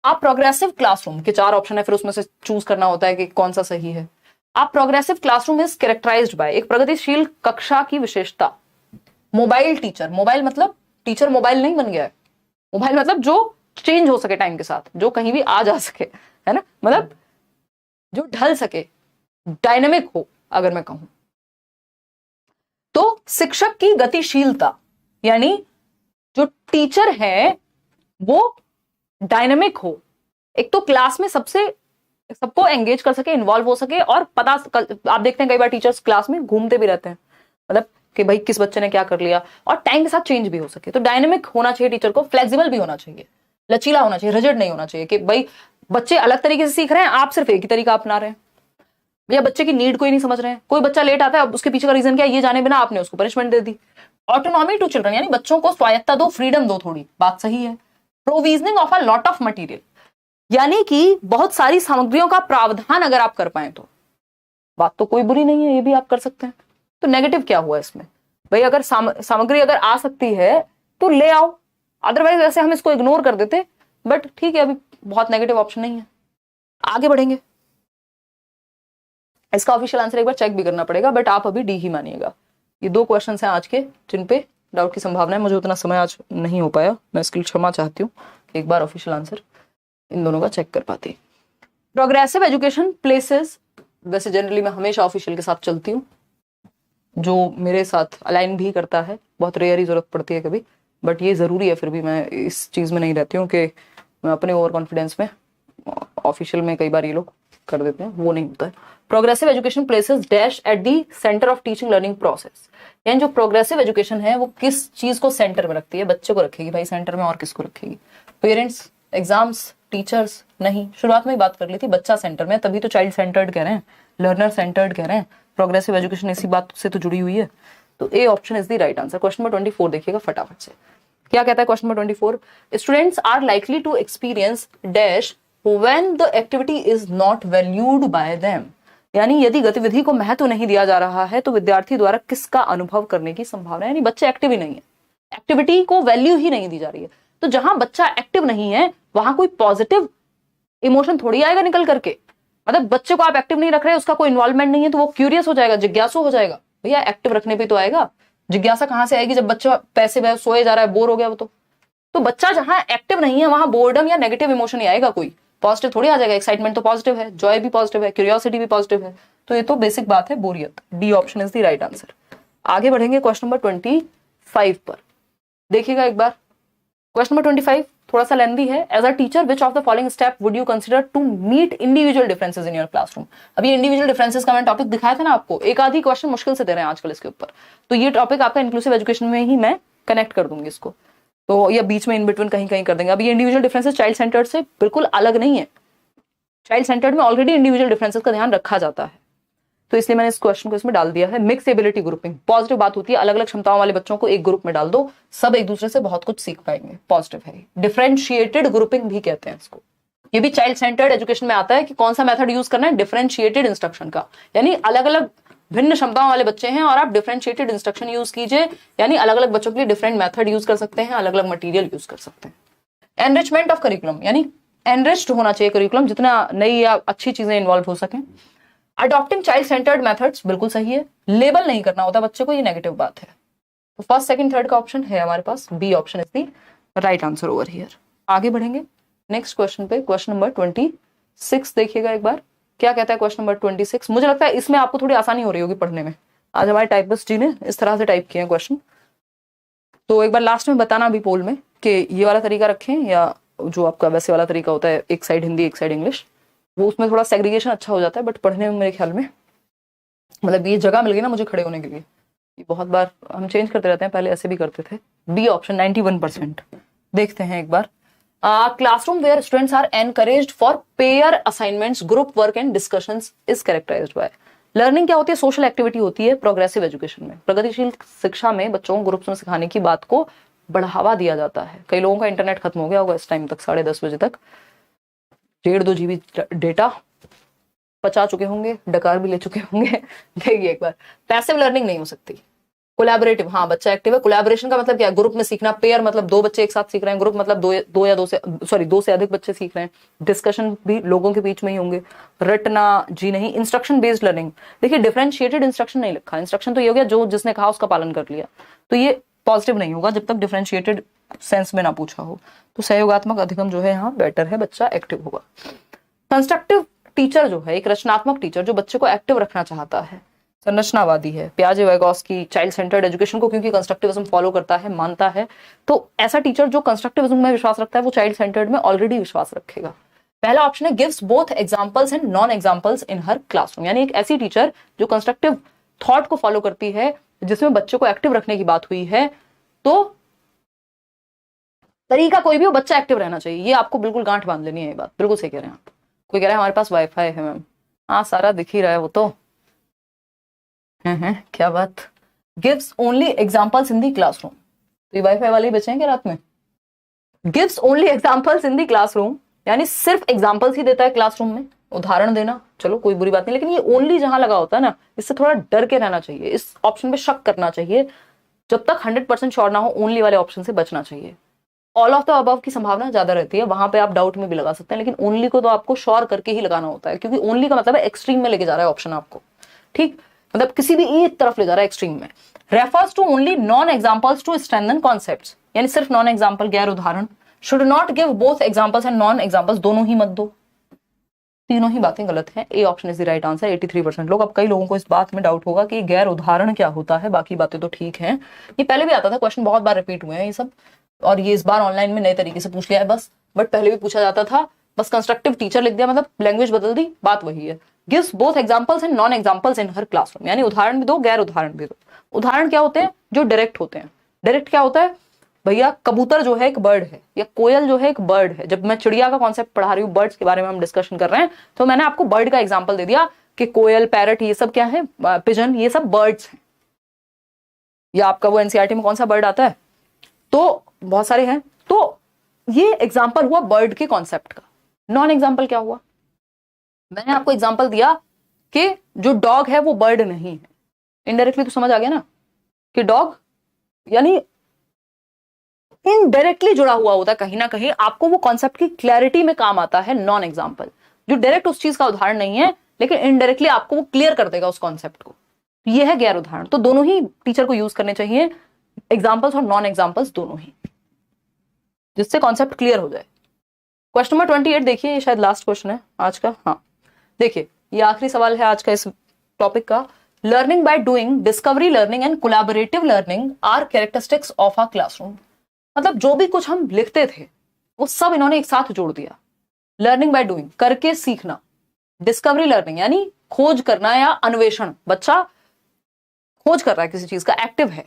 आप प्रोग्रेसिव क्लासरूम के 4 ऑप्शन है, फिर उसमें से चूज करना होता है कि कौन सा सही है। आप progressive classroom is characterised by, एक प्रगतिशील कक्षा की विशेषता, मोबाइल टीचर, मोबाइल मतलब टीचर मोबाइल नहीं बन गया है, मोबाइल मतलब जो चेंज हो सके टाइम के साथ, जो कहीं भी आ जा सके, है ना, मतलब जो ढल सके, डायनेमिक हो अगर मैं कहूं तो। शिक्षक की गतिशीलता, यानी जो टीचर है वो डायनेमिक हो, एक तो क्लास में सबको एंगेज कर सके, इन्वॉल्व हो सके, और पता आप देखते हैं कई बार टीचर्स क्लास में घूमते भी रहते हैं, मतलब कि भाई किस बच्चे ने क्या कर लिया, और टाइम के साथ चेंज भी हो सके, तो डायनेमिक होना चाहिए टीचर को, फ्लेक्सिबल भी होना चाहिए, लचीला होना चाहिए, रिजिड नहीं होना चाहिए कि भाई बच्चे अलग तरीके से सीख रहे हैं, आप सिर्फ एक ही तरीका अपना रहे हैं, या बच्चे की नीड को ही नहीं समझ रहे हैं, कोई बच्चा लेट आता है, अब उसके पीछे का रीजन क्या है ये जाने बिना आपने उसको पनिशमेंट दे दी। ऑटोनॉमी टू चिल्ड्रन, यानी बच्चों को स्वायत्ता दो, फ्रीडम दो थोड़ी, बात सही है। Provisioning of a lot of material, यानी कि बहुत सारी सामग्रियों का प्रावधान अगर आप कर पाए तो बात तो कोई बुरी नहीं है, ये भी आप कर सकते हैं। तो नेगेटिव क्या हुआ इसमें, भाई अगर सामग्री अगर आ सकती है तो ले आओ, अदरवाइज वैसे हम इसको इग्नोर कर देते, बट ठीक है अभी बहुत नेगेटिव ऑप्शन नहीं है। आगे बढ़ेंगे, इसका ऑफिशियल आंसर एक बार चेक भी करना पड़ेगा, बट आप अभी डी ही मानिएगा। ये 2 क्वेश्चन हैं आज के जिन पे डाउट की संभावना है, मुझे उतना समय आज नहीं हो पाया, मैं इसके लिए क्षमा चाहती हूँ, एक बार ऑफिशियल आंसर इन दोनों का चेक कर पाती। प्रोग्रेसिव एजुकेशन प्लेसेस, वैसे जनरली मैं हमेशा ऑफिशियल के साथ चलती हूँ, जो मेरे साथ अलाइन भी करता है, बहुत रेयर ही जरूरत पड़ती है कभी, बट ये जरूरी है, फिर भी मैं इस चीज में नहीं रहती हूँ कि मैं अपने ओवर कॉन्फिडेंस में ऑफिशियल में कई बार ये लोग कर देते हैं, वो नहीं होता है। Progressive education places dash at the centre of teaching learning process, यानी जो प्रोग्रेसिव एजुकेशन है वो किस चीज को सेंटर में रखती है, बच्चे को रखेगी भाई सेंटर में, और किसको रखेगी, पेरेंट्स एग्जाम्स, टीचर्स नहीं। शुरुआत में ही बात कर ली थी बच्चा सेंटर में, तभी तो चाइल्ड सेंटर्ड कह रहे हैं, लर्नर सेंटर्ड कह रहे हैं, प्रोग्रेसिव एजुकेशन इसी बात से तो जुड़ी हुई है। तो A option is the right answer. Question number 24 देखिएगा फटाफट से, क्या कहता है question number 24? Students are likely to experience dash when the activity is not valued by them. यानी यदि गतिविधि को महत्व नहीं दिया जा रहा है तो विद्यार्थी द्वारा किसका अनुभव करने की संभावना है? यानी बच्चे एक्टिव ही नहीं है, एक्टिविटी को वैल्यू ही नहीं दी जा रही है। तो जहां बच्चा एक्टिव नहीं है वहां कोई पॉजिटिव इमोशन थोड़ी आएगा निकल करके। मतलब बच्चे को आप एक्टिव नहीं रख रहे, उसका कोई इन्वॉल्वमेंट नहीं है, तो वो क्यूरियस हो जाएगा, जिज्ञासु हो जाएगा। भैया एक्टिव रखने पे तो आएगा, जिज्ञासा कहां से आएगी जब बच्चा पैसे सोए जा रहा है, बोर हो गया वो तो बच्चा जहां एक्टिव नहीं है वहां बोर्डम या नेगेटिव इमोशन ही आएगा, कोई पॉजिटिव थोड़ी आ जाएगा। एक्साइटमेंट तो पॉजिटिव है, जॉय भी पॉजिटिव है, क्यूरियोसिटी भी पॉजिटिव है। तो ये तो बेसिक बात है, बोरियत। D option is the right answer. आगे बढ़ेंगे क्वेश्चन नंबर 25 पर, देखिएगा एक बार। क्वेश्चन नंबर 25 थोड़ा सा लेंथी है। As a teacher which of the following step would you consider to meet individual differences in your classroom? अभी इंडिविजुअल डिफरेंसेस का मैंने टॉपिक दिखाया था ना आपको, एक आधी क्वेश्चन मुश्किल से दे रहे हैं आजकल इसके ऊपर। तो ये टॉपिक आपका इंक्लूसिव एजुकेशन में ही मैं कनेक्ट कर दूंगी इसको, तो या बीच में इन बिटवीन कहीं कहीं कर देंगे। अभी इंडिविजुअल डिफरेंसेस चाइल्ड सेंटर्ड से बिल्कुल अलग नहीं है। चाइल्ड सेंटर्ड में ऑलरेडी इंडिविजुअल डिफरेंसेस का ध्यान रखा जाता है, तो इसलिए मैंने इस क्वेश्चन को इसमें डाल दिया है। मिक्स एबिलिटी ग्रुपिंग, पॉजिटिव बात होती है, अलग अलग क्षमताओं वाले बच्चों को एक ग्रुप में डाल दो, सब एक दूसरे से बहुत कुछ सीख पाएंगे, पॉजिटिव है। डिफरेंशिएटेड ग्रुपिंग भी कहते हैं इसको। ये भी चाइल्ड सेंटर्ड एजुकेशन में आता है कि कौन सा मेथड यूज करना है, डिफरेंशिएटेड इंस्ट्रक्शन का। यानी अलग अलग भिन्न क्षमताओं वाले बच्चे हैं और आप डिफरेंशिएटेड इंस्ट्रक्शन यूज कीजिए, यानी अलग अलग बच्चों के लिए डिफरेंट मेथड यूज कर सकते हैं, अलग अलग मटेरियल यूज कर सकते हैं। एनरिचमेंट ऑफ करिकुलम, यानी एनरिच्ड होना चाहिए करिकुलम, जितना नई या अच्छी चीजें इन्वॉल्व हो सकें। अडॉप्टिंग चाइल्ड सेंटर्ड मेथड्स, बिल्कुल सही है। लेबल नहीं करना होता बच्चे को, ये नेगेटिव बात है। तो फर्स्ट सेकंड थर्ड का ऑप्शन है हमारे पास, B option is the right answer over here. आगे बढ़ेंगे नेक्स्ट क्वेश्चन पे, क्वेश्चन नंबर 26 देखिएगा एक बार, क्या कहता है क्वेश्चन नंबर 26। मुझे लगता है इसमें आपको थोड़ी आसानी हो रही होगी पढ़ने में, आज हमारे टाइपिस्ट जी ने इस तरह से टाइप किए हैं क्वेश्चन। तो एक बार लास्ट में बताना अभी पोल में कि ये वाला तरीका रखें या जो आपका वैसे वाला तरीका होता है, एक साइड हिंदी एक साइड इंग्लिश, वो उसमें थोड़ा सेग्रीगेशन अच्छा हो जाता है, बट पढ़ने में मेरे ख्याल में मतलब ये जगह मिल गई ना मुझे खड़े होने के लिए। ये बहुत बार हम चेंज करते रहते हैं, पहले ऐसे भी करते थे। B option 91%। देखते हैं एक बार। Classroom where students are encouraged for pair assignments, group work and discussions is characterised by. Learning क्या होती है? सोशल एक्टिविटी होती है प्रोग्रेसिव एजुकेशन में। प्रगतिशील शिक्षा में बच्चों को ग्रुप्स में सिखाने की बात को बढ़ावा दिया जाता है। कई लोगों का इंटरनेट खत्म हो गया होगा इस टाइम तक, 10:30 बजे तक 1.5-2 GB डेटा पचा चुके होंगे, डकार भी ले चुके होंगे। देखिए एक बार, पैसिव लर्निंग नहीं हो सकती, कोलैबोरेटिव। हाँ बच्चा एक्टिव है। कोलैबोरेशन का मतलब क्या है? ग्रुप में सीखना। पेयर मतलब 2 बच्चे एक साथ सीख रहे हैं, ग्रुप मतलब दो से अधिक बच्चे सीख रहे हैं। डिस्कशन भी लोगों के बीच में ही होंगे। रटना जी नहीं। इंस्ट्रक्शन बेस्ड लर्निंग, देखिए डिफरेंशिएटेड इंस्ट्रक्शन नहीं लिखा। इंस्ट्रक्शन तो ये हो गया जो जिसने कहा उसका पालन कर लिया, तो ये पॉजिटिव नहीं होगा जब तक डिफरेंशिएटेड सेंस में ना पूछा हो। तो सहयोगात्मक अधिगम जो है यहाँ बेटर है, बच्चा एक्टिव होगा। कंस्ट्रक्टिव टीचर जो है, एक रचनात्मक टीचर जो बच्चे को एक्टिव रखना चाहता है, संरचनावादी है। पियाजे वाइगोस्की चाइल्ड सेंटर्ड एजुकेशन को क्योंकि कंस्ट्रक्टिविज्म फॉलो करता है, मानता है, तो ऐसा टीचर जो कंस्ट्रक्टिविज्म में विश्वास रखता है वो चाइल्ड सेंटर्ड में ऑलरेडी विश्वास रखेगा। पहला ऑप्शन है gives both examples and non examples in her classroom, यानी एक ऐसी टीचर जो कंस्ट्रक्टिव थॉट को फॉलो करती है जिसमें बच्चे को एक्टिव रखने की बात हुई है। तो तरीका कोई भी हो, बच्चा एक्टिव रहना चाहिए। ये आपको बिल्कुल गांठ बांध लेनी है, ये बात बिल्कुल सही कह रहे हैं आप। कोई कह रहा है हमारे पास वाईफाई है मैम, हाँ सारा दिख ही रहा है वो तो है क्या बात। गिव्स ओनली एग्जांपल्स इन दी क्लासरूम, तो ये वाईफाई वाले ही बचे हैं क्या रात में? गिव्स ओनली एग्जांपल्स इन दी क्लासरूम, यानी सिर्फ एग्जांपल्स ही देता है क्लासरूम में, उदाहरण देना चलो कोई बुरी बात नहीं, लेकिन ये ओनली जहां लगा होता है ना, इससे थोड़ा डर के रहना चाहिए, इस ऑप्शन पे शक करना चाहिए। जब तक 100% श्योर ना हो, ओनली वाले ऑप्शन से बचना चाहिए। ऑल ऑफ द अबव की संभावना ज्यादा रहती है, वहां पे आप डाउट में भी लगा सकते हैं, लेकिन ओनली को तो आपको श्योर करके ही लगाना होता है, क्योंकि ओनली का मतलब है एक्सट्रीम में लेके जा रहा है ऑप्शन आपको, ठीक, मतलब किसी भी एक तरफ ले जा रहा है एक्सट्रीम में। Refers to only non examples to strengthen concepts, यानी सिर्फ नॉन एग्जांपल, गैर उदाहरण। Should not give both examples and non examples, दोनों ही मत दो, तीनों ही बातें गलत हैं। A option is the right answer. 83% लोग। अब कई लोगों को इस बात में डाउट होगा कि गैर उदाहरण क्या होता है, बाकी बातें तो ठीक हैं। ये पहले भी आता था, क्वेश्चन बहुत बार रिपीट हुए हैं ये सब, और ये इस बार ऑनलाइन में नए तरीके से पूछ लिया है बस, बट पहले भी पूछा जाता था, बस कंस्ट्रक्टिव टीचर लिख दिया, मतलब लैंग्वेज बदल दी, बात वही है। Gives both examples and non examples in her classroom, यानी उदाहरण भी दो, गैर उदाहरण भी दो। उदाहरण क्या होते हैं? जो डायरेक्ट होते हैं। डायरेक्ट क्या होता है? भैया कबूतर जो है एक बर्ड है, या कोयल जो है एक बर्ड है। जब मैं चिड़िया का कॉन्सेप्ट पढ़ा रही हूँ, बर्ड्स के बारे में हम डिस्कशन कर रहे हैं, तो मैंने आपको बर्ड का एग्जाम्पल दे दिया कि कोयल, पैरट, ये सब क्या है, पिजन, ये सब बर्ड्स हैं। या आपका वो एनसीईआरटी में कौन सा बर्ड आता है, तो बहुत सारे हैं। तो ये एग्जाम्पल हुआ बर्ड के कॉन्सेप्ट का। नॉन एग्जाम्पल क्या हुआ, मैंने आपको एग्जाम्पल दिया कि जो डॉग है वो बर्ड नहीं है। इनडायरेक्टली तो समझ आ गया ना कि डॉग यानी इनडायरेक्टली जुड़ा हुआ होता है कहीं ना कहीं, आपको वो कॉन्सेप्ट की क्लैरिटी में काम आता है नॉन एग्जाम्पल, जो डायरेक्ट उस चीज का उदाहरण नहीं है लेकिन इनडायरेक्टली आपको वो क्लियर कर देगा उस कॉन्सेप्ट को। ये है गैर उदाहरण। तो दोनों ही टीचर को यूज करने चाहिए, एग्जाम्पल्स और नॉन एग्जाम्पल्स दोनों ही, जिससे कॉन्सेप्ट क्लियर हो जाए। क्वेश्चन नंबर 28 देखिए, ये शायद लास्ट क्वेश्चन है आज का। हाँ देखिए, ये आखिरी सवाल है आज का इस टॉपिक का। Learning by doing, discovery learning and collaborative learning are characteristics of a classroom. मतलब जो भी कुछ हम लिखते थे वो सब इन्होंने एक साथ जोड़ दिया। लर्निंग बाय डूइंग, करके सीखना, डिस्कवरी लर्निंग यानी खोज करना या अन्वेषण, बच्चा खोज कर रहा है किसी चीज का, एक्टिव है।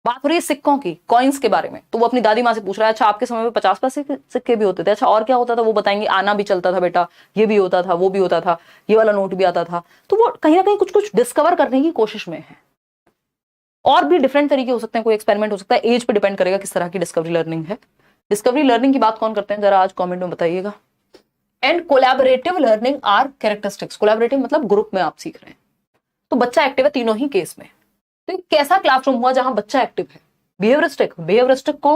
बात हो रही है सिक्कों की, कॉइन्स के बारे में, तो वो अपनी दादी माँ से पूछ रहा है, अच्छा आपके समय में 50 पैसे के सिक्के भी होते थे, अच्छा और क्या होता था, वो बताएंगे, आना भी चलता था बेटा, ये भी होता था, वो भी होता था, ये वाला नोट भी आता था। तो वो कहीं ना कहीं कुछ कुछ डिस्कवर करने की कोशिश में है। और भी डिफरेंट तरीके हो सकते हैं, कोई एक्सपेरिमेंट हो सकता है, एज पे डिपेंड करेगा किस तरह की डिस्कवरी लर्निंग है। डिस्कवरी लर्निंग की बात कौन करते हैं, जरा आज कॉमेंट में बताइएगा। And collaborative learning are characteristics, collaborative मतलब ग्रुप में आप सीख रहे हैं, तो बच्चा एक्टिव है तीनों ही केस में। तो कैसा क्लासरूम हुआ जहां बच्चा एक्टिव है। बिहेवियरिस्टिक को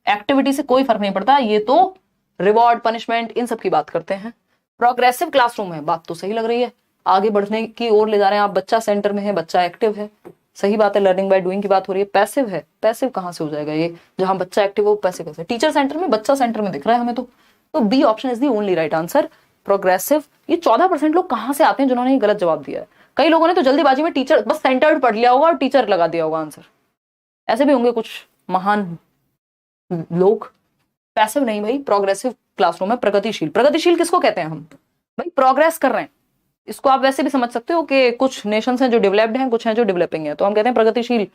एक्टिविटी से कोई फर्क नहीं पड़ता, ये तो रिवॉर्ड, पनिशमेंट, इन सब की बात करते हैं। प्रोग्रेसिव क्लासरूम है, बात तो सही लग रही है, आगे बढ़ने की ओर ले जा रहे हैं आप, बच्चा सेंटर में है, बच्चा एक्टिव है, सही बात है। लर्निंग बाय डूइंग की बात हो रही है। पैसिव है, पैसिव कहां से हो जाएगा ये, जहां बच्चा एक्टिव हो पैसिव कैसे, टीचर सेंटर में, बच्चा सेंटर में दिख रहा है हमें तो B option is the only right answer, progressive. ये 14% लोग कहां से आते हैं जिन्होंने ये गलत जवाब दिया है। कई लोगों ने तो जल्दीबाजी में टीचर बस सेंटर्ड पढ़ लिया होगा और टीचर लगा दिया होगा आंसर, ऐसे भी होंगे कुछ महान लोग। पैसिव नहीं भाई, प्रोग्रेसिव क्लासरूम है, प्रगतिशील। प्रगतिशील किसको कहते हैं हम, भाई प्रोग्रेस कर रहे हैं। इसको आप वैसे भी समझ सकते हो कि कुछ नेशंस हैं जो डेवलप्ड हैं, कुछ हैं जो डेवलपिंग है, तो हम कहते हैं प्रगतिशील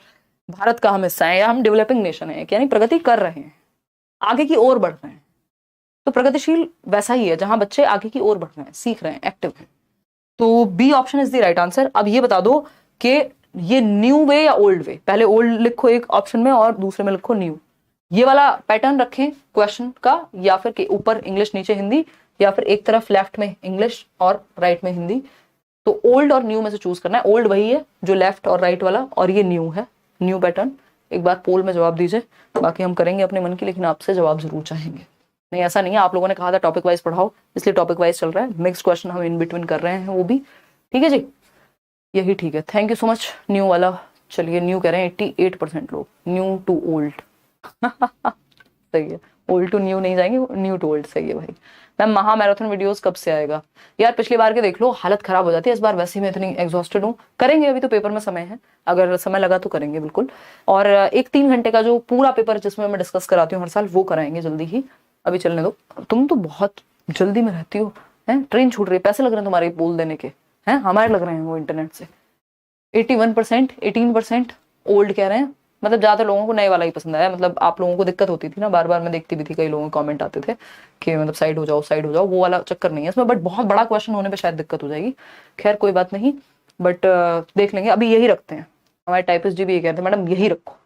भारत का हम हिस्सा है या हम डेवलपिंग नेशन है, यानी प्रगति कर रहे हैं, आगे की ओर बढ़ रहे हैं। तो प्रगतिशील वैसा ही है जहां बच्चे आगे की ओर बढ़ रहे हैं, सीख रहे हैं, एक्टिव हैं। तो B option is the right answer. अब ये बता दो कि ये न्यू वे या ओल्ड वे, पहले ओल्ड लिखो एक ऑप्शन में और दूसरे में लिखो न्यू, ये वाला पैटर्न रखें क्वेश्चन का, या फिर के ऊपर इंग्लिश नीचे हिंदी, या फिर एक तरफ लेफ्ट में इंग्लिश और राइट में हिंदी। तो ओल्ड और न्यू में से चूज करना है। ओल्ड वही है जो लेफ्ट और राइट वाला, और ये न्यू है, न्यू पैटर्न। एक बार पोल में जवाब दीजिए, बाकी हम करेंगे अपने मन की, लेकिन आपसे जवाब जरूर चाहेंगे। नहीं ऐसा नहीं है, आप लोगों ने कहा था टॉपिक वाइज पढ़ाओ, इसलिए टॉपिक वाइज चल रहा है, मिक्स्ड क्वेश्चन हम इन बिटवीन कर रहे हैं वो भी, ठीक है जी, यही ठीक है। Thank you so much new वाला। चलिए न्यू कह रहे हैं 88% लोग, न्यू टू ओल्ड सही है, ओल्ड टू न्यू नहीं जाएंगे, न्यू टू ओल्ड, सही है भाई। मैम महा मैराथन वीडियोस कब से आएगा, यार पिछली बार के देख लो, हालत खराब हो जाती है, इस बार वैसे ही मैं इतनी एग्जॉस्टेड हूँ। करेंगे, अभी तो पेपर में समय है, अगर समय लगा तो करेंगे बिल्कुल। और एक 3 घंटे का जो पूरा पेपर जिसमें मैं डिस्कस कराती हूँ हर साल, वो कराएंगे जल्दी ही, अभी चलने दो। तुम तो बहुत जल्दी में रहती हो, है ट्रेन छूट रही है, पैसे लग रहे हैं तुम्हारे बोल देने के, हैं हमारे लग रहे हैं वो इंटरनेट से। 81%, 18% ओल्ड कह रहे हैं, मतलब ज्यादातर लोगों को नए वाला ही पसंद आया। मतलब आप लोगों को दिक्कत होती थी ना, बार बार मैं देखती भी थी, कई लोगों के कमेंट आते थे कि मतलब साइड हो जाओ साइड हो जाओ, वो वाला चक्कर नहीं है इसमें, बट बहुत बड़ा क्वेश्चन होने पे शायद दिक्कत हो जाएगी। खैर कोई बात नहीं, बट देख लेंगे, अभी यही रखते हैं। हमारे टाइपिस्ट जी भी ये कहते हैं मैडम यही रखो,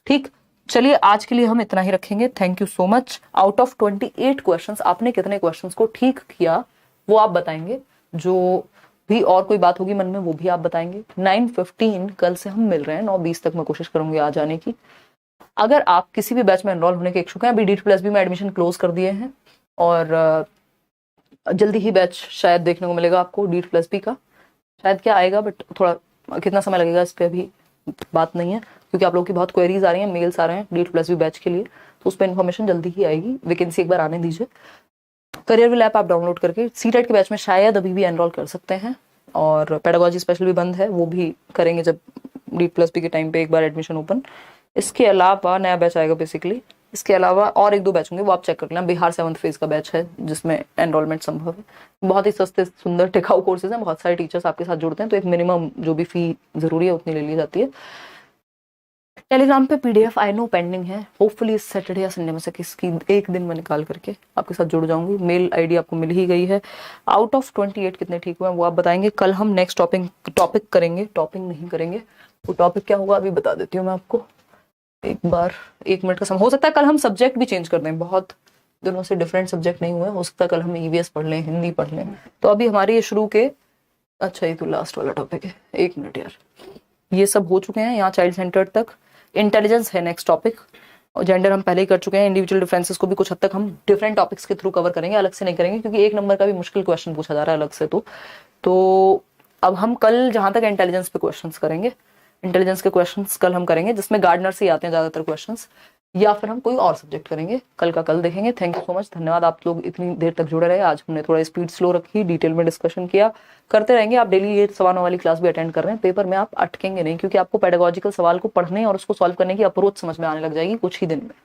ठीक। चलिए आज के लिए हम इतना ही रखेंगे। Thank you so much. Out of 28 questions आपने कितने क्वेश्चंस को ठीक किया वो आप बताएंगे, जो भी और कोई बात होगी मन में वो भी आप बताएंगे। 9:15 कल से हम मिल रहे हैं, 9:20 तक मैं कोशिश करूंगी आ जाने की। अगर आप किसी भी बैच में एनरोल होने के इच्छुक हैं, अभी D+B में एडमिशन क्लोज कर दिए हैं और जल्दी ही बैच शायद देखने को मिलेगा आपको D+B का, शायद क्या आएगा, बट थोड़ा कितना समय लगेगा इस पर अभी बात नहीं है, क्योंकि आप लोगों की बहुत क्वेरीज आ रही हैं, मेल्स आ रहे हैं D+B बैच के लिए, तो उस पर इन्फॉर्मेशन जल्दी ही आएगी। वैकेंसी एक बार आने दीजिए। करियर विल ऐप आप डाउनलोड करके सीटेट के बैच में शायद अभी भी एनरोल कर सकते हैं, और पेडागोजी स्पेशल भी बंद है, वो भी करेंगे जब D+B के टाइम पे एक बार एडमिशन ओपन। इसके अलावा नया बैच आएगा बेसिकली, इसके अलावा और 1-2 बैच होंगे, वो आप चेक कर लेना। बिहार 7th फेज का बैच है जिसमें एनरोलमेंट संभव है। बहुत ही सस्ते सुंदर टिकाऊ कोर्सेज हैं, बहुत सारे टीचर्स आपके साथ जुड़ते हैं, तो एक मिनिमम जो भी फी जरूरी है उतनी ले ली जाती है। टेलीग्राम पे पीडीएफ आई नो पेंडिंग है, होपफुली इस सैटरडे या संडे में से किसी एक दिन मैं निकाल करके आपके साथ जुड़ जाऊंगी। मेल आईडी आपको मिल ही गई है। आउट ऑफ 28 कितने ठीक हुए वो आप बताएंगे। कल हम नेक्स्ट टॉपिक करेंगे, टॉपिंग नहीं करेंगे। वो टॉपिक क्या होगा अभी बता देती हूँ मैं आपको। एक बार 1 मिनट का समय, हो सकता है कल हम सब्जेक्ट भी चेंज कर दें, बहुत दिनों से डिफरेंट सब्जेक्ट नहीं हुए, हो सकता है कल हम ईवीएस पढ़ लें, हिंदी पढ़ लें। तो अभी हमारे ये शुरू के, अच्छा ये तो लास्ट वाला टॉपिक है, 1 मिनट यार, ये सब हो चुके हैं यहाँ चाइल्ड सेंटर्ड तक। इंटेलिजेंस है नेक्स्ट टॉपिक, और जेंडर हम पहले ही कर चुके हैं। इंडिविजुअल डिफरेंसेस को भी कुछ हद तक हम डिफरेंट टॉपिक्स के थ्रू कवर करेंगे, अलग से नहीं करेंगे, क्योंकि 1 नंबर का भी मुश्किल क्वेश्चन पूछा जा रहा है अलग से। तो अब हम कल जहां तक इंटेलिजेंस पे क्वेश्चंस करेंगे, इंटेलिजेंस के क्वेश्चंस कल हम करेंगे, जिसमें गार्डनर से आते हैं ज्यादातर क्वेश्चंस, या फिर हम कोई और सब्जेक्ट करेंगे। कल का कल देखेंगे। थैंक यू सो मच, धन्यवाद आप लोग इतनी देर तक जुड़े रहे। आज हमने थोड़ा स्पीड स्लो रखी, डिटेल में डिस्कशन किया, करते रहेंगे। आप डेली ये सवालों वाली क्लास भी अटेंड कर रहे हैं, पेपर में आप अटकेंगे नहीं, क्योंकि आपको पेडागोजिकल सवाल को पढ़ने और उसको सॉल्व करने की अप्रोच समझ में आने लग जाएगी कुछ ही दिन में।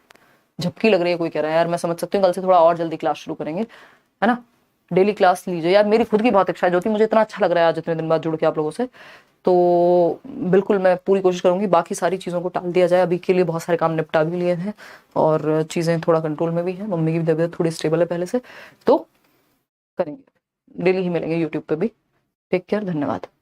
झपकी लग रही है, कोई कह रहा है यार मैं समझ सकती हूँ, कल से थोड़ा और जल्दी क्लास शुरू करेंगे, है ना। डेली क्लास लीजिए यार, मेरी खुद की बहुत इच्छा है ज्योति, मुझे इतना अच्छा लग रहा है आज इतने दिन बाद जुड़ के आप लोगों से। तो बिल्कुल मैं पूरी कोशिश करूंगी बाकी सारी चीज़ों को टाल दिया जाए। अभी के लिए बहुत सारे काम निपटा भी लिए हैं और चीज़ें थोड़ा कंट्रोल में भी हैं, मम्मी की भी तबीयत थोड़ी स्टेबल है पहले से, तो करेंगे। डेली ही मिलेंगे यूट्यूब पे भी। टेक केयर, धन्यवाद।